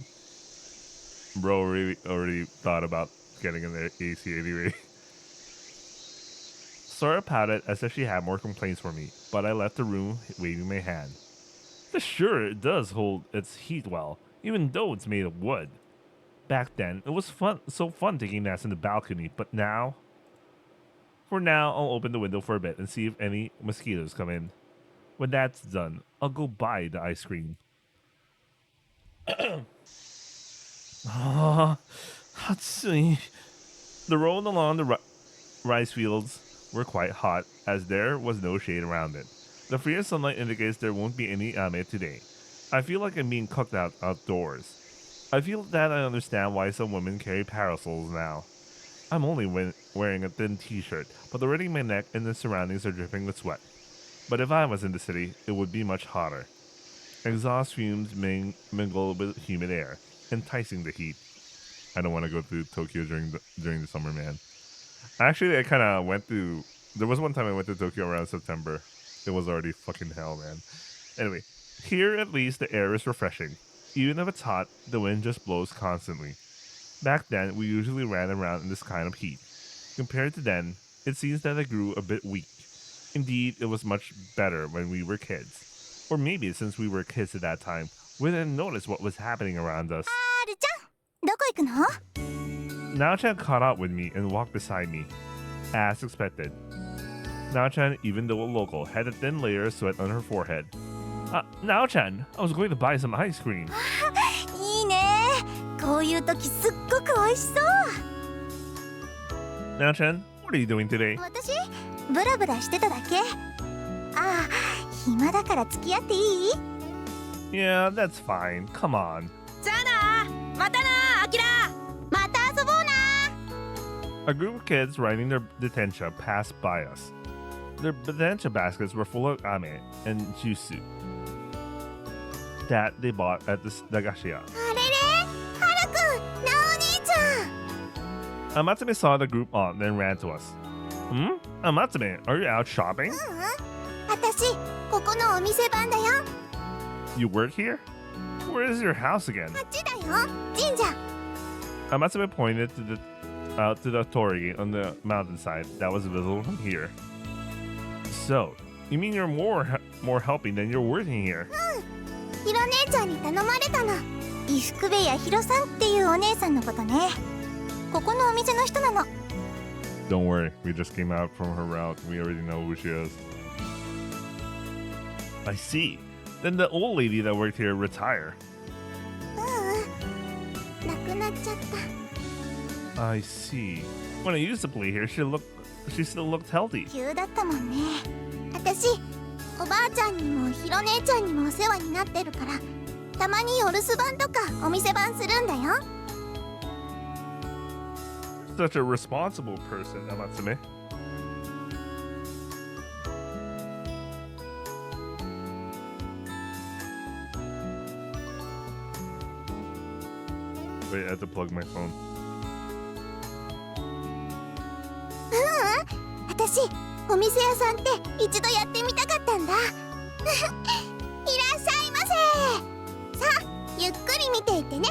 Bro really already thought about getting an AC anyway. Sora pouted as if she had more complaints for me, but I left the room waving my hand. Sure, it does hold its heat well, even though it's made of wood. Back then, it was so fun taking naps in the balcony, but now... For now, I'll open the window for a bit and see if any mosquitoes come in. When that's done, I'll go buy the ice cream. Ah, Hatsui. The road along the rice fields were quite hot, as there was no shade around it. The freer sunlight indicates there won't be any ame today. I feel like I'm being cooked outdoors. I feel that I understand why some women carry parasols now. I'm only wearing a thin t-shirt, but already my neck and the surroundings are dripping with sweat. But if I was in the city, it would be much hotter. Exhaust fumes mingle with humid air, enticing the heat. I don't want to go to Tokyo during the summer, man. Actually, I kind of went to. There was one time I went to Tokyo around September. It was already fucking hell, man. Anyway, here at least the air is refreshing. Even if it's hot, the wind just blows constantly. Back then, we usually ran around in this kind of heat. Compared to then, it seems that I grew a bit weak. Indeed, it was much better when we were kids. Or maybe since we were kids at that time, we didn't notice what was happening around us. あるちゃんどこ行くの？ Nao-chan caught up with me and walked beside me, as expected. Nao-chan, even though a local, had a thin layer of sweat on her forehead. Nao-chan, I was going to buy some ice cream. いいね。こういう時すっごく美味しそう。 Nao-chan, what are you doing today? 私ブラブラしてただけ。ああ、暇だから付き合っていい？ Yeah, that's fine. Come on. じゃあな。またな、アキラ。また遊ぼうな。 A group of kids riding their detentia passed by us. Their detentia baskets were full of ame and juice that they bought at the Dagashiya. あれれ、ハルくん、なお兄ちゃん。 Amatsumi saw the group on, then ran to us. Hmm? Amatsumi, are you out shopping? 私、ここのお店番だよ。 You work here? Where is your house again? あっちだよ、神社。 Amatsumi pointed out to the torii on the mountainside that was visible from here. So, you mean you're more helping than you're working here? ヒロ姉ちゃんに頼まれたの。伊福部やヒロさんっていうお姉さんのことね。ここのお店の人なの。 Don't worry, we just came out from her route. We already know who she is. I see. Then the old lady that worked here retired. 亡くなっちゃった。 I see. When I used to play here, she still looked healthy. 急だったもんね。私、おばあちゃんにもヒロ姉ちゃんにもお世話になってるから、たまにお留守番とかお店番するんだよ。 Such a responsible person, Amatsumi. Wait, I have to plug my phone. 私、お店屋さんって一度やってみたかったんだ。いらっしゃいませ。さあ、ゆっくり見ていってね。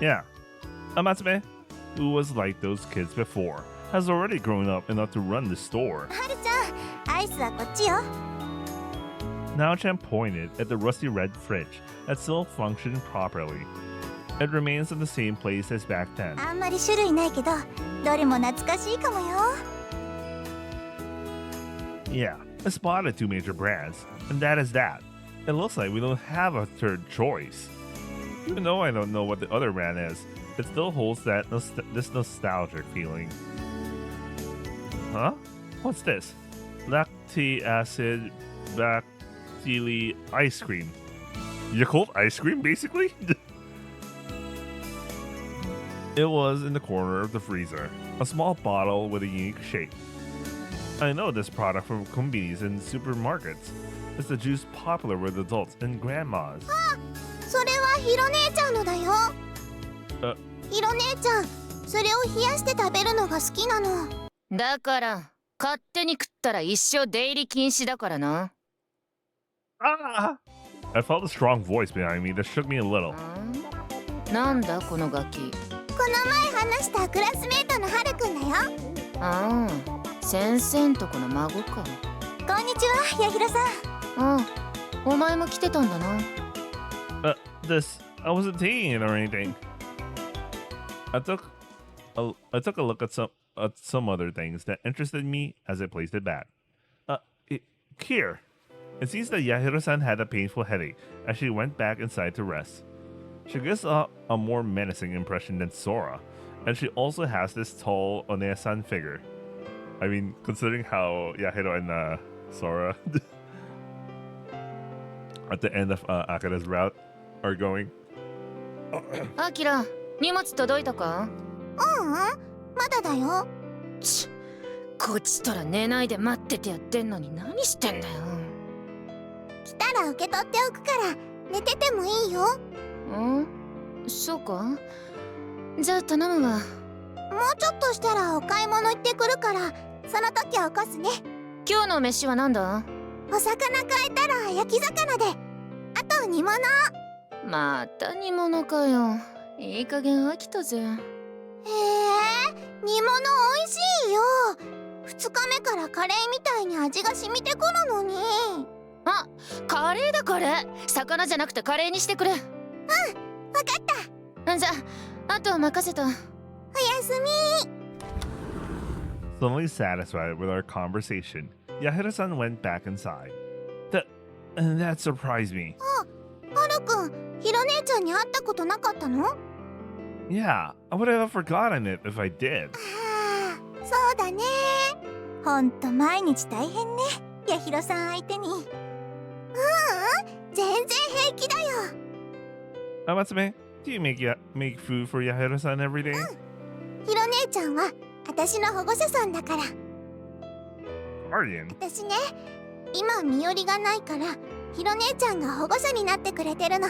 Yeah. Amatsumi, who was like those kids before, has already grown up enough to run the store. はるちゃん、アイスはこっちよ。 Nao-chan pointed at the rusty red fridge that still functioned properly. It remains in the same place as back then. あんまり種類ないけど、どれも懐かしいかもよ。 Yeah, I spotted two major brands, and that is that. It looks like we don't have a third choice. Even though I don't know what the other brand is, it still holds that this nostalgic feeling. Huh? What's this? Lactic acid bactili ice cream. Yakult ice cream, basically? It was in the corner of the freezer, a small bottle with a unique shape. I know this product from convenience and supermarkets. It's the juice popular with adults and grandmas. それはヒロ姉ちゃんのだよ。ヒロ姉ちゃん、それを冷やして食べるのが好きなの。だから勝手に食ったら一生出入り禁止だからな。Ah! I felt a strong voice behind me that shook me a little. なんだこのガキ。この前話したクラスメートのハルくんだよ。ああ、先生んとこの孫か。こんにちは、ヤヒロさん。ああ、お前も来てたんだな。I wasn't taking it or anything. I took a look at some other things that interested me as I placed it back. Here. It seems that Yahiro-san had a painful headache as she went back inside to rest. She gives off a more menacing impression than Sora, and she also has this tall Onesan figure. I mean, considering how Yahiro and Sora at the end of Akira's route are going. アキラ、荷物届いたか？まだだよ。ちっ、こっちとら寝ないで待っててやってんのに何してんだよ。来たら受け取っておくから寝ててもいいよ。そうか？じゃあ頼むわ。もうちょっとしたらお買い物行ってくるからその時起こすね。今日の飯はなんだ？お魚買えたら焼き魚で、あと煮物。また煮物かよ。いい加減飽きたぜ。煮物美味しいよ。2日目からカレーみたいに味が染みてくるのに。あ、カレーだカレー。魚じゃなくてカレーにしてくれ。わかった。じゃあ、あとは任せた。おやすみ。 Suddenly satisfied with our conversation, Yahiro-san went back inside. That surprised me. はるくん、ひろ姉ちゃんに会ったことなかったの？ Yeah, I would have forgotten it if I did. ああ、そうだね。ほんと毎日大変ね、やひろさん相手に。全然平気だよ。Amatsume, do you make food for Yahiro-san every day? ひろ姉ちゃんは私の保護者さんだから。 Guardian? 私ね、今身寄りがないからひろ姉ちゃんが保護者になってくれてるの。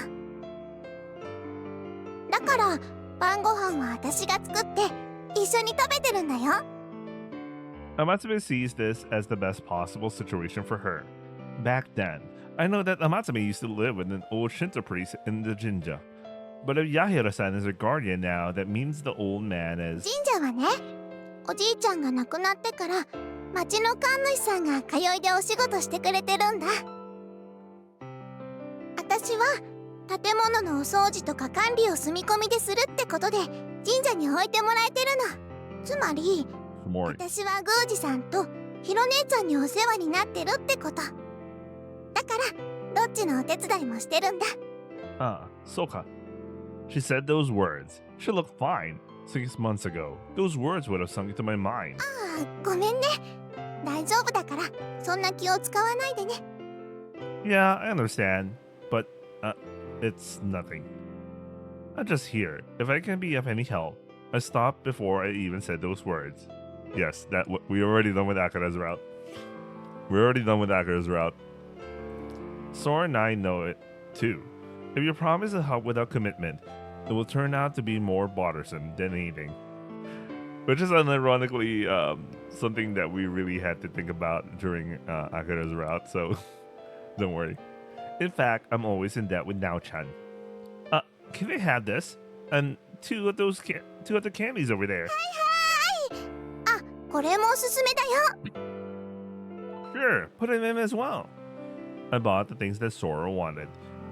だから晩ご飯は私が作って一緒に食べてるんだよ。 Amatsume sees this as the best possible situation for her. Back then, I know that Amatsume used to live with an old Shinto priest in the jinja. But if Yahiro-san is her guardian now, that means the old man is... 神社はね、おじいちゃんが亡くなってから町の神主さんが通いでお仕事してくれてるんだ。私は建物のお掃除とか管理を住み込みでするってことで神社に置いてもらえてるの。つまり私は宮司さんとひろ姉ちゃんにお世話になってるってこと。だからどっちのお手伝いもしてるんだ。 Ah, Soka. She said those words. She looked fine. 6 months ago, those words would have sunk into my mind. ああ、ごめんね。大丈夫だからそんな気を使わないでね。 Yeah, I understand. But, it's nothing. I'm just here. If I can be of any help, I stopped before I even said those words. Yes, we already done with Akira's route. We're already done with Akira's route. Sora and I know it, too. If you promise to help without commitment, it will turn out to be more bothersome than anything. Which is unironically something that we really had to think about during Akira's route, so don't worry. In fact, I'm always in debt with Nao-chan. Can I have this? And two of the candies over there. あ、これもおすすめだよ。 Sure, put it in as well. I bought the things that Sora wanted,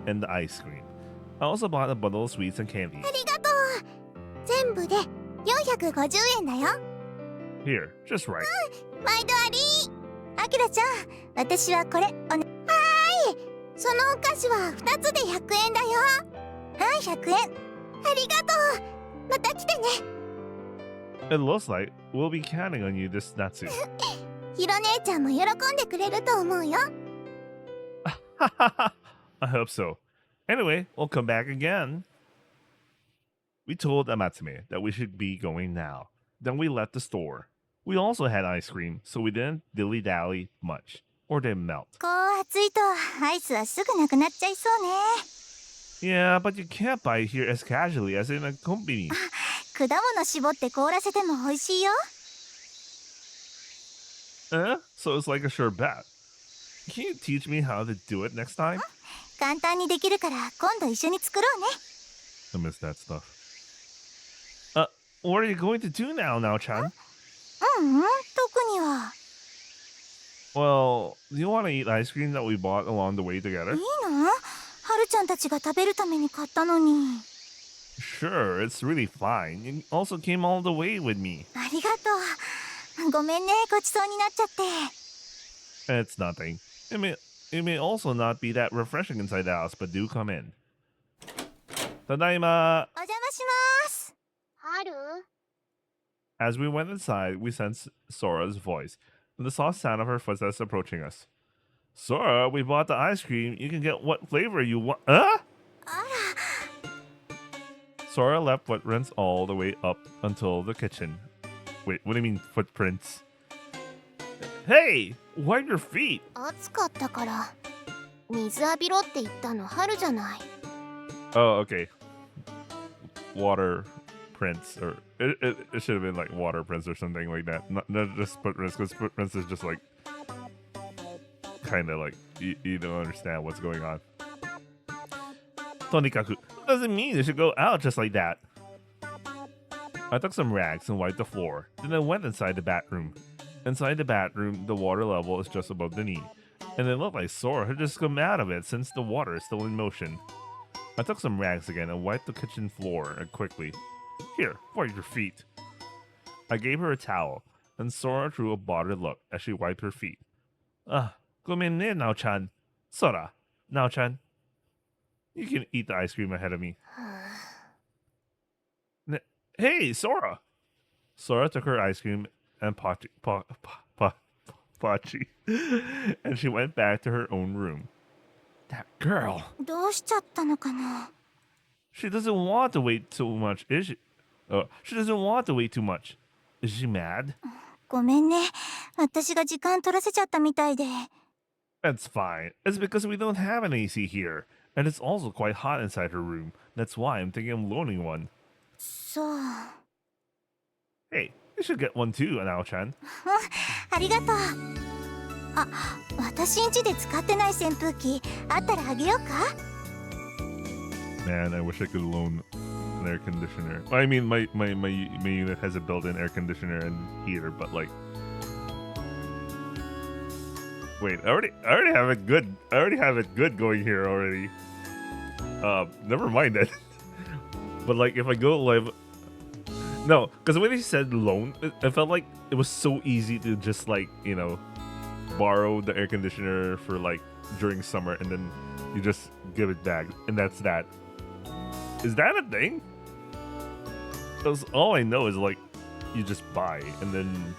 and the ice cream. I also bought a bundle of sweets and candies. ありがとう。全部で450円だよ。 Here, just right. 毎度あり。あきらちゃん、私はこれおね。はーい。そのお菓子は2つで100円だよ。はい、100円。ありがとう。また来てね。 It looks like we'll be counting on you this Natsu. ひろ姉ちゃんも喜んでくれると思うよ。I hope so. Anyway, we'll come back again. We told Amatsume that we should be going now. Then we left the store. We also had ice cream, so we didn't dilly-dally much, or they melt. こう暑いとアイスはすぐなくなっちゃいそうね。 Yeah, but you can't buy it here as casually as in a company. 果物絞って凍らせても美味しいよ。 So it's like a sure bet. Can you teach me how to do it next time? 簡単にできるから今度一緒に作ろうね。 I miss that stuff. What are you going to do now, Nao-chan? 特には。 Well, do you want to eat ice cream that we bought along the way together? いいの？はるちゃんたちが食べるために買ったのに。 Sure, it's really fine. You also came all the way with me. ありがとう。ごめんね、ごちそうになっちゃって。 It's nothing. It may also not be that refreshing inside the house, but do come in. Tadaima! お邪魔します。春 As we went inside, we sensed Sora's voice and the soft sound of her footsteps approaching us. Sora, we bought the ice cream. You can get what flavor you want. Huh? あ Sora left footprints all the way up until the kitchen. Wait, what do you mean footprints? Hey, wipe your feet. ら暑かったから水浴びろって言ったの春じゃない。 Oh, okay. Water prints, or it should have been like water prints or something like that. Not just footprints, because footprints is just like kind of like you don't understand what's going on. Tonikaku doesn't mean you should go out just like that. I took some rags and wiped the floor. Then I went inside the bathroom. Inside the bathroom, the water level is just above the knee, and it looked like Sora had just come out of it since the water is still in motion. I took some rags again and wiped the kitchen floor quickly. Here, wipe your feet. I gave her a towel, and Sora threw a bothered look as she wiped her feet. Gomen ne, Nao-chan. Sora, Nao-chan. You can eat the ice cream ahead of me. Hey, Sora! Sora took her ice cream and Pachi, and she went back to her own room. That girl. どうしちゃったのかな。 She doesn't want to wait too much, is she? She doesn't want to wait too much. Is she mad? ごめんね。私が時間取らせちゃったみたいで。 That's fine. It's because we don't have an AC here. And it's also quite hot inside her room. That's why I'm thinking of loaning one. そう。Hey, you should get one too, Nao-chan. ありがとう。あ、私ん家で使ってない扇風機あったらあげようか。 Man, I wish I could loan an air conditioner. I mean, my unit has a built-in air conditioner and heater, but like, wait, I already have it good. I already have it good going here already. Never mind that. But like, if I go live, no, because when he said loan, it felt like it was so easy to just like, you know, borrow the air conditioner for like during summer and then you just give it back, and that's that. Is that a thing? Because all I know is like you just buy and then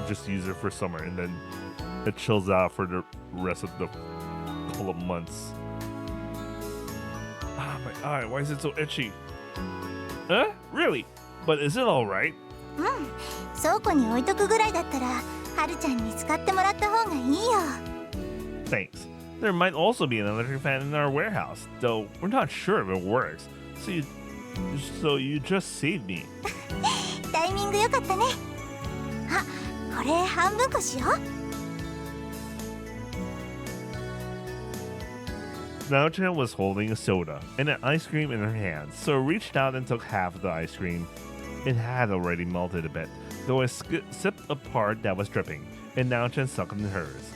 just use it for summer and then it chills out for the rest of the couple of months. Ah, my eye, why is it so itchy? Huh? Really? But is it alright? うん。倉庫に置いとくぐらいだったら、はるちゃんに使ってもらった方がいいよ。 Thanks. There might also be an electric fan in our warehouse, though we're not sure if it works. So you just saved me. タイミング良かったね。あ、これ半分こしよう。 Nao-chan was holding a soda and an ice cream in her hands, so I reached out and took half of the ice cream. It had already melted a bit, though I sipped a part that was dripping, and Nao-chan sucked in hers.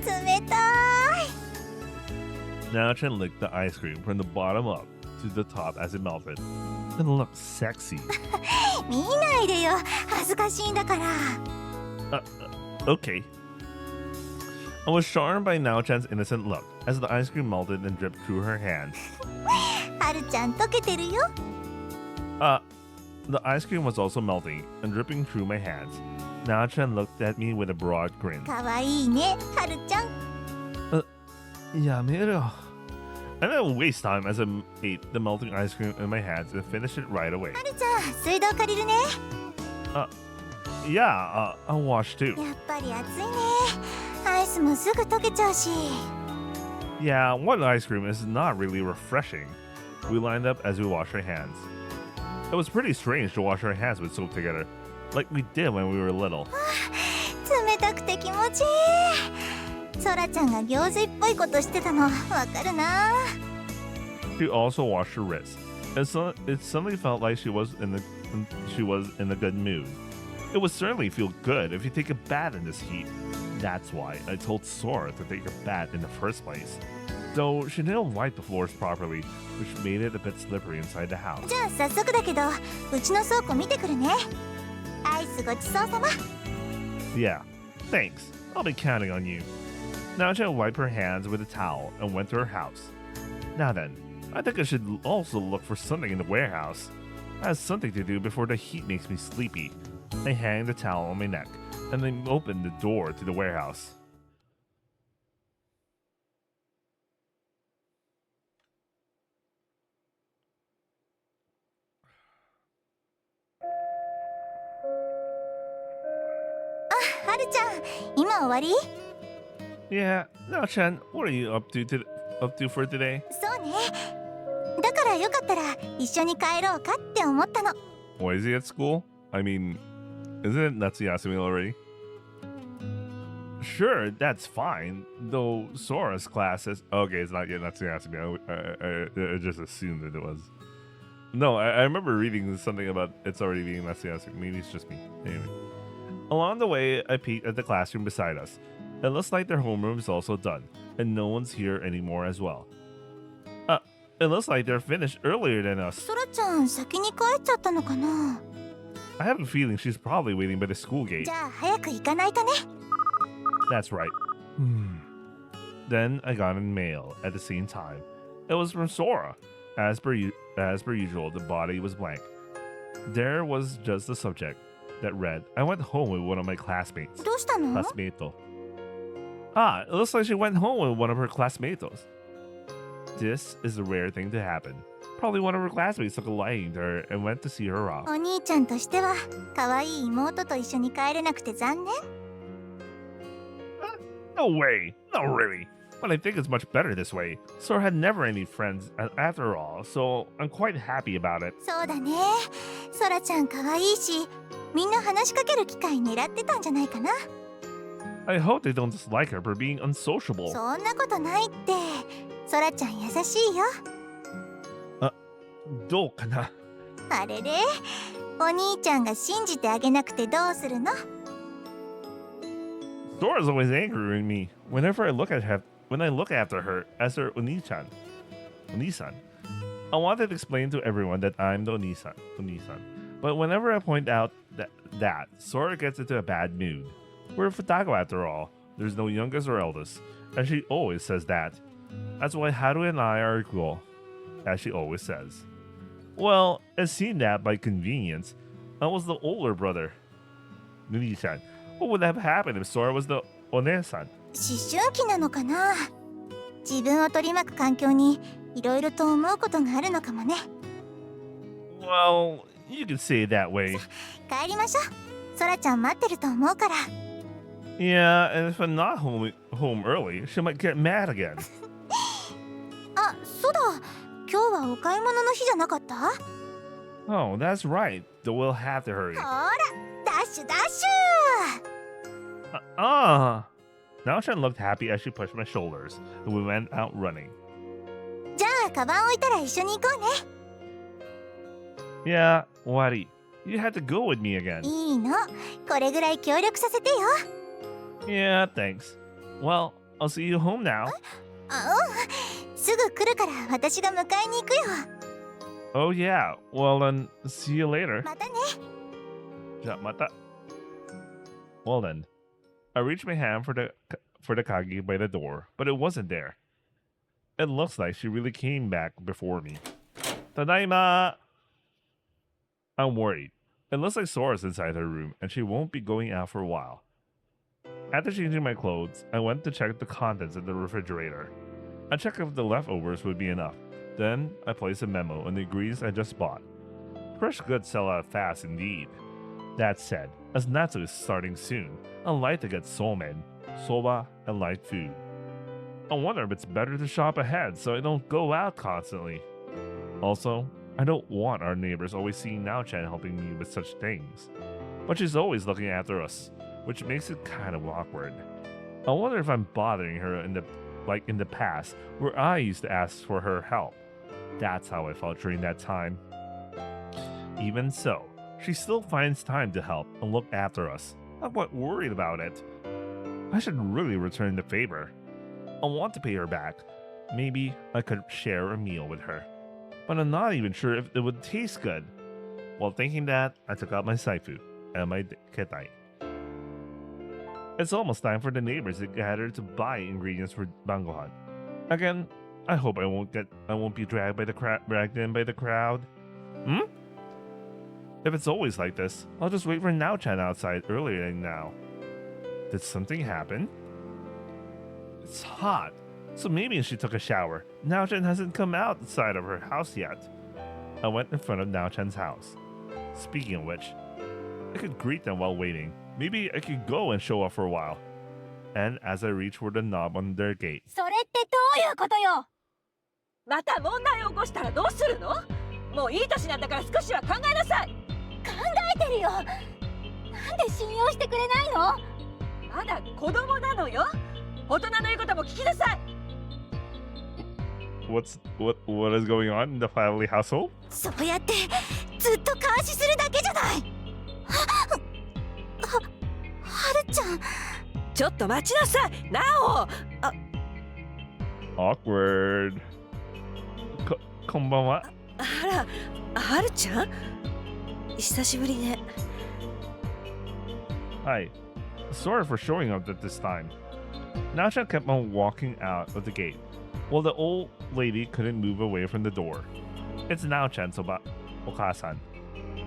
冷たい。 Nao-chan licked the ice cream from the bottom up to the top as it melted. It looked sexy. 見ないでよ。恥ずかしいんだから。 Okay. I was charmed by Nao-chan's innocent look as the ice cream melted and dripped through her hands. はるちゃん溶けてるよ。 The ice cream was also melting and dripping through my hands. Nao-chan looked at me with a broad grin. かわいいね、はるちゃん。 Yamero. I didn't waste time as I ate the melting ice cream in my hands and finished it right away. はるちゃん、水道借りるね。 Yeah, I'll wash too. やっぱり暑いね。アイスもすぐ溶けちゃうし。 Yeah, one ice cream is not really refreshing. We lined up as we washed our hands. It was pretty strange to wash our hands with soap together, like we did when we were little. 冷たくて気持ちいい。ソラちゃんが行水っぽいことしてたのわかるな。 She also washed her wrists, and so it suddenly felt like she was in a good mood. It would certainly feel good if you take a bath in this heat. That's why I told Sora to take a bath in the first place. Though she didn't wipe the floors properly, which made it a bit slippery inside the house. じゃあ早速だけど、うちの倉庫見てくるね。アイスごちそうさま。 Yeah, thanks. I'll be counting on you. Naocha wiped her hands with a towel and went to her house. Now then, I think I should also look for something in the warehouse. I have something to do before the heat makes me sleepy. I hang the towel on my neck and then open the door to the warehouse. Haru-chan, 今終わり? Yeah, Nao-chan, what are you up to for today? そうね。だからよかったら一緒に帰ろうかって思ったの。Why is he at school? I mean, isn't it Natsuyasumi already? Sure, that's fine. Though Sora's class is... Okay, it's not yet Natsuyasumi. I just assumed that it was. No, I remember reading something about it's already being Natsuyasumi. Maybe it's just me. Anyway. Along the way, I peeked at the classroom beside us. It looks like their homeroom is also done, and no one's here anymore as well. It looks like they're finished earlier than us. ソラちゃん先に帰っちゃったのかな? I have a feeling she's probably waiting by the school gate. じゃあ早く行かないとね。That's right. Then I got a mail at the same time. It was from Sora. As per usual, the body was blank. There was just the subject that read, I went home with one of my classmates. どうしたの? Classmate. Ah, it looks like she went home with one of her classmates. This is a rare thing to happen. Probably one of her classmates took a liking to her and went to see her off. お兄ちゃんとしては可愛い妹と一緒に帰れなくて残念。No way! Not really! But I think it's much better this way. Sora had never any friends after all, so I'm quite happy about it. そうだね。ソラちゃん可愛いし、みんな話しかける機会狙ってたんじゃないかな。I hope they don't dislike her for being unsociable. そんなことないって。ソラちゃん優しいよ。どうかな? あれれ、お兄ちゃんが信じてあげなくてどうするの? Sora's always angry with me whenever I look after her as her Onisan. I wanted to explain to everyone that I'm the Onisan. But whenever I point out that Sora gets into a bad mood. We're Futago after all. There's no youngest or eldest, and she always says that. That's why Haru and I are equal, as she always says. Well, it seemed that by convenience, I was the older brother. Nuni-san, what would have happened if Sora was the One-san? 思春期なのかな。自分を取り巻く環境にいろいろと思うことがあるのかもね。Well, you could say it that way. 帰りましょう。ソラちゃん待ってると思うから。Yeah, and if I'm not home early, she might get mad again. あ、そうだ。今日はお買い物の日じゃなかった？ Oh, that's right. Though we'll have to hurry. ほら、ダッシュダッシュ。 Now-chan looked happy as she pushed my shoulders, and we went out running. じゃあ、カバン置いたら一緒に行こうね。Yeah, Wari, you had to go with me again. いいの。これぐらい協力させてよ。Yeah, thanks. Well, I'll see you home now. あ、うん。すぐ来るから私が迎えに行くよ。Oh yeah. Well then, see you later. またね。じゃあまた. Well then, I reached my hand for the Kagi by the door, but it wasn't there. It looks like she really came back before me. Tadaima! I'm worried. It looks like Sora's inside her room, and she won't be going out for a while. After changing my clothes, I went to check the contents of the refrigerator. I checked if the leftovers would be enough. Then, I placed a memo on the ingredients I just bought. Fresh goods sell out fast indeed. That said, as Natsu is starting soon, I'd like to get somen, soba, and light food. I wonder if it's better to shop ahead so I don't go out constantly. Also, I don't want our neighbors always seeing Nao-chan helping me with such things. But she's always looking after us, which makes it kind of awkward. I wonder if I'm bothering her in the past, where I used to ask for her help. That's how I felt during that time. Even so, she still finds time to help and look after us. I'm quite worried about it. I should really return the favor. I want to pay her back. Maybe I could share a meal with her. But I'm not even sure if it would taste good. While thinking that, I took out my saifu and my ketai. It's almost time for the neighbors to gather to buy ingredients for Bangohan. Again, I hope I won't be dragged in by the crowd. Hmm? If it's always like this, I'll just wait for Nao-chan outside earlier than now. Did something happen? It's hot, so maybe she took a shower. Nao-chan hasn't come outside of her house yet. I went in front of Nao-chan's house. Speaking of which, I could greet them while waiting. Maybe I could go and show off for a while. And as I reached for the knob on their gate, それってどういうことよ。また問題を起こしたらどうするの？もういい年なんだから少しは考えなさい。考えてるよ。なんで信用してくれないの？まだ子供なのよ。大人の言うことも聞きなさい。what is going on in the family household? そうやってずっと監視するだけじゃない。はるちゃん。ちょっと待ちなさい。なお。Awkward. こんばんは。あら、はるちゃん？久しぶりね。Hi. Sorry for showing up at this time. Nao-chan kept on walking out of the gate, while the old lady couldn't move away from the door. It's Nao-chan, Okasan.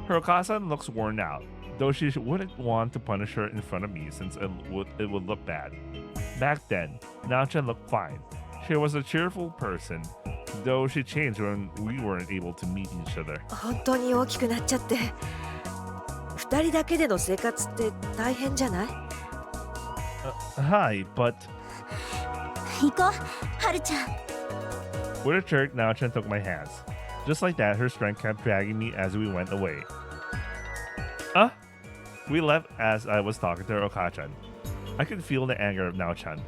Her Okasan looks worn out, though she wouldn't want to punish her in front of me since it would look bad. Back then, Nao-chan looked fine. She was a cheerful person, though she changed when we weren't able to meet each other. 本当に大きくなっちゃって。二人だけでの生活って大変じゃない？ Hi, but... 行こう、はるちゃん。 With a jerk, Nao-chan took my hands. Just like that, her strength kept dragging me as we went away. We left as I was talking to Okachan. I could feel the anger of Nao-chan.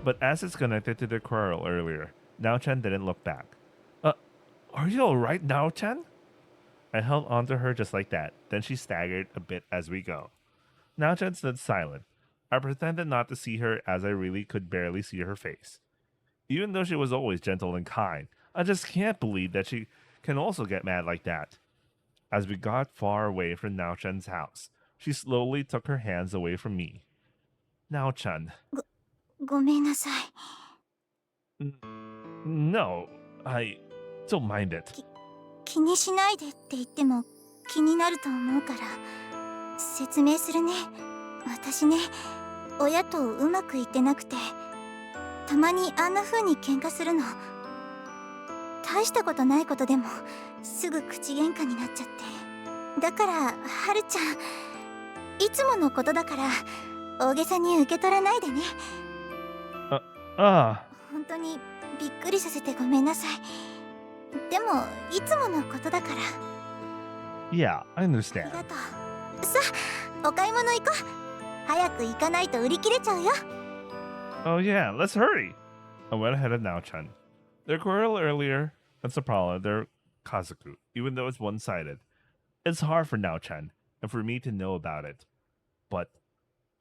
But as it's connected to the quarrel earlier, Nao-chan didn't look back. Are you alright, Nao-chan? I held onto her just like that. Then she staggered a bit as we go. Nao-chan stood silent. I pretended not to see her as I really could barely see her face. Even though she was always gentle and kind, I just can't believe that she can also get mad like that. As we got far away from Nao-chan's house, she slowly took her hands away from me. Nao-chan. ごめんなさい。 No, I don't mind it. 気にしないでって言っても気になると思うから説明するね。私ね、親とうまくいってなくて、たまにあんな風に喧嘩するの。大したことないことでもすぐ口喧嘩になっちゃって。だからはるちゃん、いつものことだから大げさに受け取らないでね。本当にびっくりさせてごめんなさい。でもいつものことだから。 Yeah, I あ understand. りがとう。さあ、お買い物行こう。早く行かないと売り切れちゃうよ。 Oh yeah, let's hurry. I went ahead of Nao-chan. Their quarrel earlier, that's the problem, their Kazoku, even though it's one-sided. It's hard for Nao-chan, and for me to know about it. But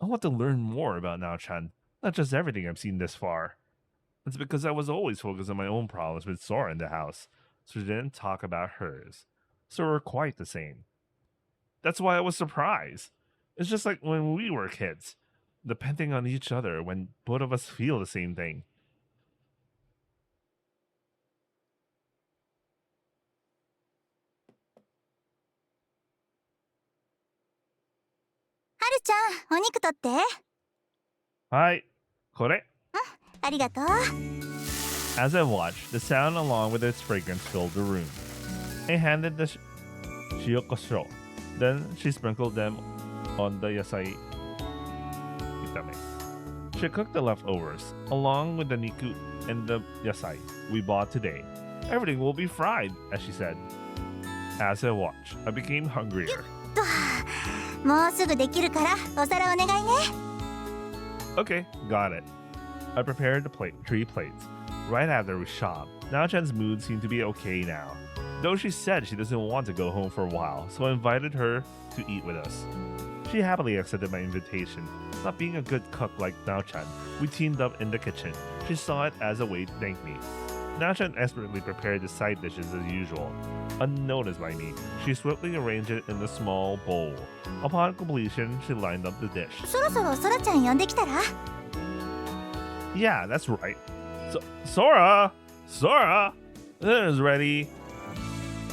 I want to learn more about Nao-chan, not just everything I've seen this far. It's because I was always focused on my own problems with Sora in the house, so she didn't talk about hers. So we're quite the same. That's why I was surprised. It's just like when we were kids, depending on each other when both of us feel the same thing. はるちゃん、お肉取って。Hi, kore. ありがとう。 As I watched, the sound along with its fragrance filled the room. I handed the shiyokosho. Then she sprinkled them on the yasai itame. She cooked the leftovers, along with the niku and the yasai we bought today. Everything will be fried, as she said. As I watched, I became hungrier. もうすぐできるからお皿お願いね。 Okay, got it. I prepared the three plates. Right after we shopped, Nao-chan's mood seemed to be okay now. Though she said she doesn't want to go home for a while, so I invited her to eat with us. She happily accepted my invitation. Not being a good cook like Nao-chan, we teamed up in the kitchen. She saw it as a way to thank me. Now-chan expertly prepared the side dishes as usual. Unnoticed by me, she swiftly arranged it in a small bowl. Upon completion, she lined up the dish. そろそろソラちゃん呼んできたら Yeah, that's right. Sora! Sora! Dinner's ready.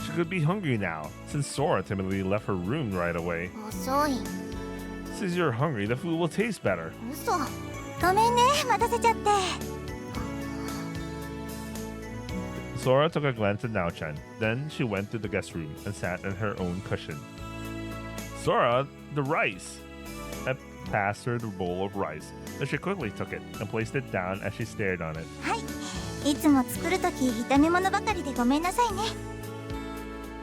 She could be hungry now, since Sora timidly left her room right away. 遅い Since you're hungry, the food will taste better. 嘘ごめんね待たせちゃって Sora took a glance at Now-chan. Then she went to the guest room and sat in her own cushion. Sora, the rice! I passed her the bowl of rice. Then she quickly took it and placed it down as she stared on it. いつも作るとき炒め物ばかりでごめんなさいね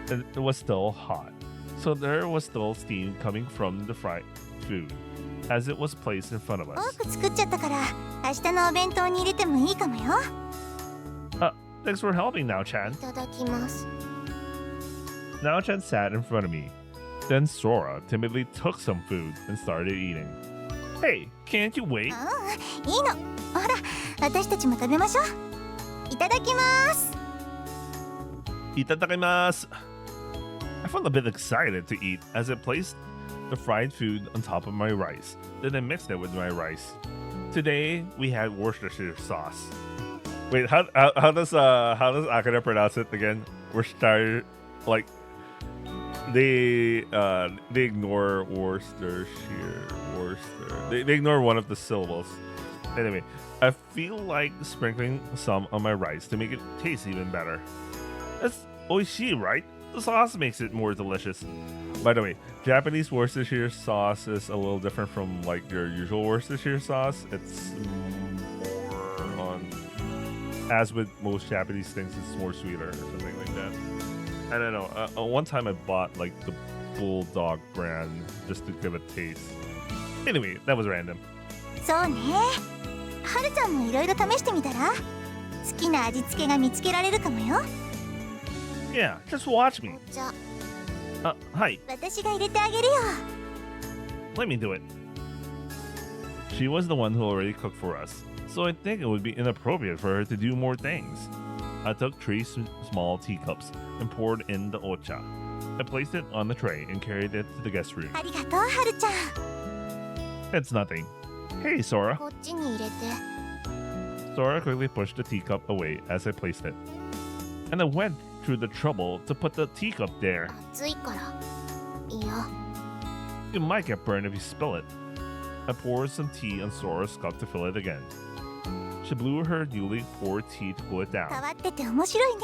It was still hot, so there was still steam coming from the fried food as it was placed in front of 多 us. く作っちゃったから明日のお弁当に入れてもいいかもよ Thanks for helping, Now-chan. いただきます Now-chan sat in front of me. Then Sora timidly took some food and started eating. Hey, can't you wait? いいのほら私たちも食べましょういただきます Itadakimasu. I felt a bit excited to eat as I placed the fried food on top of my rice. Then I mixed it with my rice. Today we had Worcestershire sauce. Wait, how does Akira pronounce it again? Worcestershire, like they ignore Worcestershire. They ignore one of the syllables. Anyway, I feel like sprinkling some on my rice to make it taste even better. That's oishi, right? The sauce makes it more delicious. By the way, Japanese Worcestershire sauce is a little different from like your usual Worcestershire sauce. It's more on, as with most Japanese things, it's more sweeter or something like that. I don't know. One time I bought like the Bulldog brand just to give it taste. Anyway, that was random. そうねはるちゃんもいろいろ試してみたら好きな味付けが見つけられるかもよ Yeah, just watch me. じゃ Hi, 私が入れてあげるよ let me do it. She was the one who already cooked for us, so I think it would be inappropriate for her to do more things. I took 3 small teacups and poured in the ocha. I placed it on the tray and carried it to the guest room. ありがとうはるちゃん It's nothing. Hey, Sora. こっちに入れて Sora quickly pushed the teacup away as I placed it. And I went through the trouble to put the teacup there. 熱いからいや You might get burned if you spill it. I poured some tea on Sora's cup to fill it again. She blew her newly poured tea to cool it 変 down. わってて面白いね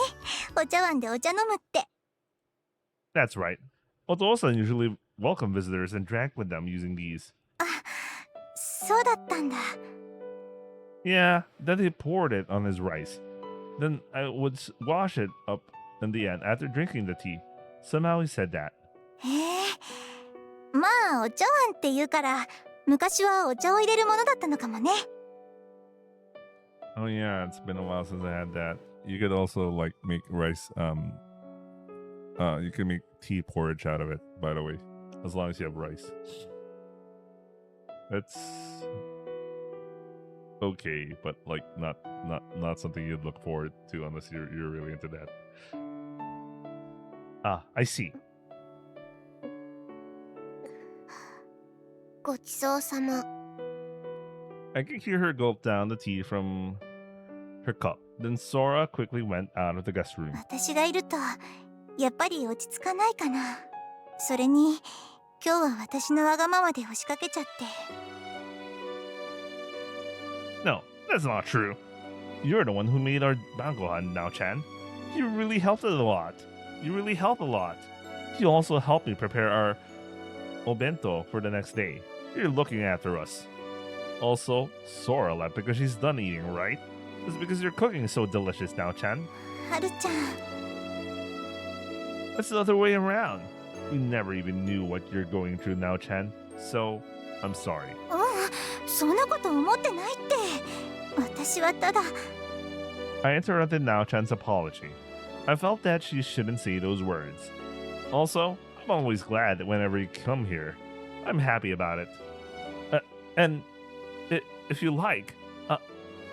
お茶碗でお茶飲むって That's right. Otosan usually welcomed visitors and drank with them using these. そうだったんだ Yeah, then he poured it on his rice. Then I would wash it up in the end after drinking the tea. Somehow he said that. へえまあお茶碗って言うから昔はお茶を入れるものだったのかもね Oh yeah, it's been a while since I had that. You could also like make rice. You can make tea porridge out of it. By the way, as long as you have rice. It's okay, but like not something you'd look forward to unless you're really into that. Ah, I see. ごちそうさま I could hear her gulp down the tea from her cup. Then Sora quickly went out of the guest room. 私がいるとやっぱり落ち着かないかなそれに今日は私のわがままで押しかけちゃって No, that's not true. You're the one who made our Bangohan, Now-chan. You really helped it a lot. You really helped a lot. You also helped me prepare our obento for the next day. You're looking after us. Also, Sora left because she's done eating, right? It's because your cooking is so delicious, Now-chan. はるちゃん That's the other way around. We never even knew what you're going through, Now-chan. So, I'm sorry. うんそんなこと思ってないって私はただ I interrupted Now-chan's apology. I felt that she shouldn't say those words. Also, I'm always glad that whenever you come here, I'm happy about it. And if you like,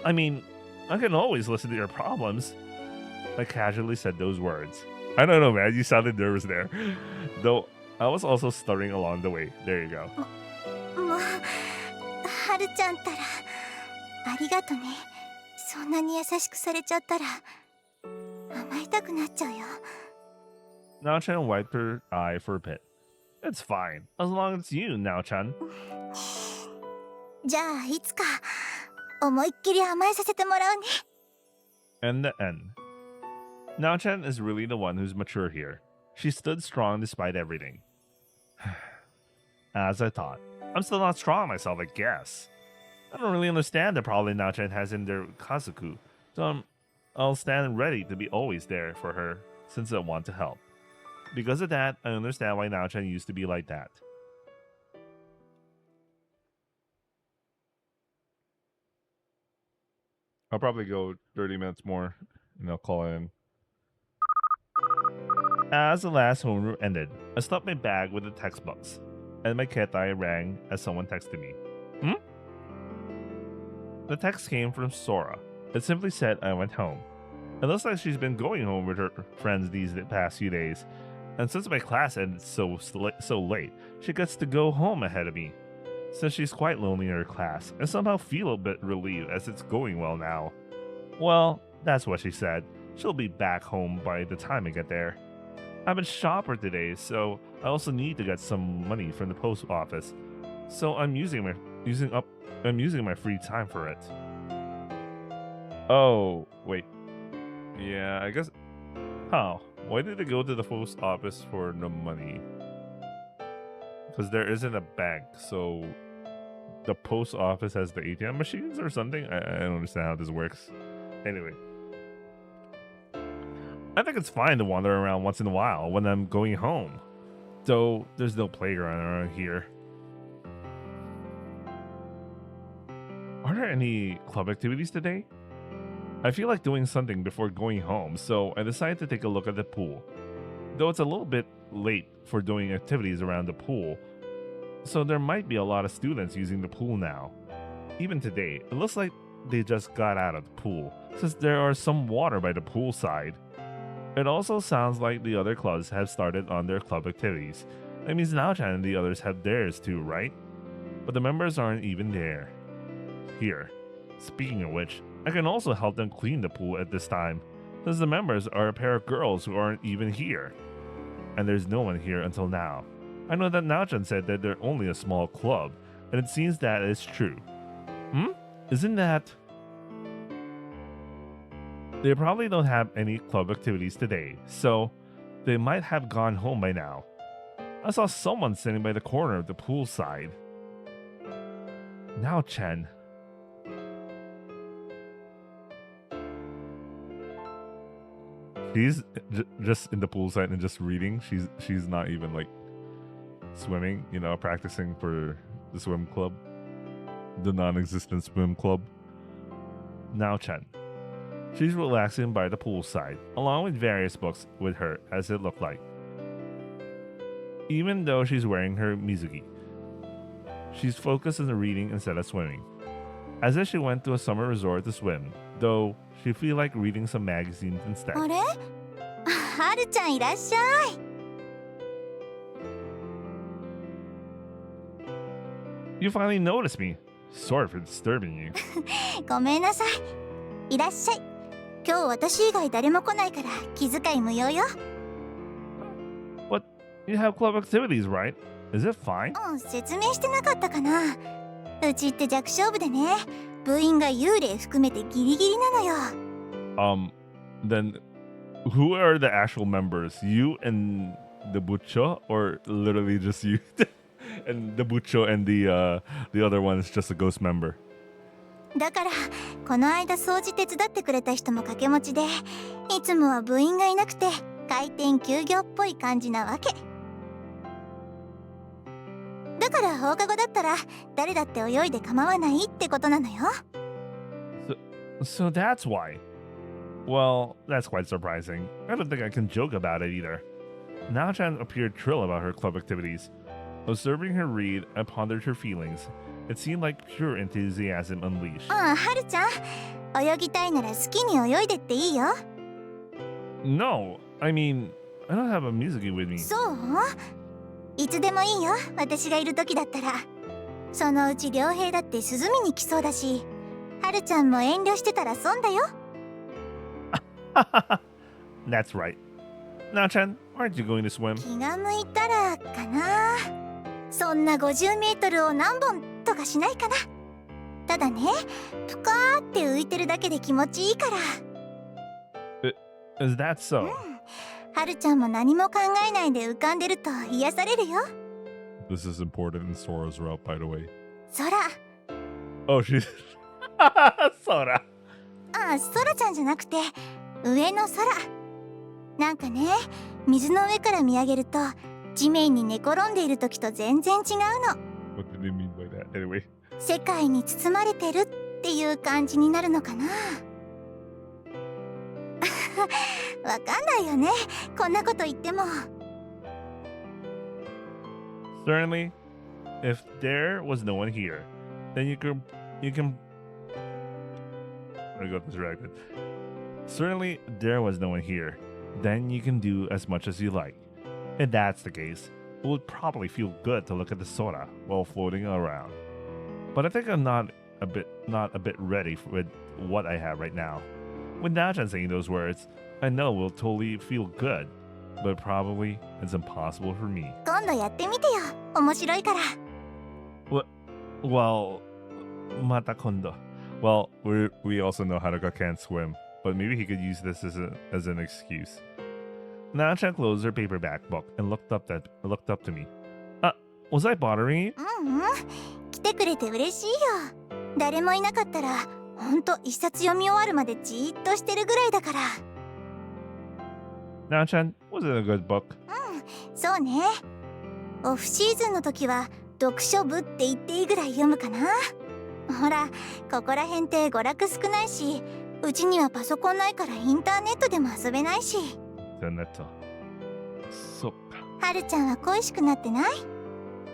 I mean, I can always listen to your problems. I casually said those words. I don't know, man. You sounded nervous there. Though I was also stuttering along the way. There you go. もうはるちゃんったらありがとね。そんなに優しくされちゃったら甘えたくなっちゃうよ。 Nao-chan wiped her eye for a bit. It's fine, as long as it's you, Nao-chan. じゃあいつか思いっきり甘えさせてもらうね。 And the end. Nao-chan is really the one who's mature here. She stood strong despite everything. As I thought. I'm still not strong myself, I guess. I don't really understand the problem Nao-chan has in their Kazuku, so I'll stand ready to be always there for her since I want to help. Because of that, I understand why Nao-chan used to be like that. I'll probably go 30 minutes more and I'll call in. As the last homeroom ended, I stuffed my bag with the textbooks, and my ketai rang as someone texted me. The text came from Sora. It simply said I went home. It looks like she's been going home with her friends these past few days, and since my class ended so late, she gets to go home ahead of me. Since she's quite lonely in her class, I somehow feel a bit relieved as it's going well now. Well, that's what she said. She'll be back home by the time I get there. I'm a shopper today, so I also need to get some money from the post office. So I'm using my free time for it. Oh, wait. Yeah, I guess. How? Why did they go to the post office for the money? Because there isn't a bank, so the post office has the ATM machines or something? I don't understand how this works. Anyway. I think it's fine to wander around once in a while when I'm going home. Though there's no playground around here. Are there any club activities today? I feel like doing something before going home, so I decided to take a look at the pool. Though it's a little bit late for doing activities around the pool, so there might be a lot of students using the pool now. Even today, it looks like they just got out of the pool, since there are some water by the pool side. It also sounds like the other clubs have started on their club activities. That means Nao-chan and the others have theirs too, right? But the members aren't even there. Here. Speaking of which, I can also help them clean the pool at this time, since the members are a pair of girls who aren't even here. And there's no one here until now. I know that Nao-chan said that they're only a small club, and it seems that is true. Isn't that... They probably don't have any club activities today, so they might have gone home by now. I saw someone sitting by the corner of the pool side. Nao-chan. She's just in the pool side and just reading. She's not even like swimming, practicing for the swim club. The non-existent swim club. Nao-chan. She's relaxing by the pool side, along with various books with her, as it looked like. Even though she's wearing her mizugi, she's focused on the reading instead of swimming. As if she went to a summer resort to swim, though she feel like reading some magazines instead. あれ？はるちゃんいらっしゃい。 You finally noticed me. Sorry for disturbing you. ごめんなさい。いらっしゃい。今日私以外誰も来ないから気遣い無用よ。 But you have club activities, right? Is it fine? 説明してなかったかな。うちって弱小部でね、部員が幽霊含めてギリギリなのよ。Then who are the actual members? You and the Butcho, or literally just you? And the Butcho and the other one is just a ghost member. だからこの間掃除手伝ってくれた人も掛け持ちで、いつもは部員がいなくて開店休業っぽい感じなわけ。だから放課後だったら誰だって泳いで構わないってことなのよ。So that's why. Well, that's quite surprising. I don't think I can joke about it either. Nao-chan appeared thrilled about her club activities. Observing her read, I pondered her feelings. It seemed like pure enthusiasm unleashed. はるちゃん、泳ぎたいなら好きに泳いでっていいよ。No, I mean, I don't have a music with me. そう？いつでもいいよ、私がいる時だったら。そのうち良平だって涼みに来そうだし、はるちゃんも遠慮してたら損だよ。That's right. Now-chan, aren't you going to swim? 気が向いたらかな。そんな50メートルを何本とかしないかな。ただね、ぷかーって浮いてるだけで気持ちいいから。Is that so? はるちゃんも何も考えないで浮かんでると癒されるよ。This is important in Sora's route, by the way. 空。Oh, she's... Sora. あ、空ちゃんじゃなくて上の空。なんかね、水の上から見上げると地面に寝転んでいる時と全然違うの。 What did they mean by that? Anyway. 世界に包まれてるっていう感じになるのかな。わかんないよね、こんなこと言っても。 Certainly, if there was no one here, then you can... I got distracted. Certainly, there was no one here. Then you can do as much as you like. If that's the case, it would probably feel good to look at the Sora while floating around. But I think I'm not a bit ready with what I have right now. With Nachan saying those words, I know it will totally feel good, but probably it's impossible for me. 今度やってみてよ、面白いから。 Well, mata kondo. Well, we also know Haruka can't swim, but maybe he could use this as an excuse. Nachan closed her paperback book and looked up to me. Was I bothering you? 来てくれて嬉しいよ。誰もいなかったらほんと一冊読み終わるまでじーっとしてるぐらいだから。 Nachan, was it a good book? そうね。オフシーズンの時は読書部って言っていいぐらい読むかな。ほら、ここら辺って娯楽少ないし、うちにはパソコンないからインターネットでも遊べないし。そっか。はるちゃんは恋しくなってない？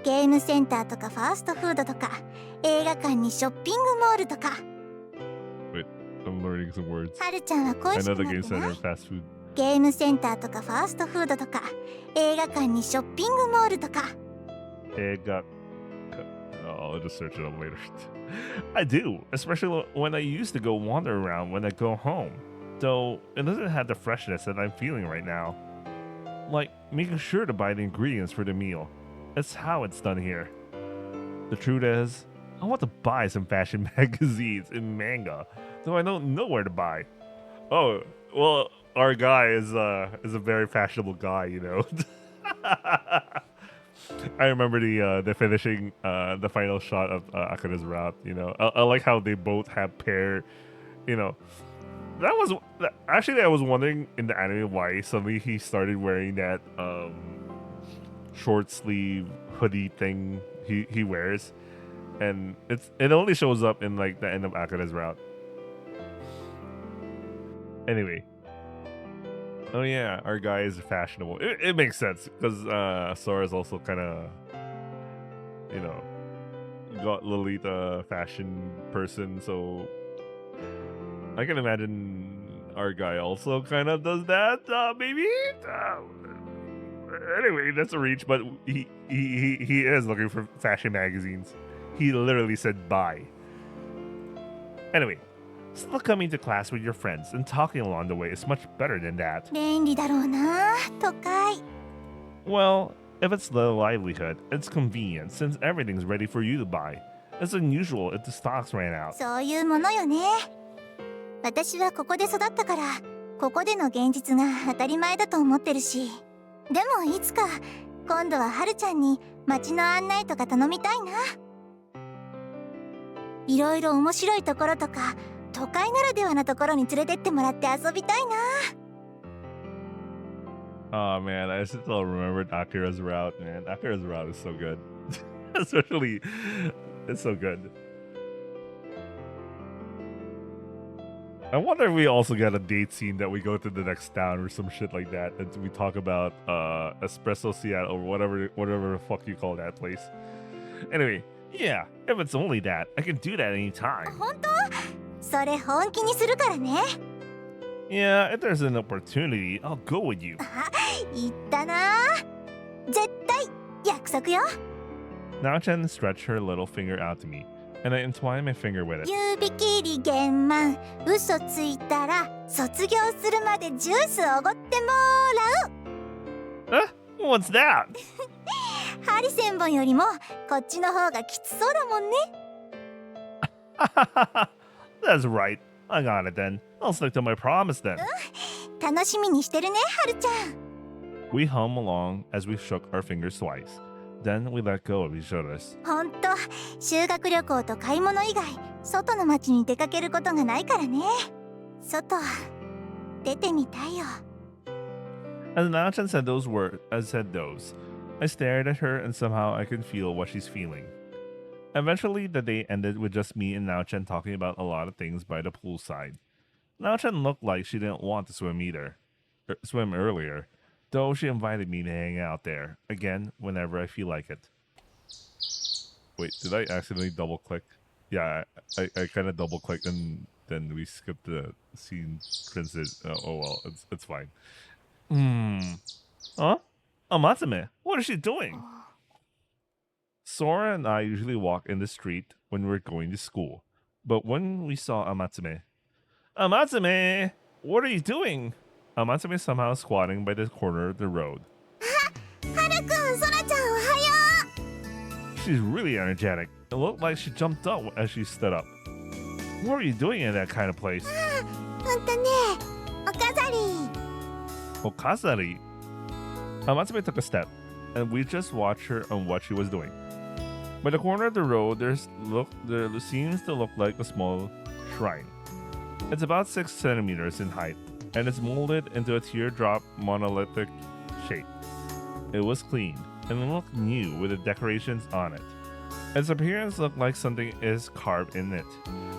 ゲームセンターとかファーストフードとか、映画館にショッピングモールとか。 Wait, I'm learning some words. はるちゃんは恋しく Another なっ game てな center い？ fast food. ゲームセンターとかファーストフードとか、映画館にショッピングモールとか。I'll just search it up later. I do, especially when I used to go wander around when I go home. Though it doesn't have the freshness that I'm feeling right now. Like making sure to buy the ingredients for the meal. That's how it's done here. The truth is, I want to buy some fashion magazines and manga, though I don't know where to buy. Oh, well, our guy is a very fashionable guy, you know. I remember the finishing, the final shot of Akira's route. You know, I like how they both have pair. You know, that I was wondering in the anime why suddenly he started wearing that short sleeve hoodie thing he wears, and it only shows up in like the end of Akira's route. Anyway. Oh yeah, our guy is fashionable. It makes sense because Sora's also kind of, you know, got Lolita fashion person, so I can imagine our guy also kind of does that. Maybe. Anyway, that's a reach, but he is looking for fashion magazines. He literally said buy. Anyway. Still coming to class with your friends and talking along the way is much better than that. 便利だろうな、都会。 Well, if it's the livelihood, it's convenient since everything's ready for you to buy. It's unusual if the stocks ran out. そういうものよね。私はここで育ったから、ここでの現実が当たり前だと思ってるし。でもいつか今度ははるちゃんに街の案内とか頼みたいな。いろいろ面白いところとか。都会ならではのところに連れてってもらって遊びたいな。 Oh man, I still remembered Akira's route, man. Akira's route is so good. Especially, it's so good. I wonder if we also get a date scene that we go to the next town or some shit like that, and we talk about Espresso Seattle or whatever the fuck you call that place. Anyway, yeah, if it's only that, I can do that anytime. 本当？それ本気にするからね。Yeah, if there's an opportunity, I'll go with you. 言ったな絶対約束よ Naochan stretched her little finger out to me, and I entwined my finger with it. 指切り減満嘘ついたら卒業するまでジュースおごってもらう What's that? ハリセンボンよりもこっちの方がきつそうだもんね That's right. I got it then. I'll stick to my promise then. 楽しみにしてるねハルちゃん We hum along as we shook our fingers twice. Then we let go of each other's. ほんと修学旅行と買い物以外外の街に出かけることがないからね外出てみたいよ As Naochan said those, I stared at her and somehow I could feel what she's feeling. Eventually, the day ended with just me and Naochan talking about a lot of things by the poolside. Naochan looked like she didn't want to swim earlier, though she invited me to hang out there, again, whenever I feel like it. Wait, did I accidentally double-click? Yeah, I kind of double-clicked and then we skipped the scene transition. Oh well, it's fine. Huh? Amatsume, what is she doing? Sora and I usually walk in the street when we're going to school. But when we saw Amatsume, what are you doing? Amatsume somehow squatting by the corner of the road. ハルくんソラちゃんおはよ She's really energetic. It looked like she jumped up as she stood up. What are you doing in that kind of place? うほんとねお飾り Okazari. Amatsume took a step, and we just watched her on what she was doing. By the corner of the road, there seems to look like a small shrine. It's about 6 centimeters in height, and it's molded into a teardrop monolithic shape. It was clean, and it looked new with the decorations on it. Its appearance looked like something is carved in it,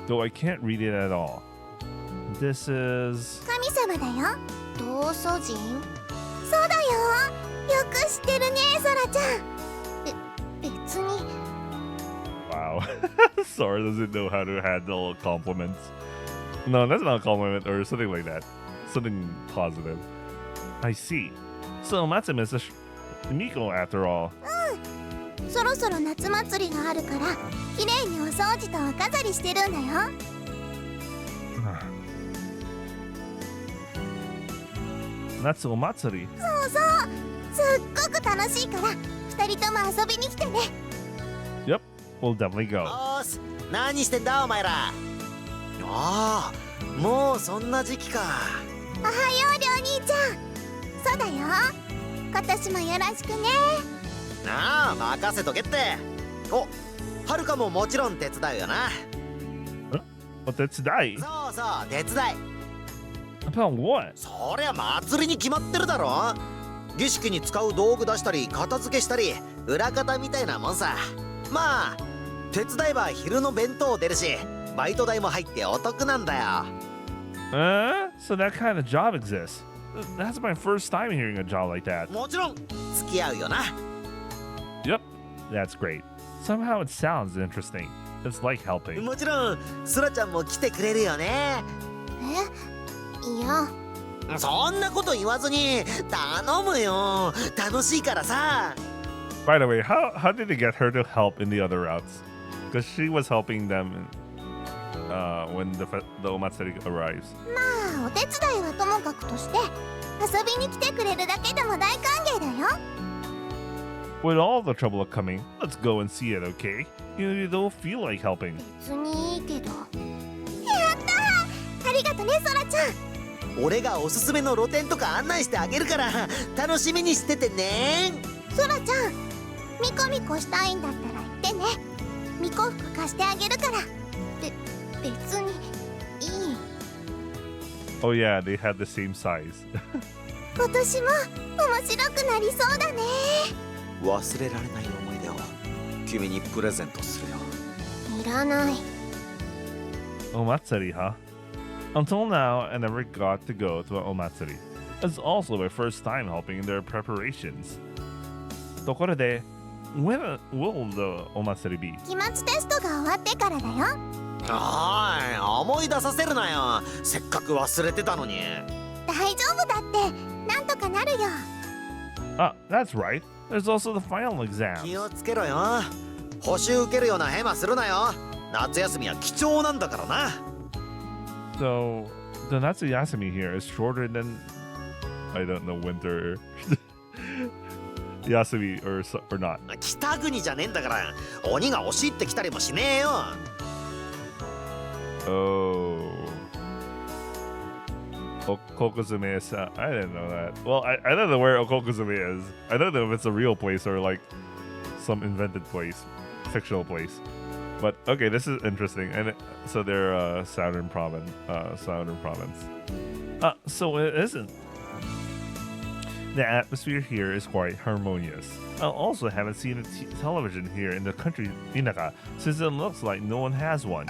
though I can't read it at all. This is... 神様だよ同祖人そうだよよく知ってるねソラちゃん別に Wow. Sora doesn't know how to handle compliments. No, that's not a compliment or something like that. Something positive. I see. So Matsume is a Miko after all. そろそろ夏祭りがあるからきれいにお掃除とお飾りしてるんだよ Natsu Matsuri. そうそうすっごく楽しいから二人とも遊びに来てね Yep, we'll definitely go. おーす何してんだお前らああもうそんな時期かおはようりょう兄ちゃんそうだよ今年もよろしくねああ任せとけっておはるかももちろん手伝うよな But that's die. そうそう手伝い About what? そりゃ祭りに決まってるだろ儀式に使う道具出したり片付けしたり裏方みたいなもんさまあ手伝えば昼の弁当出るしバイト代も入ってお得なんだよ So that kind of job exists. That's my first time hearing a job like that. もちろん付き合うよな Yep, that's great. Somehow it sounds interesting. It's like helping. もちろんそらちゃんも来てくれるよねいやそんなこと言わずに頼むよ楽しいからさ By the way, how did they get her to help in the other routes? Because she was helping them when the Omatsuri arrives. まあお手伝いはともかくとして遊びに来てくれるだけでも大歓迎だよ With all the trouble of coming, let's go and see it, okay? You don't feel like helping. 別にいいけどやったーありがとねソラちゃん俺がおすすめの露店とか案内してあげるから楽しみにしててねソラちゃんミコミコしたいんだったら言ってねミコ服貸してあげるから別にいい Oh yeah, they had the same size. 今年も面白くなりそうだね忘れられない思い出を君にプレゼントするよいらない Omatsuri, huh? Until now, I never got to go to an Omatsuri. It's also my first time helping in their preparations. ところで, when will the Omatsuri be? 期末テストが終わってからだよおい、思い出させるなよ。せっかく忘れてたのに。大丈夫だってなんとかなるよ。 That's right. There's also the final 気 exam. をつけろよ。補習受けるようなヘマするなよ。夏休みは貴重なんだからな。 So the Natsuyasumi here is shorter than, I don't know, winter Yasumi or not. 北国じゃねえんだから、鬼が押し入ってきたりもしねえよ。Oh. Okokuzume is. I didn't know that. Well, I don't know where Okokuzume is. I don't know if it's a real place or like some invented place, fictional place. But okay, this is interesting. And so they're southern province. So it isn't. The atmosphere here is quite harmonious. I also haven't seen a television here in the country Inaka since it looks like no one has one.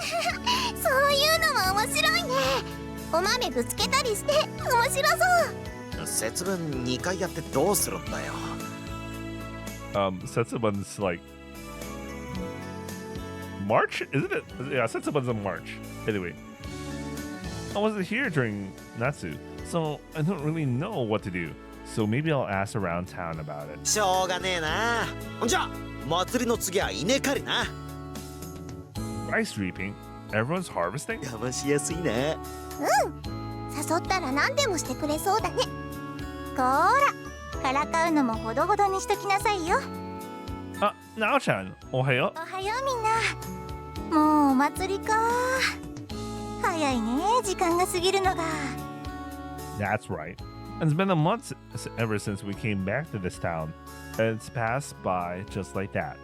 そういうのも面白いね。お豆ぶつけたりして面白そう。節分2回やってどうするんだよ。Setsuban's like March, isn't it? Yeah, Setsuban's in March. Anyway, I wasn't here during Natsu, so I don't really know what to do. So maybe I'll ask around town about it. しょうがねえな。じゃあ祭りの次は稲刈りな。Rice reaping? Everyone's harvesting? やましやすいね。誘ったら何でもしてくれそうだね。こーらからかうのもほどほどにしときなさいよ。Nao-chan, ohayo. おはようみんな。もうお祭りか。早いね時間が過ぎるのが。 That's right. It's been a month ever since we came back to this town, and it's passed by just like that.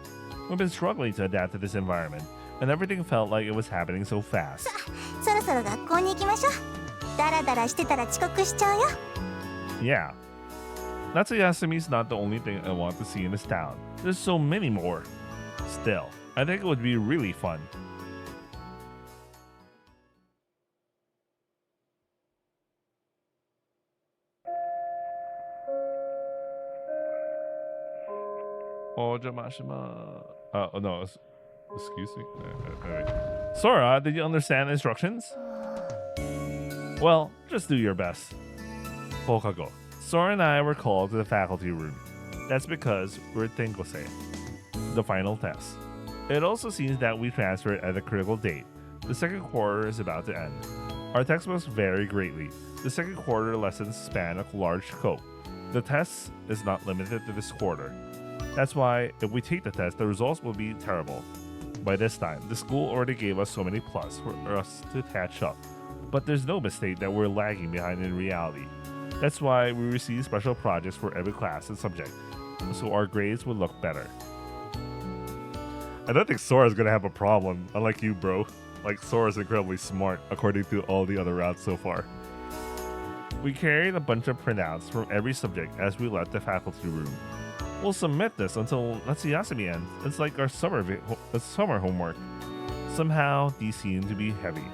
We've been struggling to adapt to this environment, and everything felt like it was happening so fast. そろそろ学校に行きましょう。ダラダラしてたら遅刻しちゃうよ。 Yeah. Natsuyasumi's not the only thing I want to see in this town. There's so many more. Still, I think it would be really fun. Ojamashima. Oh no, excuse me. Anyway. Sora, did you understand the instructions? Well, just do your best. Hokago. Sora and I were called to the faculty room. That's because we're Tenkosei, the final test. It also seems that we transferred at a critical date. The second quarter is about to end. Our textbooks vary greatly. The second quarter lessons span a large scope. The test is not limited to this quarter. That's why if we take the test, the results will be terrible. By this time, the school already gave us so many plus for us to catch up. But there's no mistake that we're lagging behind in reality. That's why we receive special projects for every class and subject, so our grades will look better. I don't think Sora's gonna have a problem, unlike you, bro. Like, Sora's incredibly smart, according to all the other routes so far. We carried a bunch of printouts from every subject as we left the faculty room. We'll submit this until Natsuyasumi ends. It's like our summer homework. Somehow, these seem to be heavy.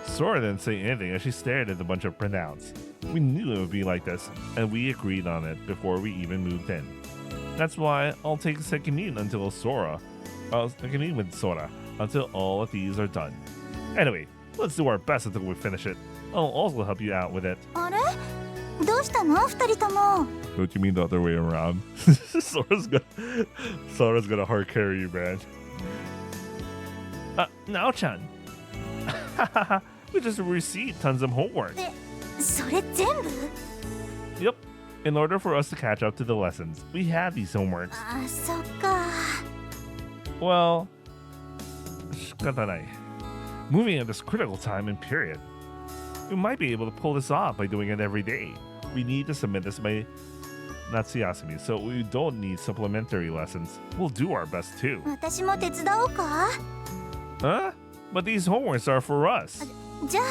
Sora didn't say anything as she stared at the bunch of printouts. We knew it would be like this, and we agreed on it before we even moved in. That's why I'll take a second meet until Sora. I'll meet with Sora until all of these are done. Anyway, let's do our best until we finish it. I'll also help you out with it. あれどうしたの二人とも。 Don't you mean the other way around? Sora's gonna hard carry you, man. Nao-chan. We just received tons of homework. それ全部 Yep. In order for us to catch up to the lessons, we had these homeworks. あ、そっか。 Well, shikatanai. Moving at this critical time and period. We might be able to pull this off by doing it every day. We need to submit this by Natsuyasumi, so we don't need supplementary lessons. We'll do our best too. 私も手伝おうか Huh? But these homeworks are for us. じゃあ、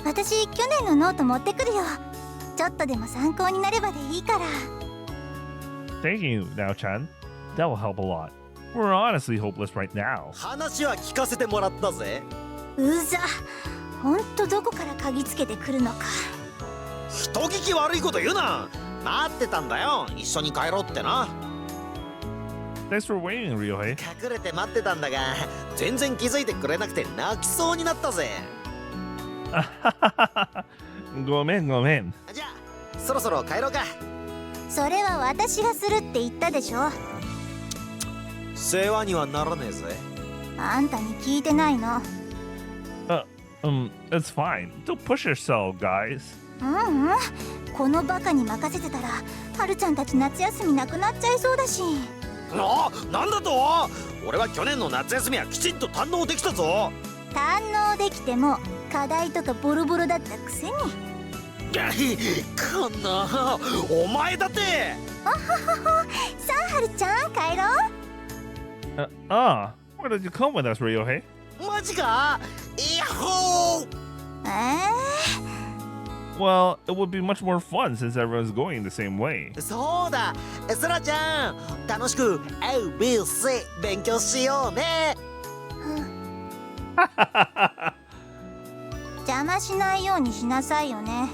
私去年のノート持ってくるよ。ちょっとでも参考になればでいいから。 Thank you, Nao-chan. That will help a lot. We're honestly hopeless right now. 話は聞かせてもらったぜ。うざ、ほんとどこから嗅ぎつけてくるのか。人聞き悪いこと言うな。待ってたんだよ。一緒に帰ろうってな。Thanks for waiting, Ryohei. 隠れて待ってたんだが全然気づいてくれなくて泣きそうになったぜ。ごめん。じゃあそろそろ帰ろうか。それは私がするって言ったでしょ。世話にはならねえぜ。あんたに聞いてないの。It's fine. Don't push yourself, guys. このバカに任せてたらはるちゃんたち夏休みなくなっちゃいそうだし。なんだと。俺は去年の夏休みはきちんと堪能できたぞ。堪能できても課題とかボロボロだったくせに。こんなお前だって。さあはるちゃん帰ろう。Why don't you come with us, Ryohei? マジか。いやほー。Well, it would be much more fun since everyone's going the same way. そうだ、そらちゃん楽しく ABC 勉強しようね。邪魔しないようにしなさいよね。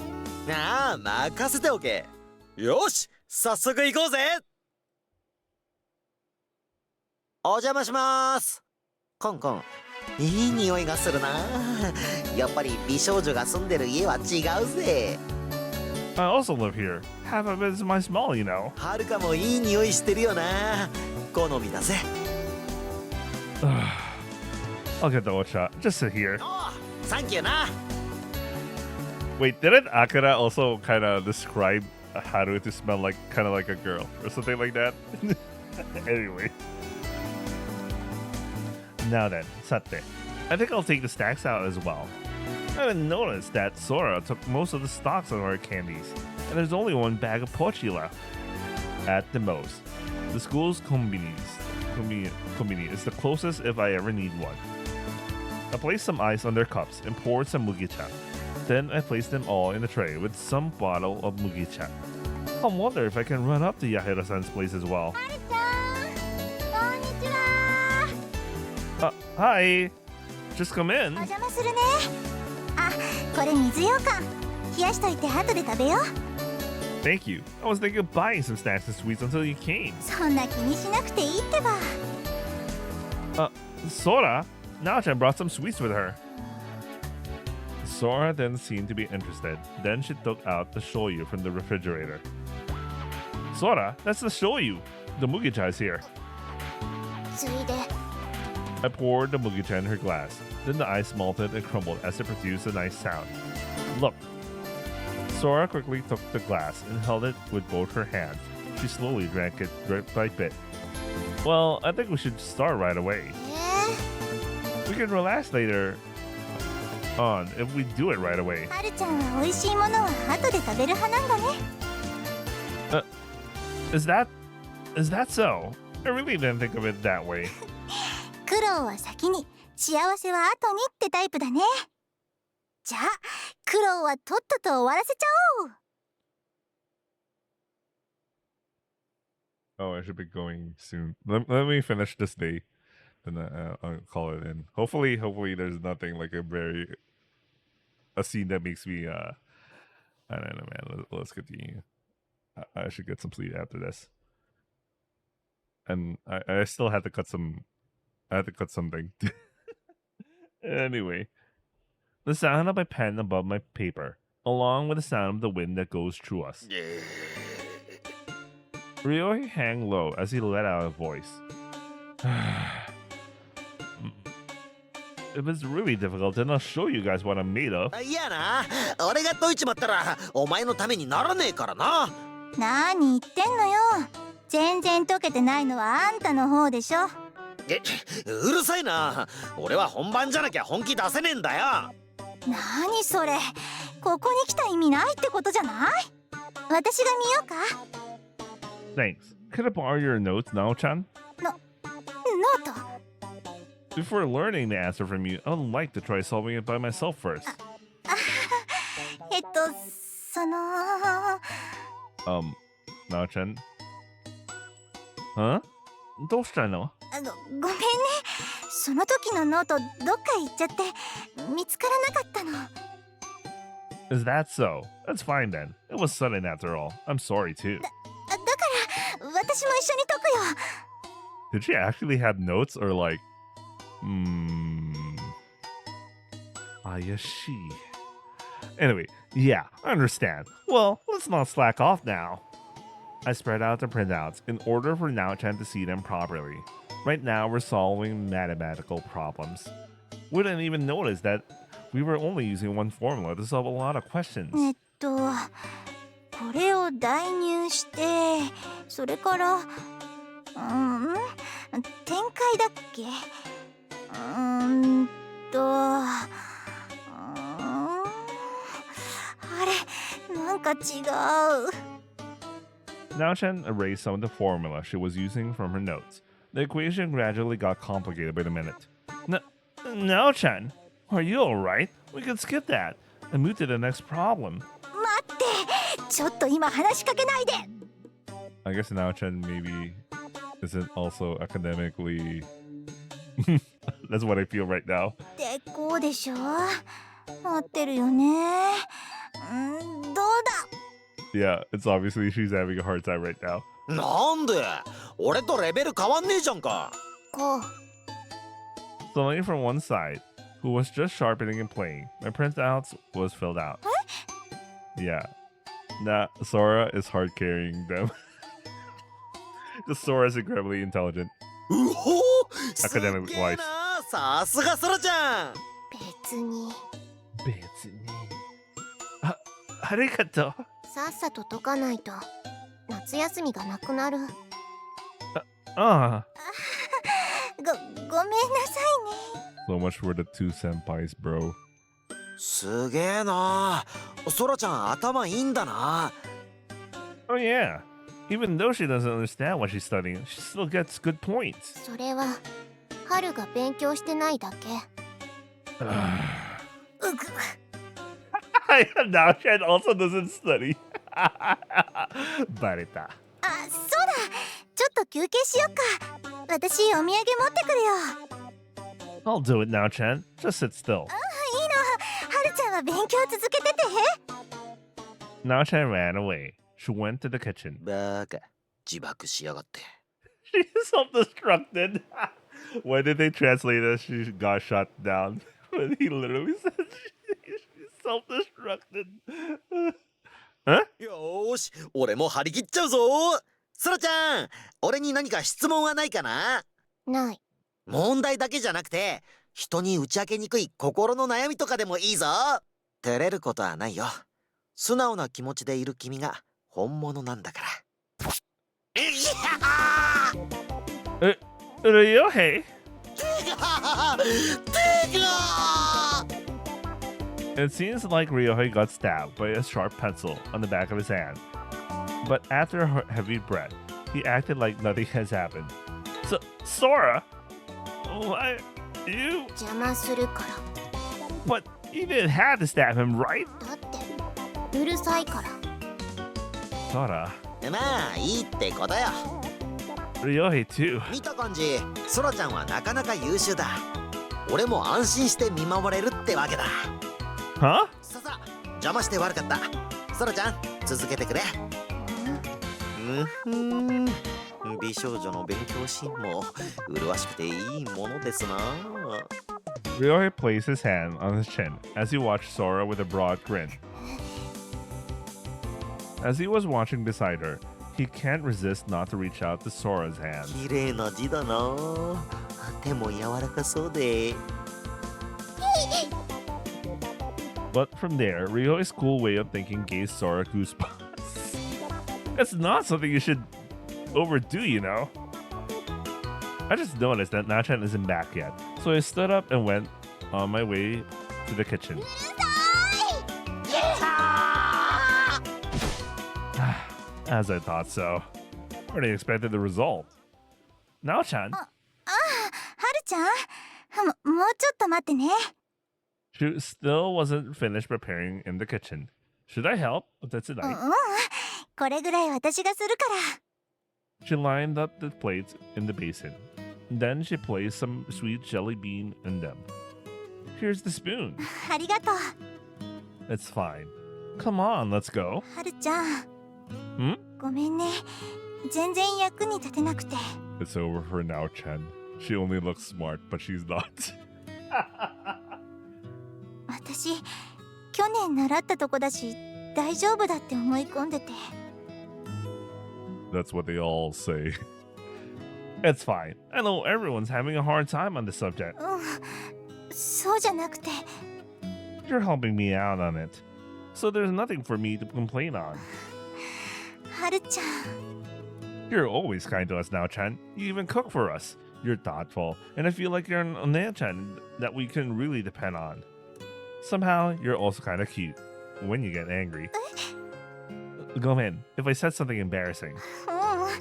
ああ任せておけ。よし早速行こうぜ。お邪魔します。コンコン、いい匂いがするな。やっぱり美少女が住んでる家は違うぜ。 I also live here. Half of it is my smell, you know. はるかもいい匂いしてるよな。好みだぜ。I'll get the old shot. Just sit here. サンキューな。 Wait, didn't Akira also kind of describe Haru to smell like kind of like a girl or something like that? Anyway. Now then, Sate. I think I'll take the stacks out as well. I didn't notice that Sora took most of the stocks of our candies, and there's only one bag of pochi left. At the most. The school's kombini is the closest if I ever need one. I placed some ice on their cups and poured some mugicha. Then I placed them all in a tray with some bottle of mugicha. I wonder if I can run up to Yahira-san's place as well. はるちゃんこんにちは。Hi! Just come お in. 邪魔するね。あ、これ水羊羹冷やしといて後で食べよう。 Thank you. I was thinking of buying some snacks and sweets until you came. そんな気にしなくていいってば。Sora? Nao-chan brought some sweets with her. Sora then seemed to be interested. Then she took out the shoyu from the refrigerator. Sora, that's the shoyu. The mugicha is here. ついで I poured the mugicha in her glass. Then the ice melted and crumbled as it produced a nice sound. Look. Sora quickly took the glass and held it with both her hands. She slowly drank it bit by bit. Well, I think we should start right away. We can relax later on if we do it right away. はるちゃんは美味しいものは後で食べる派なんだね。Is that so? I really didn't think of it that way. 苦労は先に、幸せは後にってタイプだね。じゃあ、苦労はとっとと終わらせちゃおう。 Oh, I should be going soon. Let me finish this day, then I'll call it in. Hopefully there's nothing like a scene that makes me I don't know, man. Let's continue. I should get some sleep after this. And I still had to cut some. I had to cut something. Anyway, the sound of my pen above my paper, along with the sound of the wind that goes through us. Ryohei hang low as he let out a voice. If it's really difficult, then I'll show you guys what I'm made of. いやな、俺が解いちまったらお前のためにならねえからな。何言ってんのよ。全然解けてないのはあんたの方でしょ。うるさいな。俺は本番じゃなきゃ本気出せねえんだよ。何それ。ここに来た意味ないってことじゃない？私が見ようか。 Thanks. Could I borrow your notes, Nao-chan? ノート。 Before learning the answer from you, I would like to try solving it by myself first. その Nao-chan? Huh? どうしたの？ごめんね。その時のノートどっか行っちゃって見つからなかったの。 Is that so? That's fine then. It was sudden after all. I'm sorry too. だから私も一緒に解くよ。Did she actually have notes or like, yes, she. Anyway, yeah, I understand. Well, let's not slack off now. I spread out the printouts in order for Now-chan to see them properly. Right now, we're solving mathematical problems. We didn't even notice that we were only using one formula to solve a lot of questions. これを代入して、それから、展開だっけ？あれ、なんか違う。Now-chan erased some of the formula she was using from her notes. The equation gradually got complicated by the minute. Now-chan, are you alright? We can skip that and move to the next problem. 待って、ちょっと今話しかけないで。I guess Now-chan maybe isn't also academically... That's what I feel right now. ってこうでしょ？合ってるよね。どうだ？ Yeah, it's obviously she's having a hard time right now. なんで俺とレベル変わんねえじゃんか。こう。Slowly from one side, who was just sharpening and playing, my printouts was filled out. Yeah. Nah, Sora is hard carrying them. Because Sora is incredibly intelligent. うほー Academic すげえ wise. なさすがソラちゃん。別に。arigato. さっさと解かないと夏休みがなくなる。ごめんなさいね。So much for the two senpais, bro. すげえなソラちゃん頭いいんだな。 Oh yeah. Even though she doesn't understand what she's studying, she still gets good points. それは春が勉強してないだけ。Now Chan also doesn't study. Bareta. あ、そうだ。ちょっと休憩しよっか。私お土産持ってくるよ。I'll do it now, Chan. Just sit still. いいの。はるちゃんは勉強続けてて。Now Chan ran away. She went to the kitchen. バカ自爆しやがって。 She self-destructed. Why did they translate as she got shot down? When he literally said she self-destructed. Huh? よーし俺も張り切っちゃうぞ。ソラちゃん俺に何か質問はないかな。ない。問題だけじゃなくて人に打ち明けにくい心の悩みとかでもいいぞ。照れることはないよ。素直な気持ちでいる君が本物なんだから。いやーRyohei? 手が It seems like Ryohei got stabbed by a sharp pencil on the back of his hand. But after a heavy breath, he acted like nothing has happened. Sora? Why? You? 邪魔するから。 But you didn't have to stab him, right? だってうるさいから。 Sora. まあいいってことよ。 Ryohei too. 見た感じソラちゃんはなかなか優秀だ。俺も安心して見守れるってわけだ。 Huh? ささ邪魔して悪かった。ソラちゃん続けてくれ。美少女の勉強シーンも麗しくていいものですな。 Ryohei placed his hand on his chin as he watched Sora with a broad grin. As he was watching beside her, he can't resist not to reach out to Sora's hand. 綺麗な字だな。手も柔らかそうで。 But from there, Ryohei's cool way of thinking gave Sora goosebumps. That's not something you should overdo, you know? I just noticed that Nachan isn't back yet, so I stood up and went on my way to the kitchen. As I thought so. Already expected the result. Now-chan. はるちゃん、もうちょっと待ってね。 She still wasn't finished preparing in the kitchen. Should I help? That's it. これぐらい私がするから。 She lined up the plates in the basin. Then she placed some sweet jelly bean in them. Here's the spoon. ありがとう。 It's fine. Come on, let's go. はるちゃん。ん？ごめんね。全然役に立てなくて。It's over for now, Chen. She only looks smart, but she's not. 私去年習ったとこだし大丈夫だって思い込んでて。 That's what they all say. It's fine. I know everyone's having a hard time on the subject. そうじゃなくて You're helping me out on it. So there's nothing for me to complain on. はるちゃん You're always kind to us now, Chen. You even cook for us. You're thoughtful, and I feel like you're an Onan-chan that we can really depend on. Somehow, you're also kind of cute when you get angry. Go in. If I said something embarrassing. あ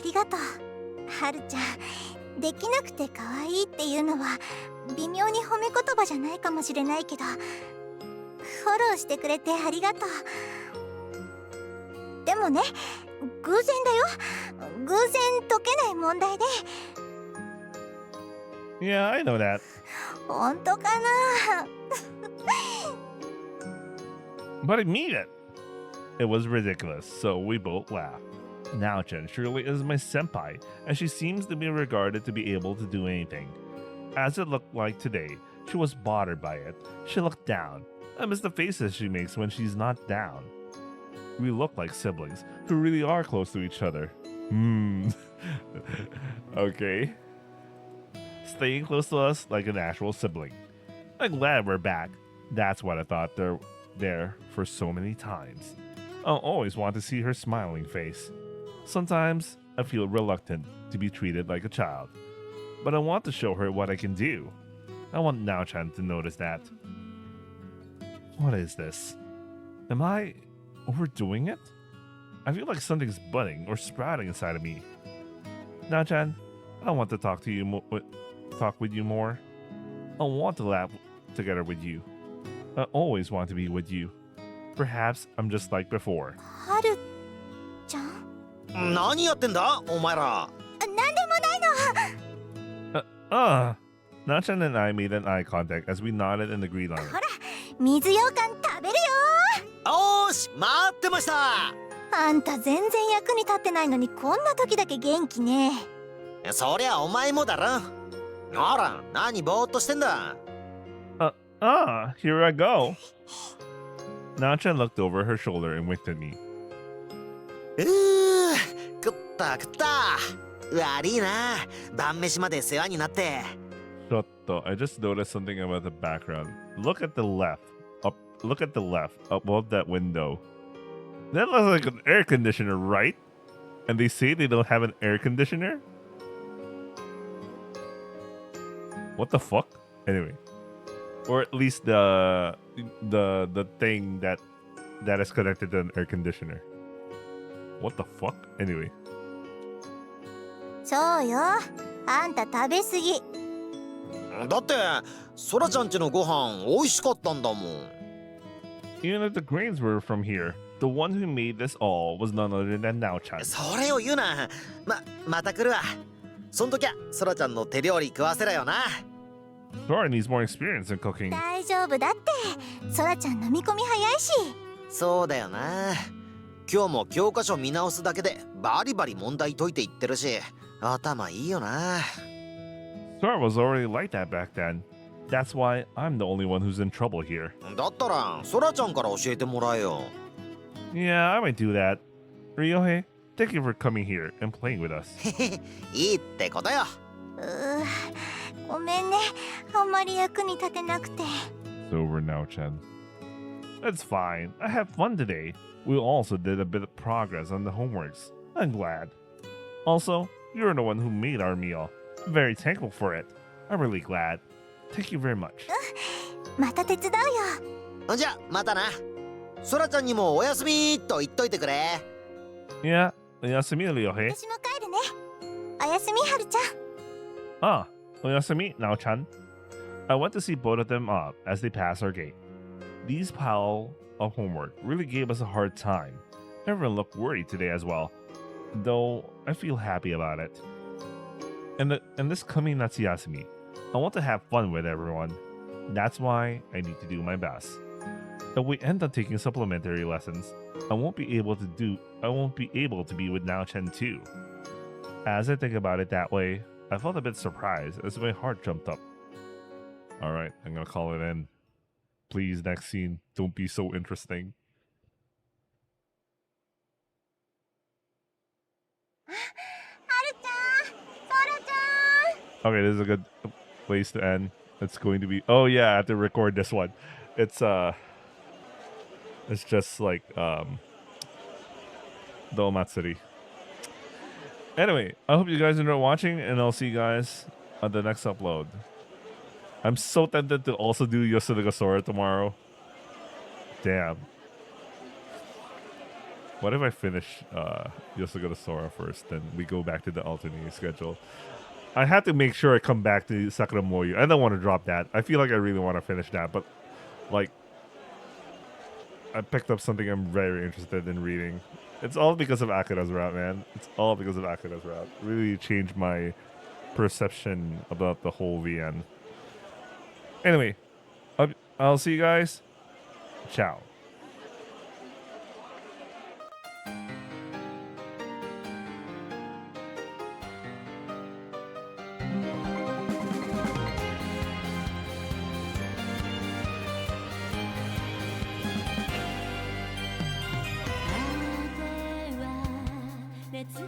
りがとうはるちゃん。できなくて可愛いっていうのは微妙に褒め言葉じゃないかもしれないけどフォローしてくれてありがとう。でもね偶然だよ。偶然解けない問題で。 Yeah, I know that. 本当かな But I mean it. It was ridiculous, so we both laughed. Now Chen surely is my senpai, and she seems to be regarded to be able to do anything. As it looked like today, she was bothered by it. She looked down. I miss the faces she makes when she's not down. We look like siblings who really are close to each other. Okay. Staying close to us like an actual sibling. I'm glad we're back. That's what I thought they're there for so many times. I'll always want to see her smiling face. Sometimes I feel reluctant to be treated like a child, but I want to show her what I can do. I want Nao-chan to notice that. What is this? Am I overdoing it? I feel like something's budding or sprouting inside of me. Nao-chan, I want to talk to you talk with you more. I want to laugh together with you. I always want to be with you. Perhaps I'm just like before. はるちゃん何やってんだお前ら。なんでもないの。 Nao-chan and I made an eye contact as we nodded and agreed on it. ほら水羊羹食べるよ。おーし待ってました。あんた全然役に立ってないのにこんな時だけ元気ね。そりゃお前もだろ。ほら何ぼーっとしてんだ。Here I go. Nao-chan looked over her shoulder and winked at me. 食った食った。悪いな。晩飯まで世話になって。Shotto, I just noticed something about the background. Look at the left. Look at the left, above that window. That looks like an air conditioner, right? And they say they don't have an air conditioner? What the fuck? Anyway. Or at least the thing that is connected to an air conditioner. What the fuck? Anyway. そうよあんた食べ過ぎ。だってソラちゃんちのご飯美味しかったんだもん。 Even if the grains were from here, the one who made this all was none other than Nao-chan. それを言うな。また来るわ。そん時はソラちゃんの手料理食わせろよな。Sora needs more experience in cooking. 大丈夫だってソラちゃん飲み込み早いし。そうだよな。今日も教科書見直すだけでバリバリ問題解いていってるし頭いいよな。 Sora was already like that back then. That's why I'm the only one who's in trouble here. だったらソラちゃんから教えてもらえよ。 Yeah, I might do that. Ryohei, thank you for coming here and playing with us. いいってことよ。ごめんねあんまり役に立てなくて。 It's over now, Chen. That's fine. I had fun today. We also did a bit of progress on the homeworks. I'm glad. Also, you're the one who made our meal. I'm very thankful for it. I'm really glad. Thank you very much. また手伝うよ。じゃあまたな。ソラちゃんにもおやすみと言っといてくれ。 Yeah, oyasumi, Ryohei. 私も帰るね。おやすみはるちゃん。 Ah, oyasumi, Nao-chan. I went to see both of them up as they passed our gate. These pile of homework really gave us a hard time. Everyone looked worried today as well, though I feel happy about it. And this coming Natsuyasumi, I want to have fun with everyone. That's why I need to do my best. If we end up taking supplementary lessons, I won't be able to be with Nao-chan too. As I think about it that way, I felt a bit surprised as my heart jumped up. Alright, I'm gonna call it in. Please, next scene, don't be so interesting. Okay, this is a good place to end. It's going to be. Oh yeah, I have to record this one. It's just like the Omatsuri. Anyway, I hope you guys enjoyed watching, and I'll see you guys on the next upload. I'm so tempted to also do Yosuga Sora tomorrow. Damn. What if I finish Yosuga Sora first, then we go back to the alternating schedule? I have to make sure I come back to Sakura Moyu. I don't want to drop that. I feel like I really want to finish that, but like I picked up something I'm very interested in reading. It's all because of Akira's route, man. It's all because of Akira's route. Really changed my perception about the whole VN. Anyway, I'll see you guys. Ciao. Let's